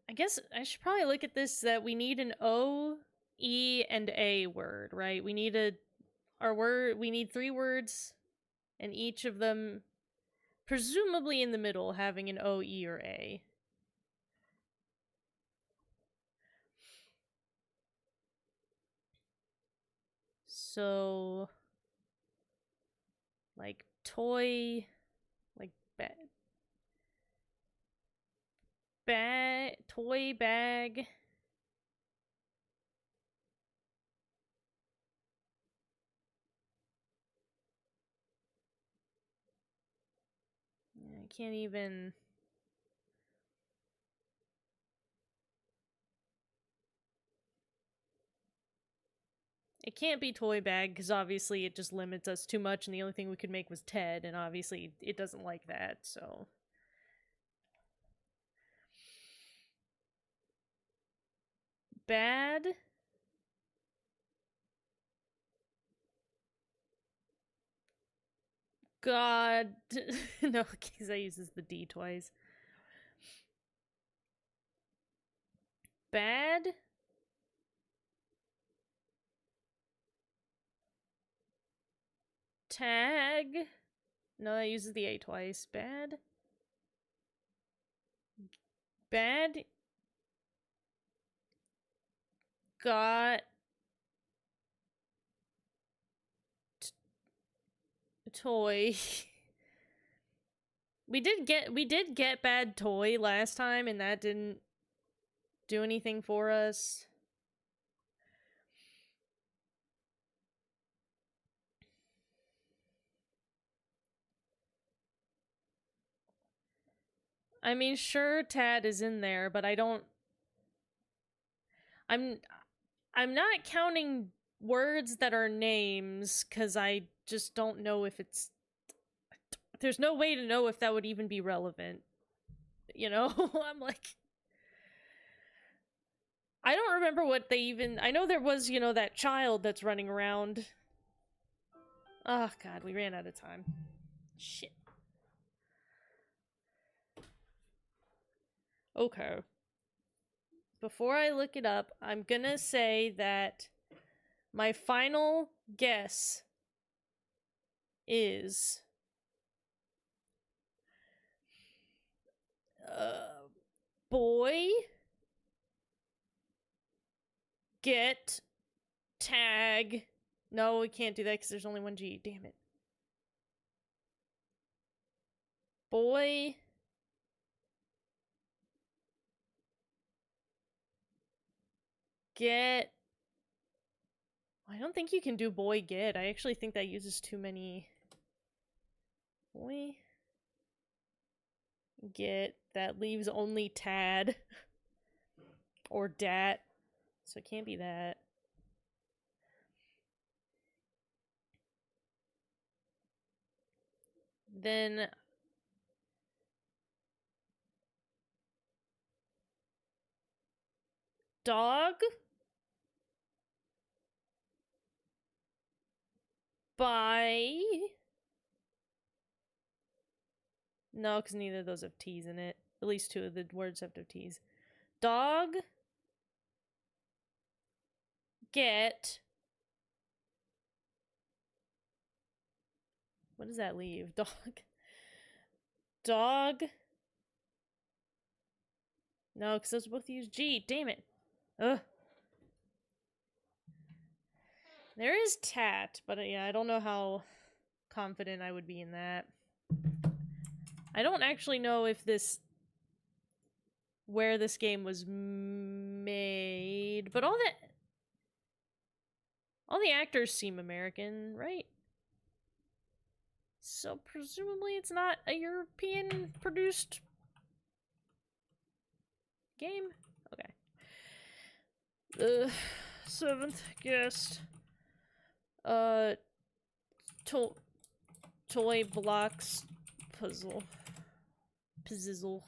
I guess I should probably look at this that we need an O, E, and A word, right? We need we need 3 words, and each of them presumably in the middle having an O, E, or A. So, like toy, like toy bag. I can't even. It can't be toy bag because obviously it just limits us too much, and the only thing we could make was Ted, and obviously it doesn't like that, so. Bad. God. No, because I uses the D twice. Bad. Tag. No, that uses the A twice. Bad. Bad. Got. Toy. We did get bad toy last time, and that didn't do anything for us. I mean, sure, Tad is in there, but I don't. I'm not counting words that are names because I just don't know if it's. There's no way to know if that would even be relevant. You know, I'm like. I don't remember what they even. I know there was, that child that's running around. Oh, God, we ran out of time. Shit. Okay. Before I look it up, I'm gonna say that my final guess is boy get tag. No, we can't do that because there's only one G. Damn it. Boy get. I don't think you can do boy get. I actually think that uses too many. Boy get. That leaves only Tad or Dat. So it can't be that. Then dog by. No, because neither of those have T's in it. At least 2 of the words have to T's. Dog get. What does that leave? Dog. No, because those both use G. Damn it. Ugh. There is Tat, but yeah, I don't know how confident I would be in that. I don't actually know if this... where this game was made, but all the actors seem American, right? So presumably it's not a European-produced game? Okay. The seventh guest. Toy blocks puzzle. Pizzle.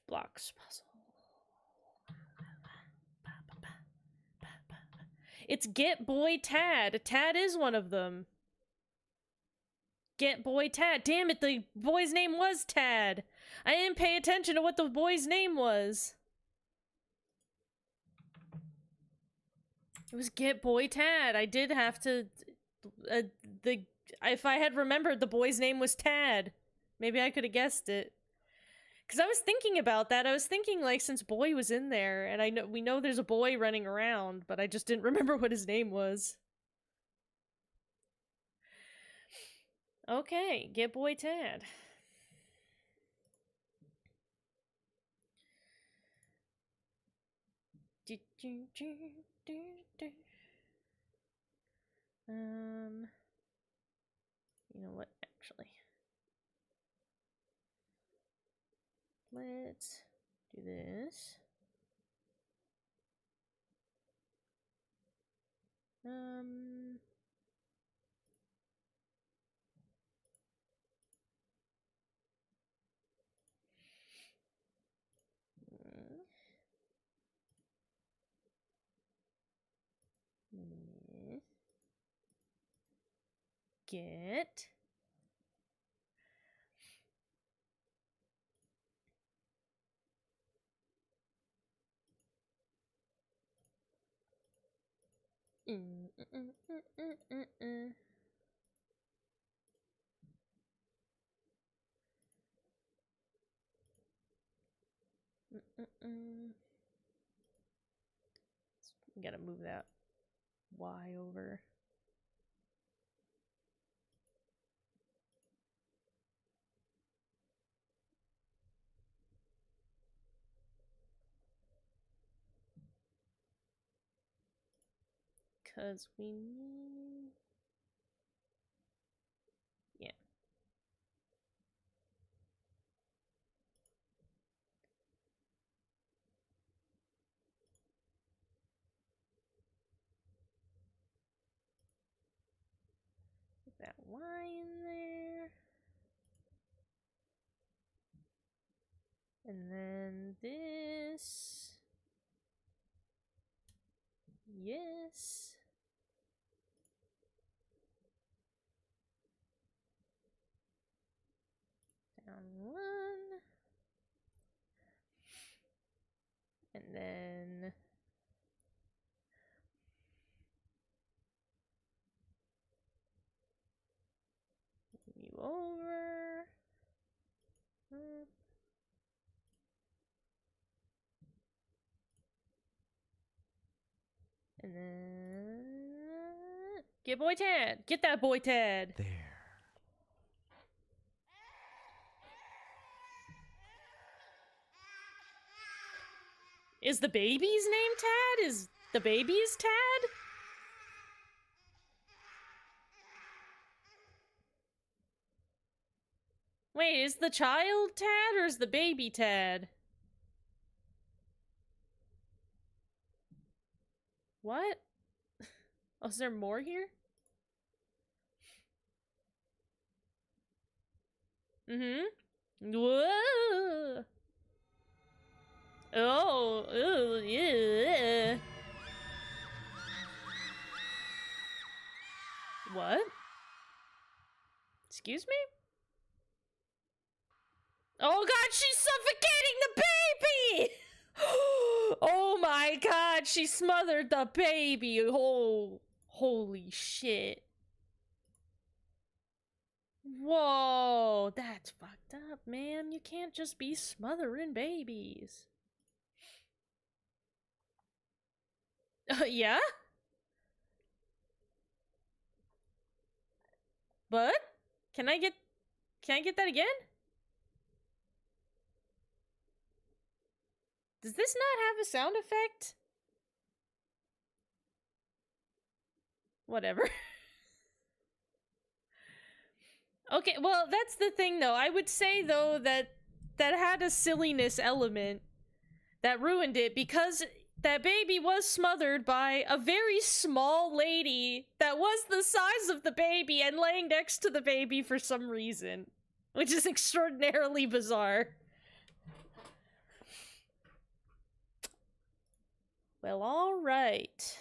Blocks puzzle. It's Get Boy Tad. Tad is one of them. Get Boy Tad. Damn it, the boy's name was Tad. I didn't pay attention to what the boy's name was. It was Get Boy Tad. I did have to... if I had remembered the boy's name was Tad, maybe I could have guessed it. Because I was thinking about that. I was thinking, like, since Boy was in there, and we know there's a boy running around, but I just didn't remember what his name was. Okay, Get Boy Tad. You know what, actually. Let's do this. Get Gotta move that Y over. Cause we need... yeah. Put that Y in there. And then this. Yes. Down one. And then you over. And then get Boy Tad. Get that Boy Tad. There. Is the baby's name Tad? Is the baby's Tad? Wait, is the child Tad or is the baby Tad? What? Oh, is there more here? Whoa. Oh, yeah. What? Excuse me? Oh god, she's suffocating the baby! Oh my god, she smothered the baby. Oh, holy shit. Whoa, that's fucked up, man. You can't just be smothering babies. Yeah? But can I get that again? Does this not have a sound effect? Whatever. Okay, well, that's the thing though. I would say though that had a silliness element that ruined it because that baby was smothered by a very small lady that was the size of the baby and laying next to the baby for some reason, which is extraordinarily bizarre. Well, all right.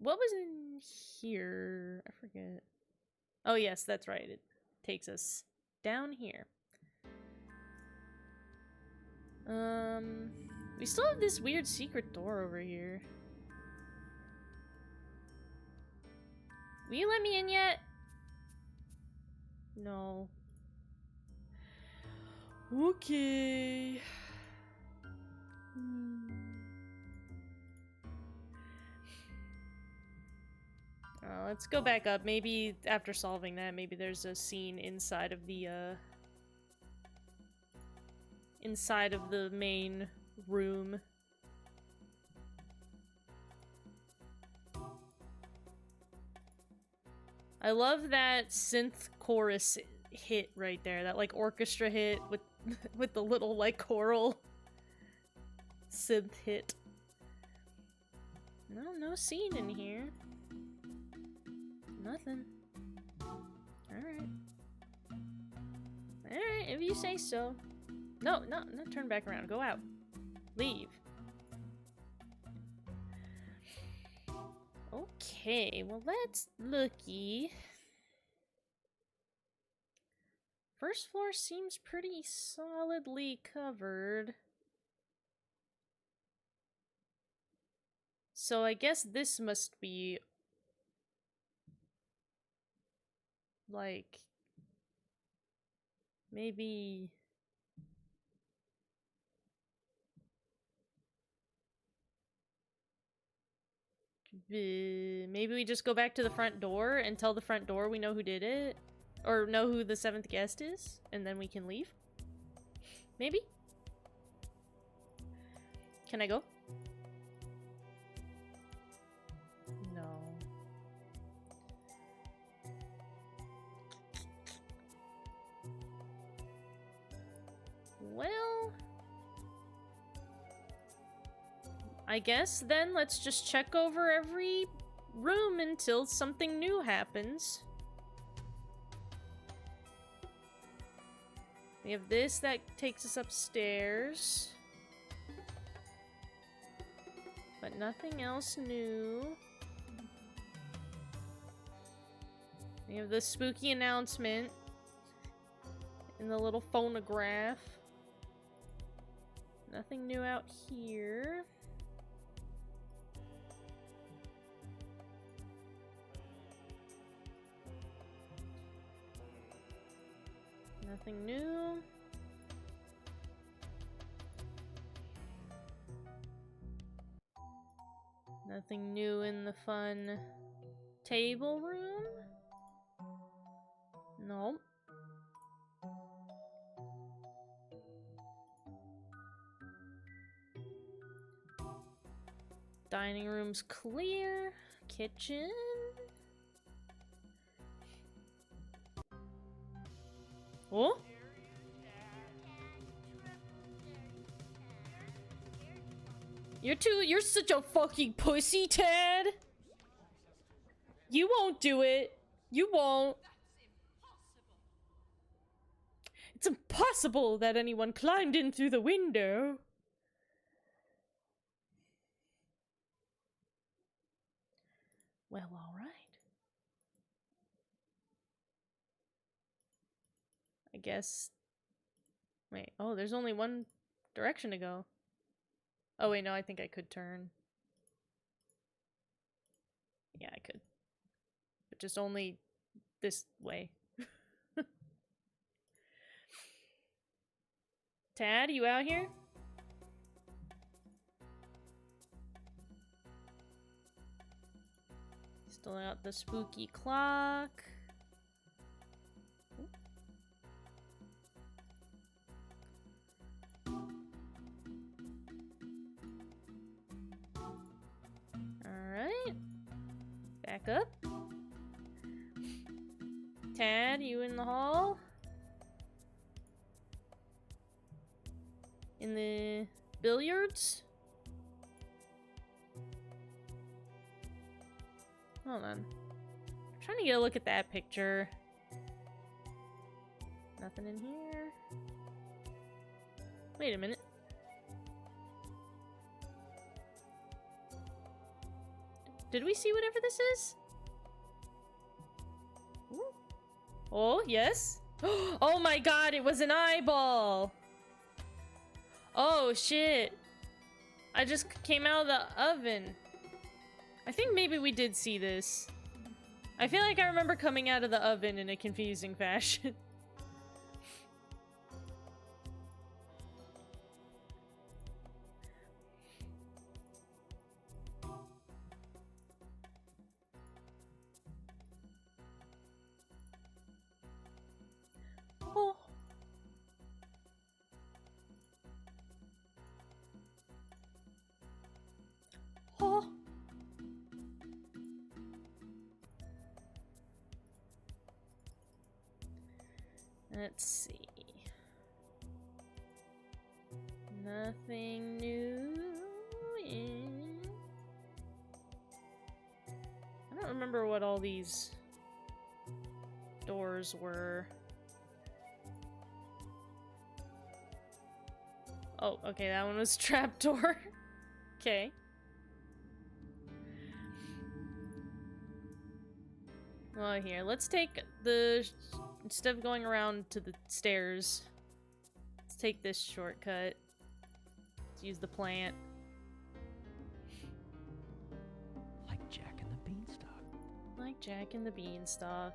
What was in here? I forget. Oh, yes, that's right. It takes us down here. We still have this weird secret door over here. Will you let me in yet? No. Okay. Let's go back up. Maybe after solving that, maybe there's a scene inside of the main room. I love that synth chorus hit right there. That like orchestra hit with with the little like choral synth hit. No scene in here. Nothing. Alright. Alright, if you say so. No, turn back around. Go out. Leave. Okay, well let's looky. First floor seems pretty solidly covered. So I guess this must be like maybe maybe we just go back to the front door and tell the front door we know who did it, or know who the 7th guest is, and then we can leave. Maybe? Can I go? No. Well, I guess then let's just check over every room until something new happens. We have this that takes us upstairs. But nothing else new. We have the spooky announcement in the little phonograph. Nothing new out here. Nothing new. Nothing new in the fun table room. Nope. Dining room's clear. Kitchen. Oh? You're such a fucking pussy, Ted! You won't do it. You won't. It's impossible that anyone climbed in through the window. Well, alright. I guess... Wait, oh, there's only one direction to go. Oh wait, no, I think I could turn. Yeah, I could. But just only this way. Tad, you out here? Still out the spooky clock. Alright. Back up. Tad, you in the hall? In the billiards? Hold on. I'm trying to get a look at that picture. Nothing in here. Wait a minute. Did we see whatever this is? Ooh. Oh, yes. Oh my god, it was an eyeball! Oh shit. I just came out of the oven. I think maybe we did see this. I feel like I remember coming out of the oven in a confusing fashion. Oh. Oh. Let's see. Nothing new in... I don't remember what all these doors were. Oh, okay, that one was trapdoor. Okay. Well, here, let's take the... Instead of going around to the stairs, let's take this shortcut. Let's use the plant. Like Jack and the Beanstalk. Like Jack and the Beanstalk.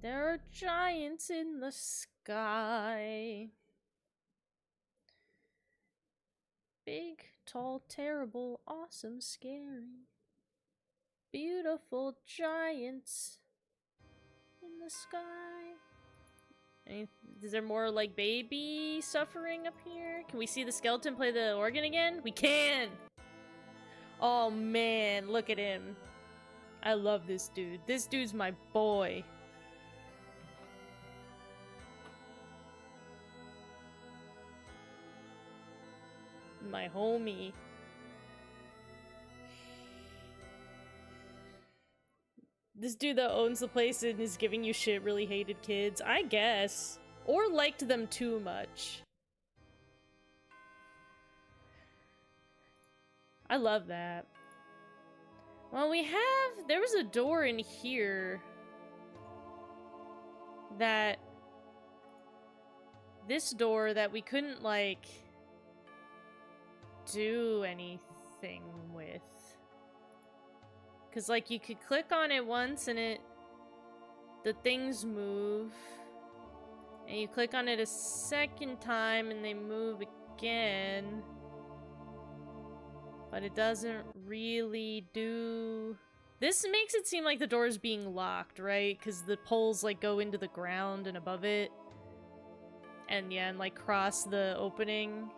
There are giants in the sky. Big, tall, terrible, awesome, scary. Beautiful giants in the sky. Is there more like baby suffering up here? Can we see the skeleton play the organ again? We can! Oh man, look at him. I love this dude. This dude's my boy. My homie. This dude that owns the place and is giving you shit really hated kids, I guess. Or liked them too much. I love that. Well, there was a door in here that... This door that we couldn't, like, do anything with. Because, like, you could click on it once and the things move. And you click on it a second time and they move again. But it doesn't really do... This makes it seem like the door is being locked, right? Because the poles, like, go into the ground and above it. And, yeah, and, like, cross the opening.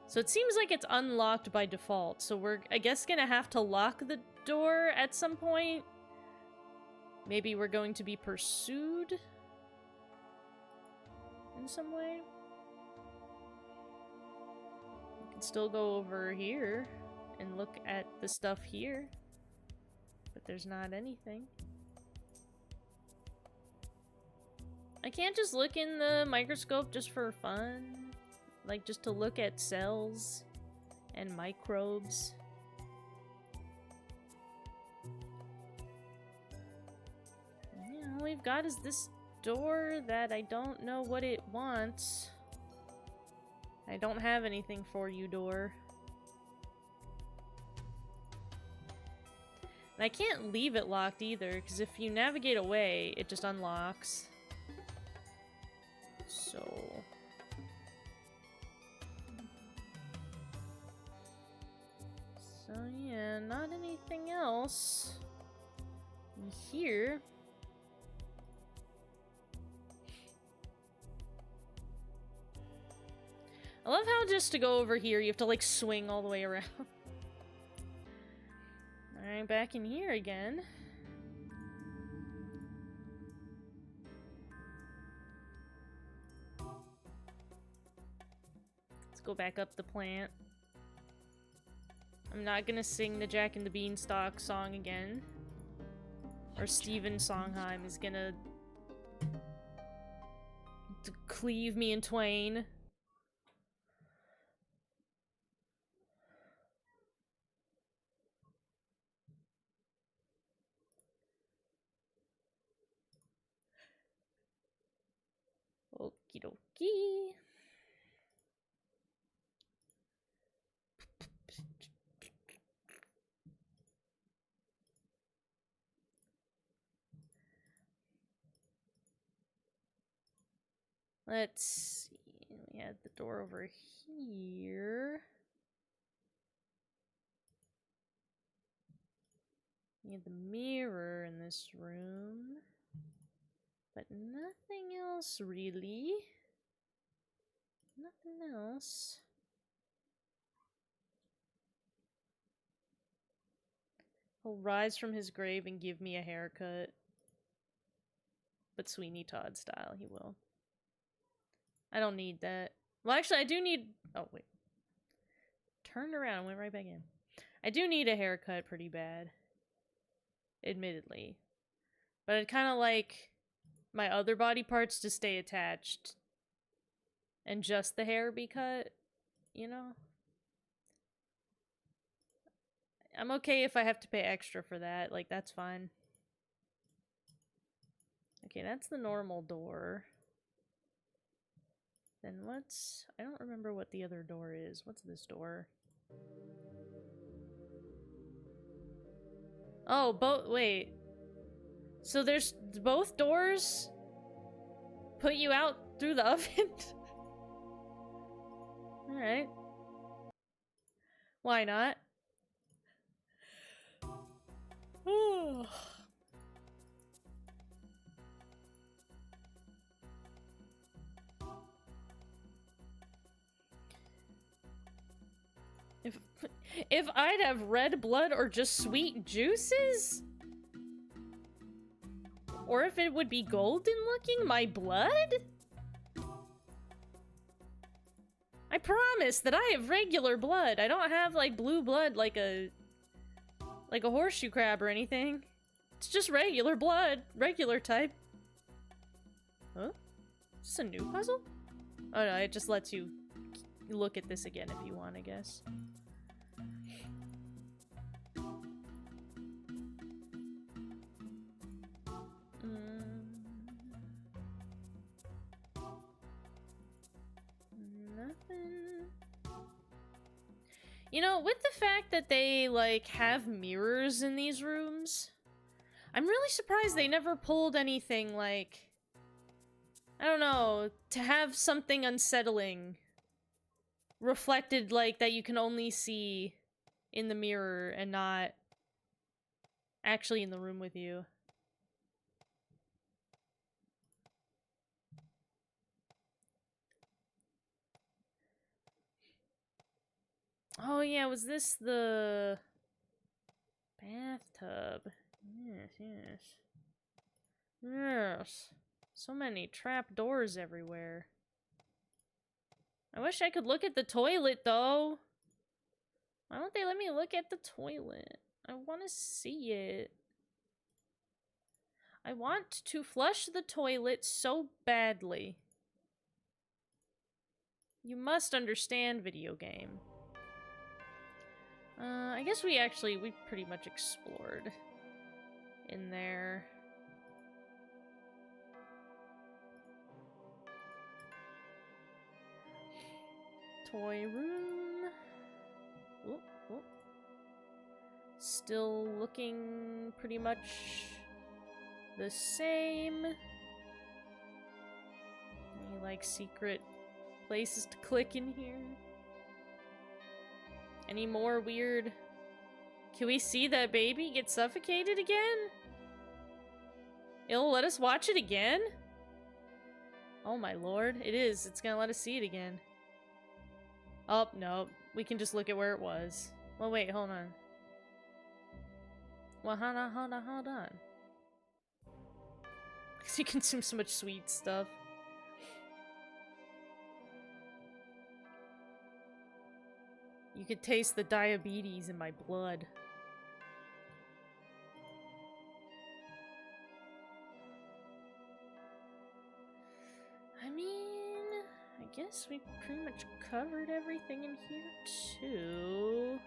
So it seems like it's unlocked by default. So we're, I guess, gonna have to lock the door at some point. Maybe we're going to be pursued in some way. We can still go over here and look at the stuff here, but there's not anything. I can't just look in the microscope just for fun, like just to look at cells and microbes. All we've got is this door that I don't know what it wants. I don't have anything for you, door. And I can't leave it locked either, because if you navigate away, it just unlocks. So... So yeah, not anything else here. I love how just to go over here, you have to like swing all the way around. Alright, back in here again. Let's go back up the plant. I'm not gonna sing the Jack and the Beanstalk song again. Or Stephen Sondheim is gonna cleave me in twain. Okie dokie. Let's see. We had the door over here. We had the mirror in this room. But nothing else, really. Nothing else. He'll rise from his grave and give me a haircut. But Sweeney Todd style, he will. I don't need that. Well, actually, I do need... Oh, wait. Turned around and went right back in. I do need a haircut pretty bad. Admittedly. But I'd kind of like my other body parts to stay attached. And just the hair be cut, you know? I'm okay if I have to pay extra for that. Like, that's fine. Okay, that's the normal door. Then what's... I don't remember what the other door is. What's this door? Oh, wait. So there's... both doors put you out through the oven? Alright. Why not? If I'd have red blood or just sweet juices? Or if it would be golden looking, my blood? I promise that I have regular blood. I don't have like blue blood like a horseshoe crab or anything. It's just regular blood. Regular type. Huh? Is this a new puzzle? Oh no, it just lets you look at this again if you want, I guess. Nothing. You know, with the fact that they, like, have mirrors in these rooms, I'm really surprised they never pulled anything, like, I don't know, to have something unsettling reflected, like, that you can only see in the mirror and not actually in the room with you. Oh yeah, was this the bathtub? Yes, yes. Yes. So many trap doors everywhere. I wish I could look at the toilet, though. Why don't they let me look at the toilet? I want to see it. I want to flush the toilet so badly. You must understand, video game. I guess we pretty much explored in there. Toy room. Oop, oop. Still looking pretty much the same. Any like secret places to click in here? Any more weird? Can we see that baby get suffocated again? It'll let us watch it again? Oh my lord, it is. It's gonna let us see it again. Oh, no. We can just look at where it was. Well, wait, hold on. Well, hold on. Because you consume so much sweet stuff. You could taste the diabetes in my blood. I mean, I guess we pretty much covered everything in here, too.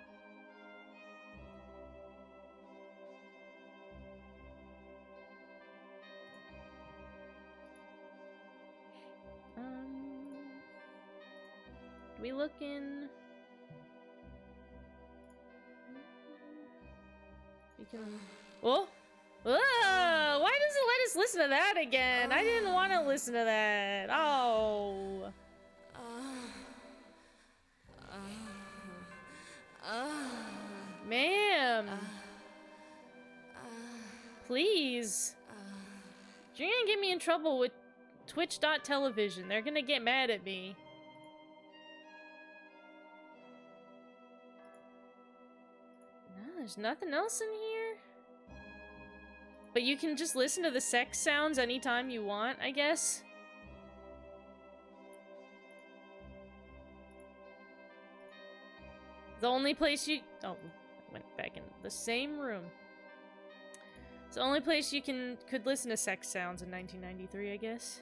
Do we look in... We can... Oh! Whoa! Why does it let us listen to that again? I didn't want to listen to that. Oh. Ma'am. Please. You're gonna get me in trouble with Twitch.television. They're gonna get mad at me. No, there's nothing else in here. But you can just listen to the sex sounds anytime you want, I guess. The only place you... Oh, I went back in the same room. It's the only place you could listen to sex sounds in 1993, I guess.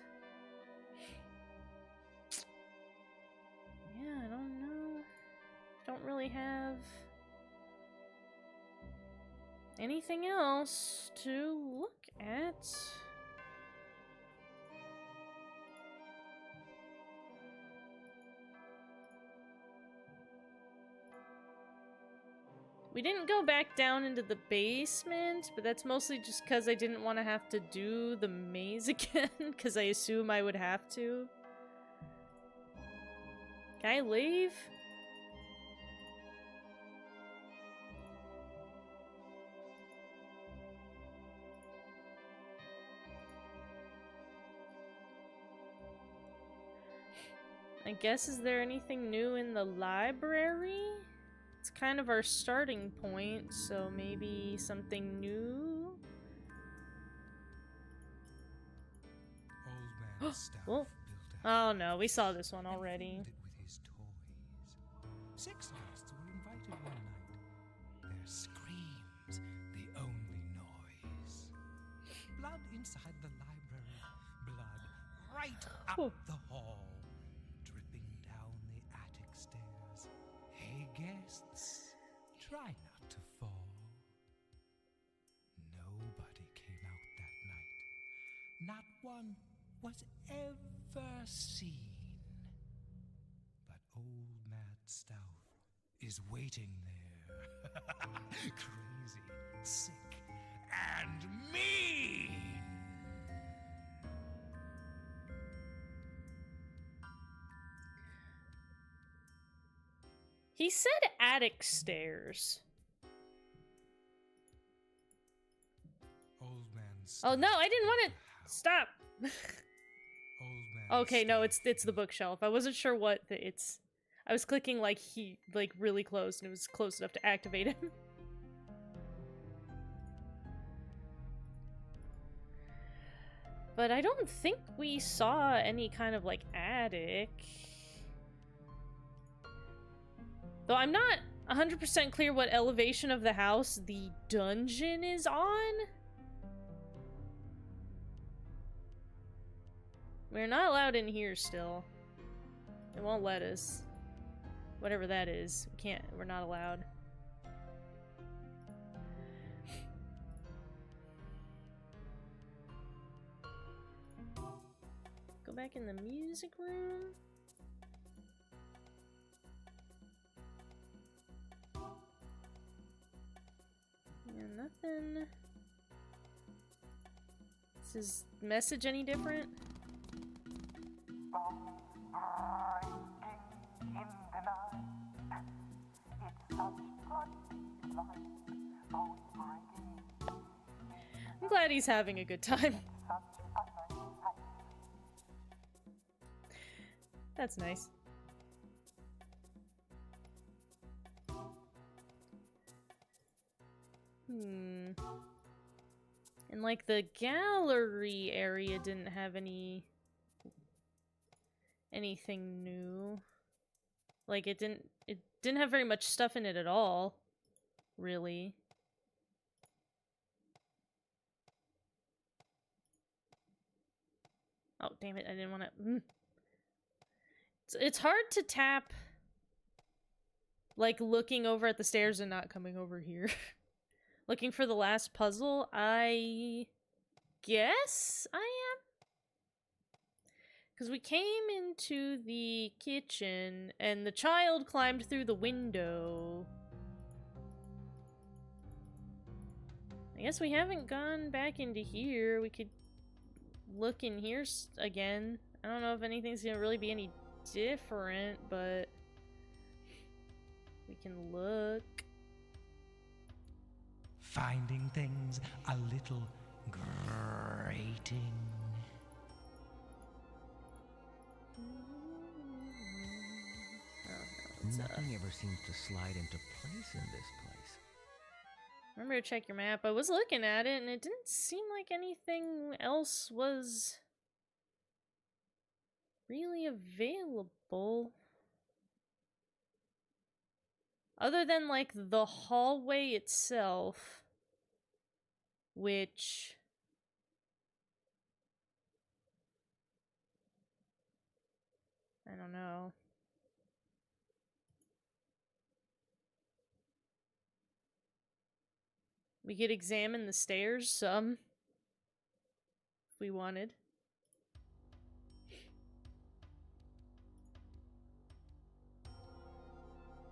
Yeah, I don't know. Don't really have... anything else to look at? We didn't go back down into the basement, but that's mostly just because I didn't want to have to do the maze again, because I assume I would have to. Can I leave? I guess, is there anything new in the library? It's kind of our starting point, so maybe something new? Old man Staff Oh. built a Oh no, we saw this one and already. filled it with his toys. 6 guests were invited one night. Their screams, the only noise. Blood inside the library. Blood right up Whew. the hall. Dripping down the attic stairs. Hey, guests, try not to fall. Nobody came out that night. Not one was ever seen. But old Mad Stout is waiting there. Crazy, sick, and mean. He said attic stairs. Old man Oh no, I didn't want to Stout. stop. Old man Okay, no, Stout it's the bookshelf. I wasn't sure what it's. I was clicking like really close, and it was close enough to activate him. But I don't think we saw any kind of like attic. Though I'm not 100% clear what elevation of the house the dungeon is on. We're not allowed in here still. It won't let us. Whatever that is. We're not allowed. Go back in the music room. Nothing. Is his message any different? I'm glad he's having a good time. That's nice. And like the gallery area didn't have anything new. Like it didn't have very much stuff in it at all, really. Oh, damn it, I didn't want to... It's hard to tap, like, looking over at the stairs and not coming over here. Looking for the last puzzle, I guess I am? Because we came into the kitchen, and the child climbed through the window. I guess we haven't gone back into here. We could look in here again. I don't know if anything's gonna really be any different, but we can look. Finding things a little grating. Nothing ever seems to slide into place in this place. Remember to check your map. I was looking at it and it didn't seem like anything else was really available. Other than like the hallway itself, which I don't know. We could examine the stairs some if we wanted.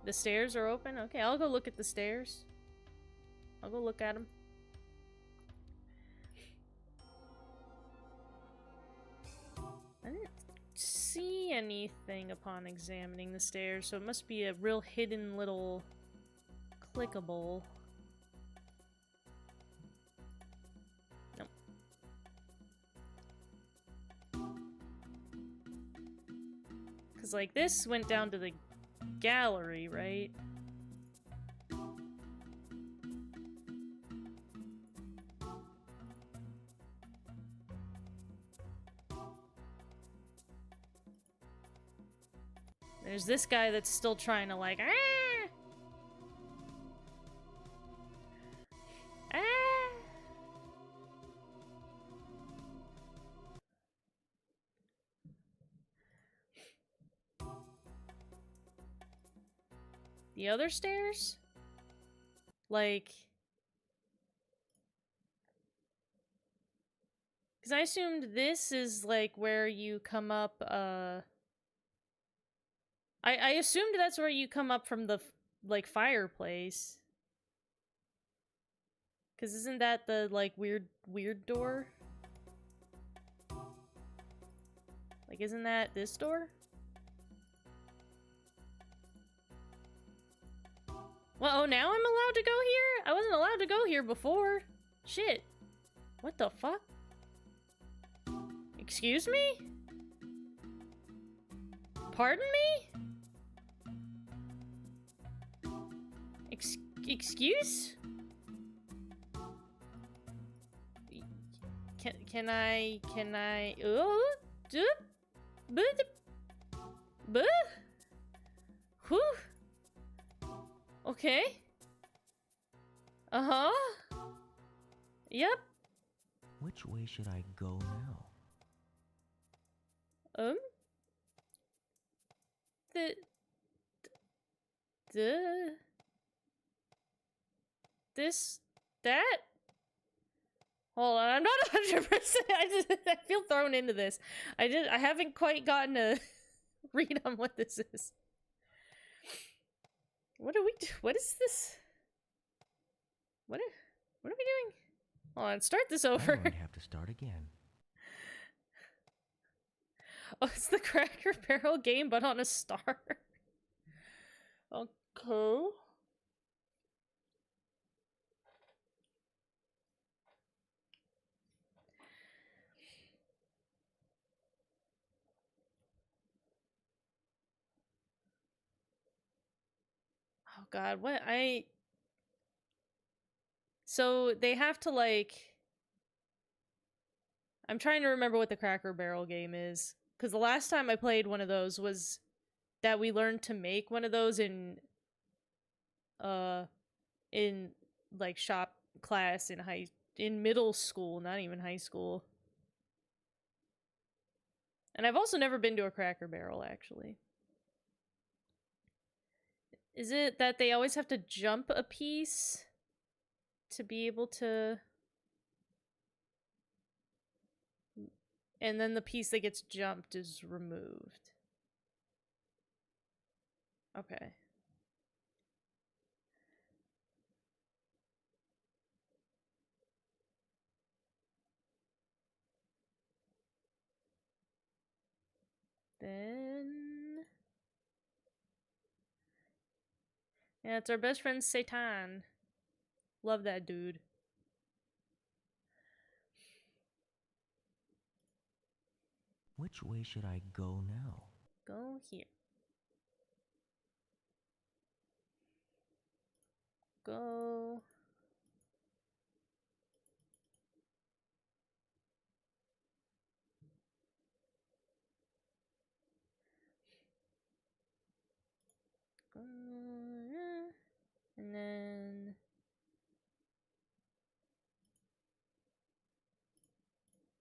The stairs are open? Okay, I'll go look at the stairs. I'll go look at them. I didn't see anything upon examining the stairs, so it must be a real hidden little clickable. Nope. Because, like, this went down to the gallery, right? There's this guy that's still trying to like, ah! Ah! The other stairs? Like... Because I assumed this is, like, where you come up, I assumed that's where you come up from the, like, fireplace. Because isn't that the, like, weird door? Like, isn't that this door? Well, oh, now I'm allowed to go here? I wasn't allowed to go here before. Shit. What the fuck? Excuse me? Pardon me? Excuse? Can I, oh, whew. Okay. Uh-huh. Yep. Which way should I go now? That? Hold on, I'm not 100%. I feel thrown into this. I haven't quite gotten a read on what this is. What do we do? What is this? What are we doing? Hold on, start this I'm over. going to have to start again. Oh, it's the Cracker Barrel game, but on a star. Okay. Oh god, what so they have to like I'm trying to remember what the Cracker Barrel game is. Because the last time I played one of those was that we learned to make one of those uh in like shop class in middle school, not even high school. And I've also never been to a Cracker Barrel actually. Is it that they always have to jump a piece to be able to, and then the piece that gets jumped is removed? Okay. Then yeah, it's our best friend Satan. Love that dude. Which way should I go now? Go here. Go. Go. And then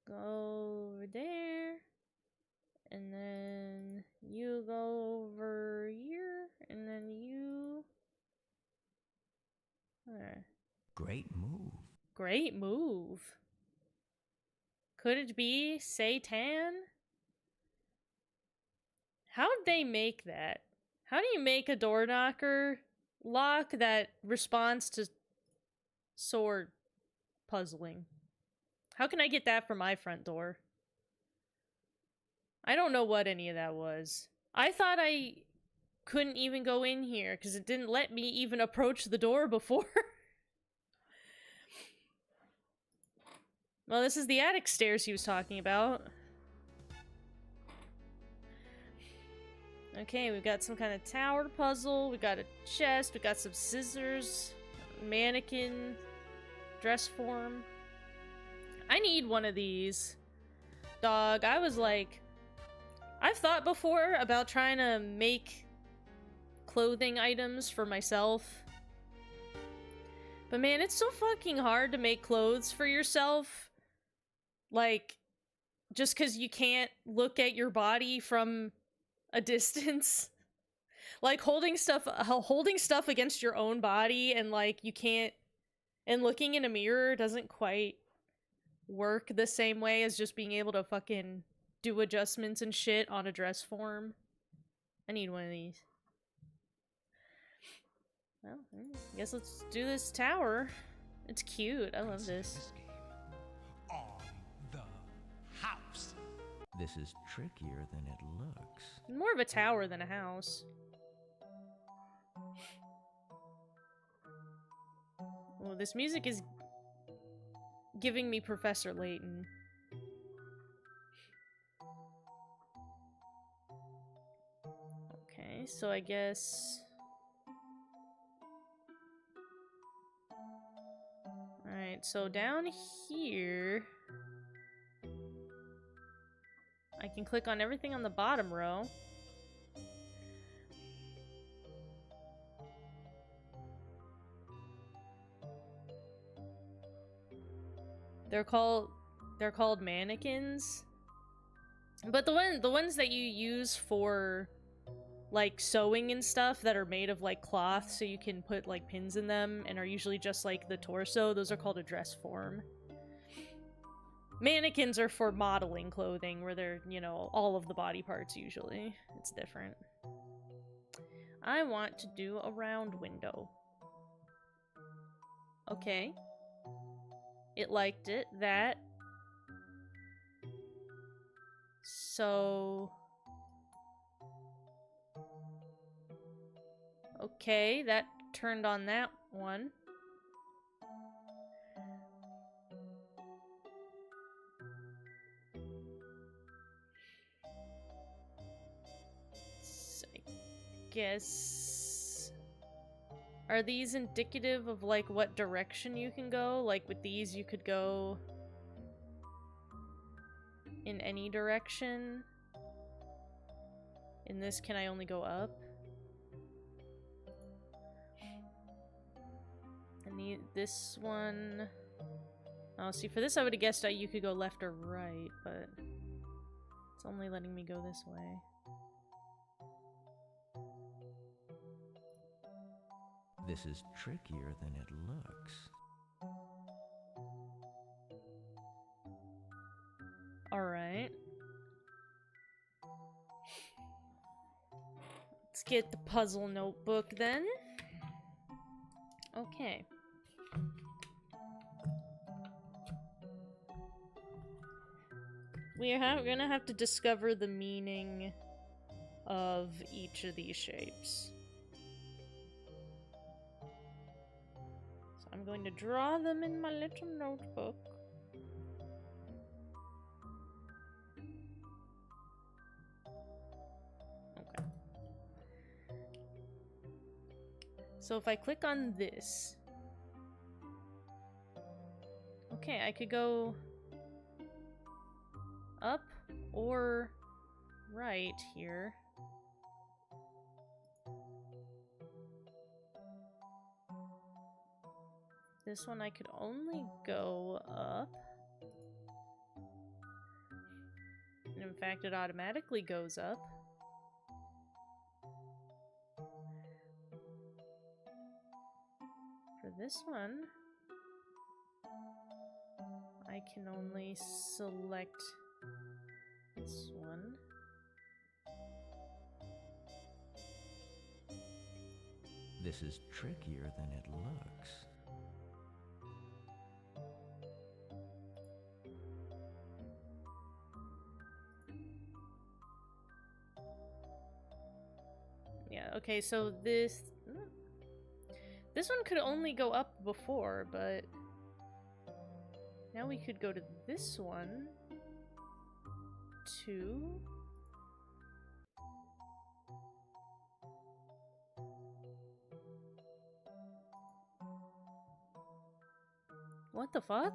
go over there. And then you go over here. And then you. Alright. Great move. Great move. Could it be Satan? How'd they make that? How do you make a door knocker lock that responds to sword puzzling? How can I get that for my front door? I don't know what any of that was. I thought I couldn't even go in here because it didn't let me even approach the door before. Well, this is the attic stairs he was talking about. Okay, we've got some kind of tower puzzle, we got a chest, we got some scissors, mannequin, dress form. I need one of these. Dog, I was like, I've thought before about trying to make clothing items for myself. But man, it's so fucking hard to make clothes for yourself. Like, just because you can't look at your body from a distance. Like, holding stuff against your own body and, like, you can't... And looking in a mirror doesn't quite work the same way as just being able to fucking do adjustments and shit on a dress form. I need one of these. Well, I guess let's do this tower. It's cute. I love this. Game on the house. This is trickier than it looks. More of a tower than a house. Well, this music is giving me Professor Layton. Okay, so I guess... Alright, so down here... I can click on everything on the bottom row. They're called mannequins. But the ones that you use for like sewing and stuff that are made of like cloth so you can put like pins in them and are usually just like the torso, those are called a dress form. Mannequins are for modeling clothing where they're, you know, all of the body parts usually. It's different. I want to do a round window. Okay. It liked it. That. So... Okay, that turned on that one. So I guess... Are these indicative of, like, what direction you can go? Like, with these, you could go in any direction. In this, can I only go up? And this one... Oh, see, for this I would have guessed that you could go left or right, but... It's only letting me go this way. This is trickier than it looks. Alright. Let's get the puzzle notebook then. Okay. We're gonna have to discover the meaning of each of these shapes. So I'm going to draw them in my little notebook. Okay. So if I click on this... Okay, I could go up or right here. This one I could only go up. And in fact, it automatically goes up. For this one, I can only select this one. This is trickier than it looks. Yeah, okay, so this one could only go up before, but now we could go to this one. 2. What the fuck?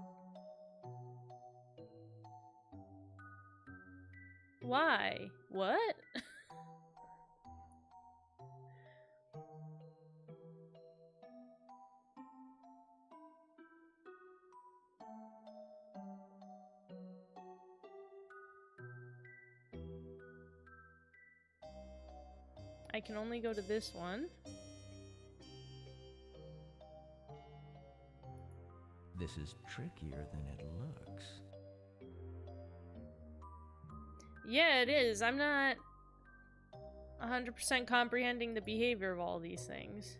Why? What? I can only go to this one. This is trickier than it looks. Yeah, it is. I'm not 100% comprehending the behavior of all these things.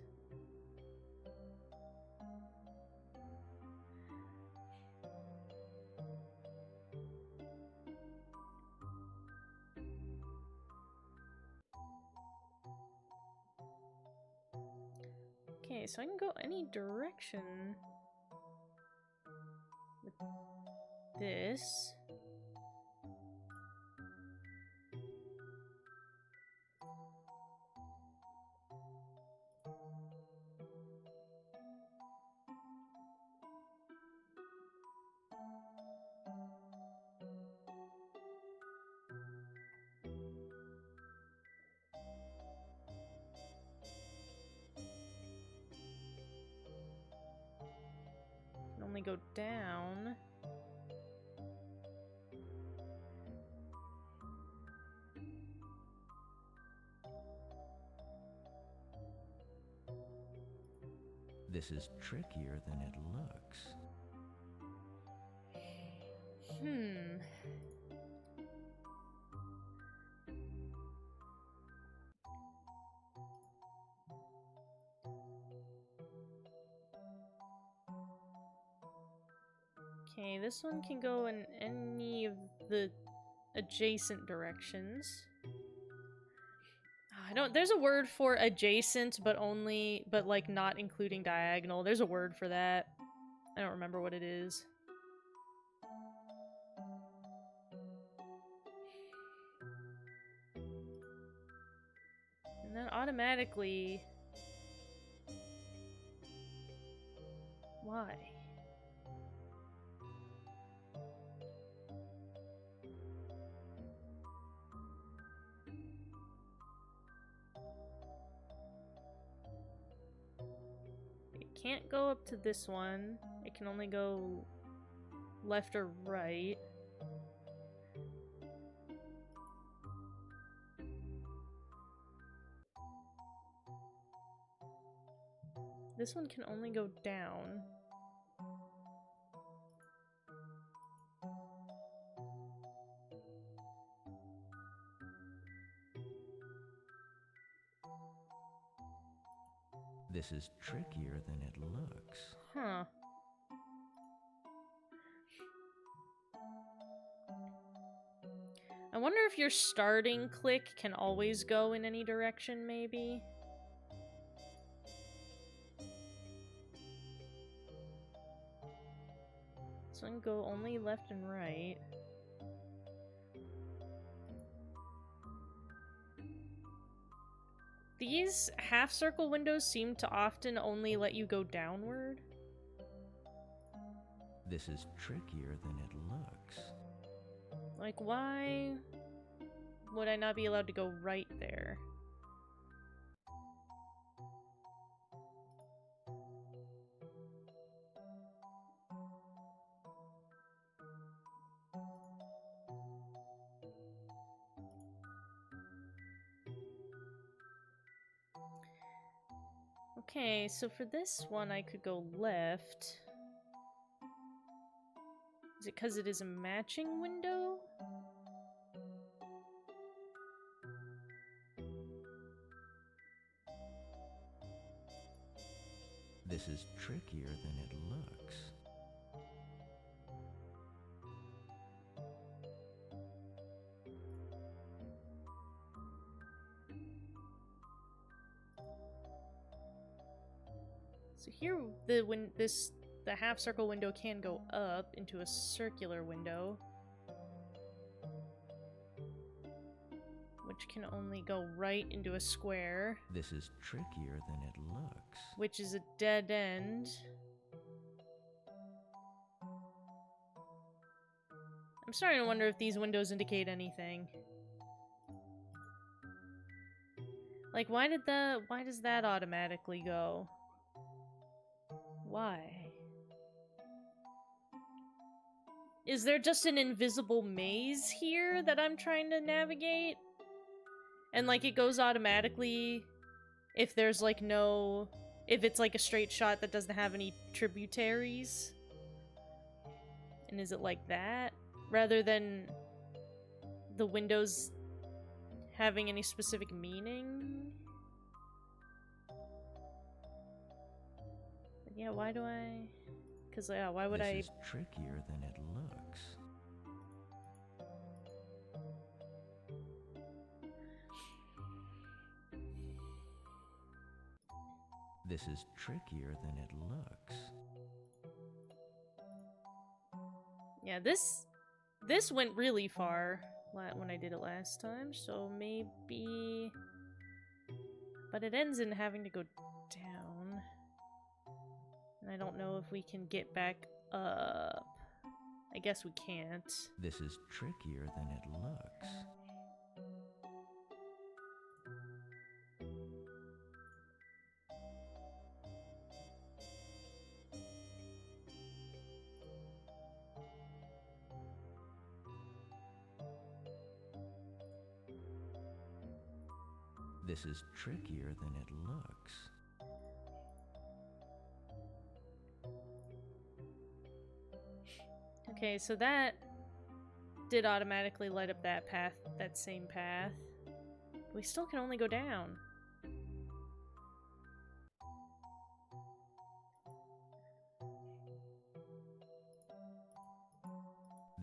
Okay, so I can go any direction with this. Can only go down. This is trickier than it looks. Okay, this one can go in any of the adjacent directions. I don't. There's a word for adjacent, but like not including diagonal. There's a word for that. I don't remember what it is. And then automatically... Why? It can't go up to this one. It can only go left or right. This one can only go down. This is trickier than it looks. Huh. I wonder if your starting click can always go in any direction, maybe? So I can go only left and right. These half-circle windows seem to often only let you go downward. This is trickier than it looks. Like, why would I not be allowed to go right there? Okay, so for this one I could go left. Is it because it is a matching window? This is trickier than it looks. So here, the half circle window can go up into a circular window, which can only go right into a square, This is trickier than it looks. which is a dead end. I'm starting to wonder if these windows indicate anything. Like, why does that automatically go? Why? Is there just an invisible maze here that I'm trying to navigate? And like it goes automatically if there's like if it's like a straight shot that doesn't have any tributaries? And is it like that? Rather than the windows having any specific meaning? But yeah, why do I... Because, yeah, why would This I... is trickier than it looks. This is trickier than it looks. Yeah, this went really far when I did it last time, so maybe... But it ends in having to go down. And I don't know if we can get back up. I guess we can't. This is trickier than it looks. This is trickier than it looks. Okay, so that did automatically light up that path, that same path. We still can only go down.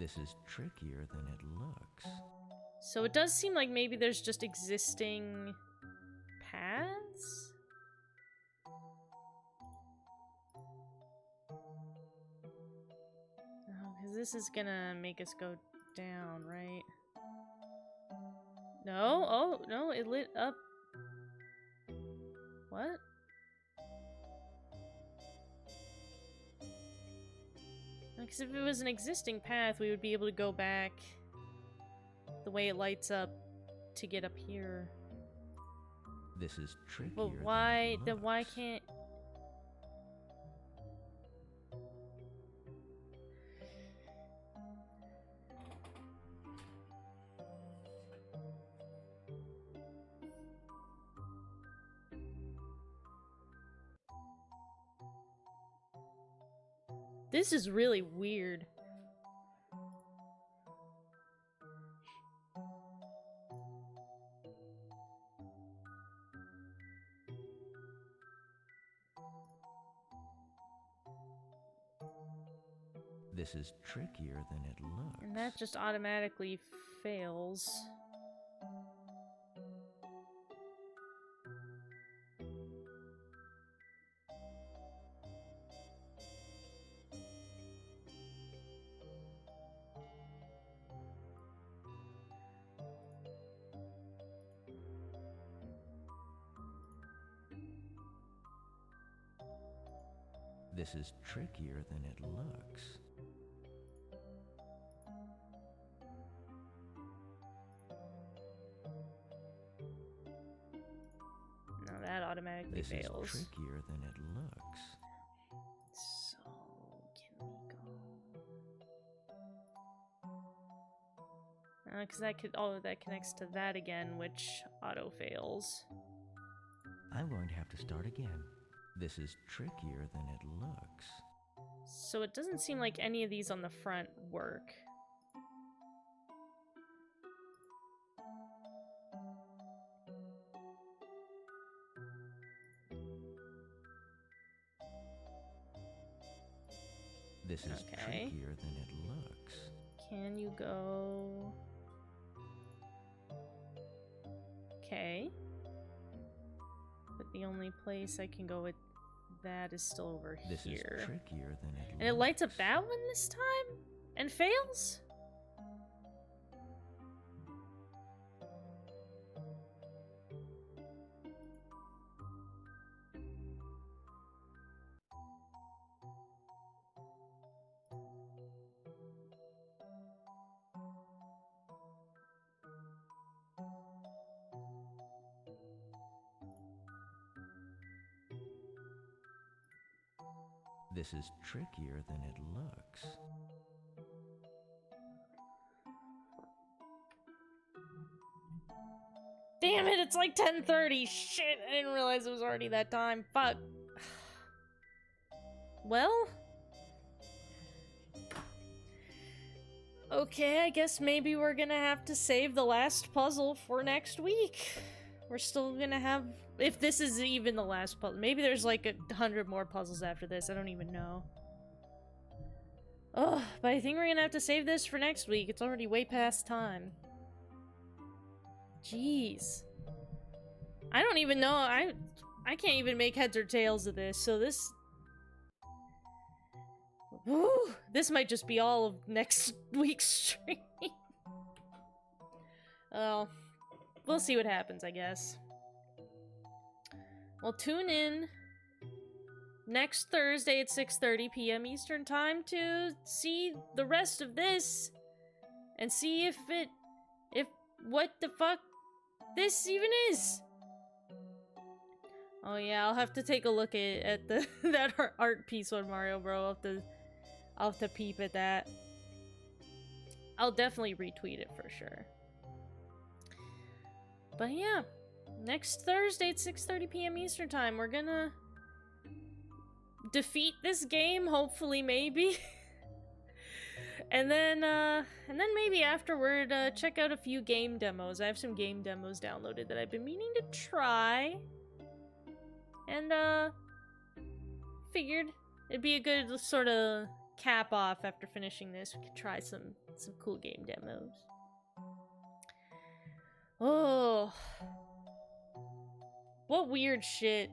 This is trickier than it looks. So it does seem like maybe there's just existing paths? Oh, because this is gonna make us go down, right? No? Oh, no, it lit up. What? Because if it was an existing path, we would be able to go back the way it lights up to get up here. This is trickier But than why? it looks. Then why can't? This is really weird. This is trickier than it looks. And that just automatically fails. This is trickier than it looks. No, that automatically This fails. is trickier than it looks. So, can we go? Because that could, oh, that connects to that again, which auto fails. I'm going to have to start again. This is trickier than it looks. So it doesn't seem like any of these on the front work. This is Okay. trickier than it looks. Can you go? Okay. But the only place I can go with that is still over This here. is trickier than it looks. And it lights up that one this time? And fails? This is trickier than it looks. Damn it, it's like 10:30. Shit, I didn't realize it was already that time. Fuck. Well. Okay, I guess maybe we're gonna have to save the last puzzle for next week. We're still gonna have... If this is even the last puzzle. Maybe there's like 100 more puzzles after this. I don't even know. Oh, but I think we're gonna have to save this for next week. It's already way past time. Jeez. I don't even know. I can't even make heads or tails of this, so this... Whew, this might just be all of next week's stream. Well, we'll see what happens, I guess. Well, tune in next Thursday at 6:30 p.m. Eastern Time to see the rest of this and see if what the fuck this even is. Oh yeah, I'll have to take a look at the that art piece on Mario Bro. I'll have to peep at that. I'll definitely retweet it for sure. But yeah, next Thursday at 6:30 p.m. Eastern Time, we're gonna defeat this game, hopefully, maybe. and then maybe afterward, check out a few game demos. I have some game demos downloaded that I've been meaning to try. And, figured it'd be a good sort of cap off after finishing this. We could try some cool game demos. Oh, what weird shit.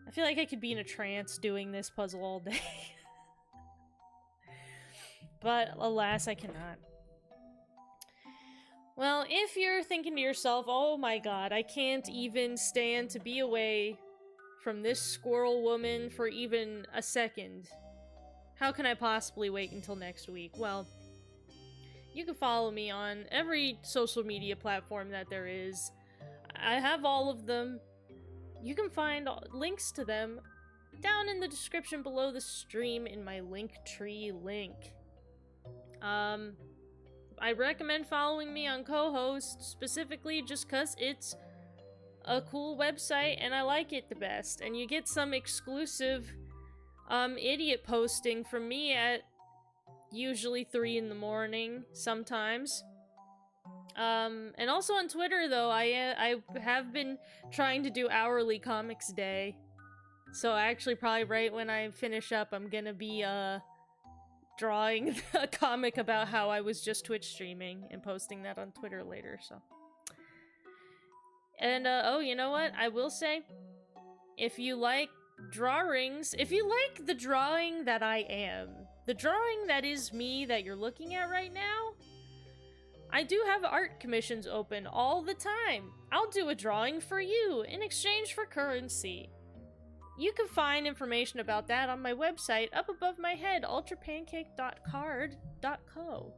I feel like I could be in a trance doing this puzzle all day. But alas, I cannot. Well, if you're thinking to yourself, oh my god, I can't even stand to be away from this squirrel woman for even a second. How can I possibly wait until next week? Well, you can follow me on every social media platform that there is. I have all of them. You can find links to them down in the description below the stream in my Linktree link. I recommend following me on co-host specifically just cause it's a cool website and I like it the best, and you get some exclusive idiot posting from me at usually 3 in the morning sometimes. And also on Twitter though, I have been trying to do hourly comics day. So actually probably right when I finish up I'm gonna be drawing a comic about how I was just Twitch streaming and posting that on Twitter later, so. And, oh, you know what? I will say, if you like drawings, if you like the drawing that I am, the drawing that is me that you're looking at right now, I do have art commissions open all the time. I'll do a drawing for you in exchange for currency. You can find information about that on my website up above my head, ultrapancake.card.co.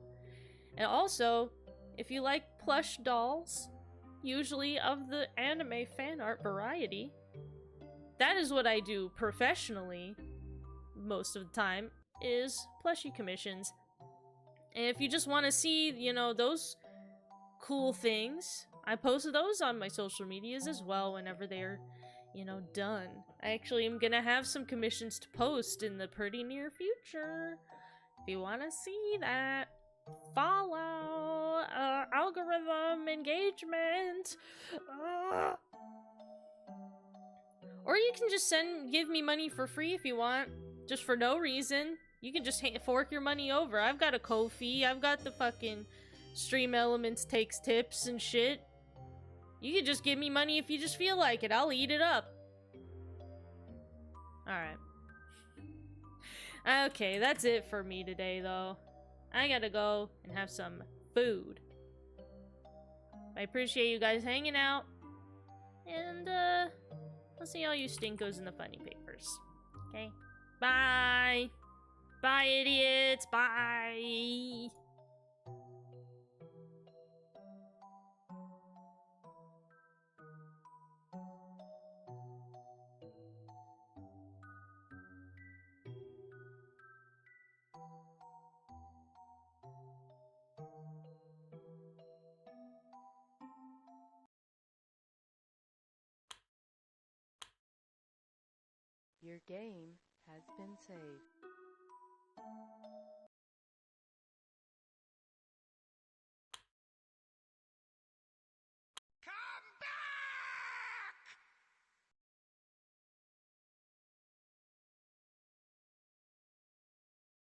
And also, if you like plush dolls, usually of the anime fan art variety, that is what I do professionally most of the time, is plushie commissions. And if you just want to see, you know, those cool things, I post those on my social medias as well whenever they're, you know, done. I actually am gonna have some commissions to post in the pretty near future. If you want to see that, follow algorithm engagement. Or you can just give me money for free if you want, just for no reason. You can just fork your money over. I've got a Ko-fi, I've got the fucking Stream Elements takes tips and shit. You can just give me money if you just feel like it. I'll eat it up. Alright. Okay, that's it for me today, though. I gotta go and have some food. I appreciate you guys hanging out. And, I'll see all you stinkos in the funny papers. Okay? Bye! Bye, idiots! Bye! Your game has been saved.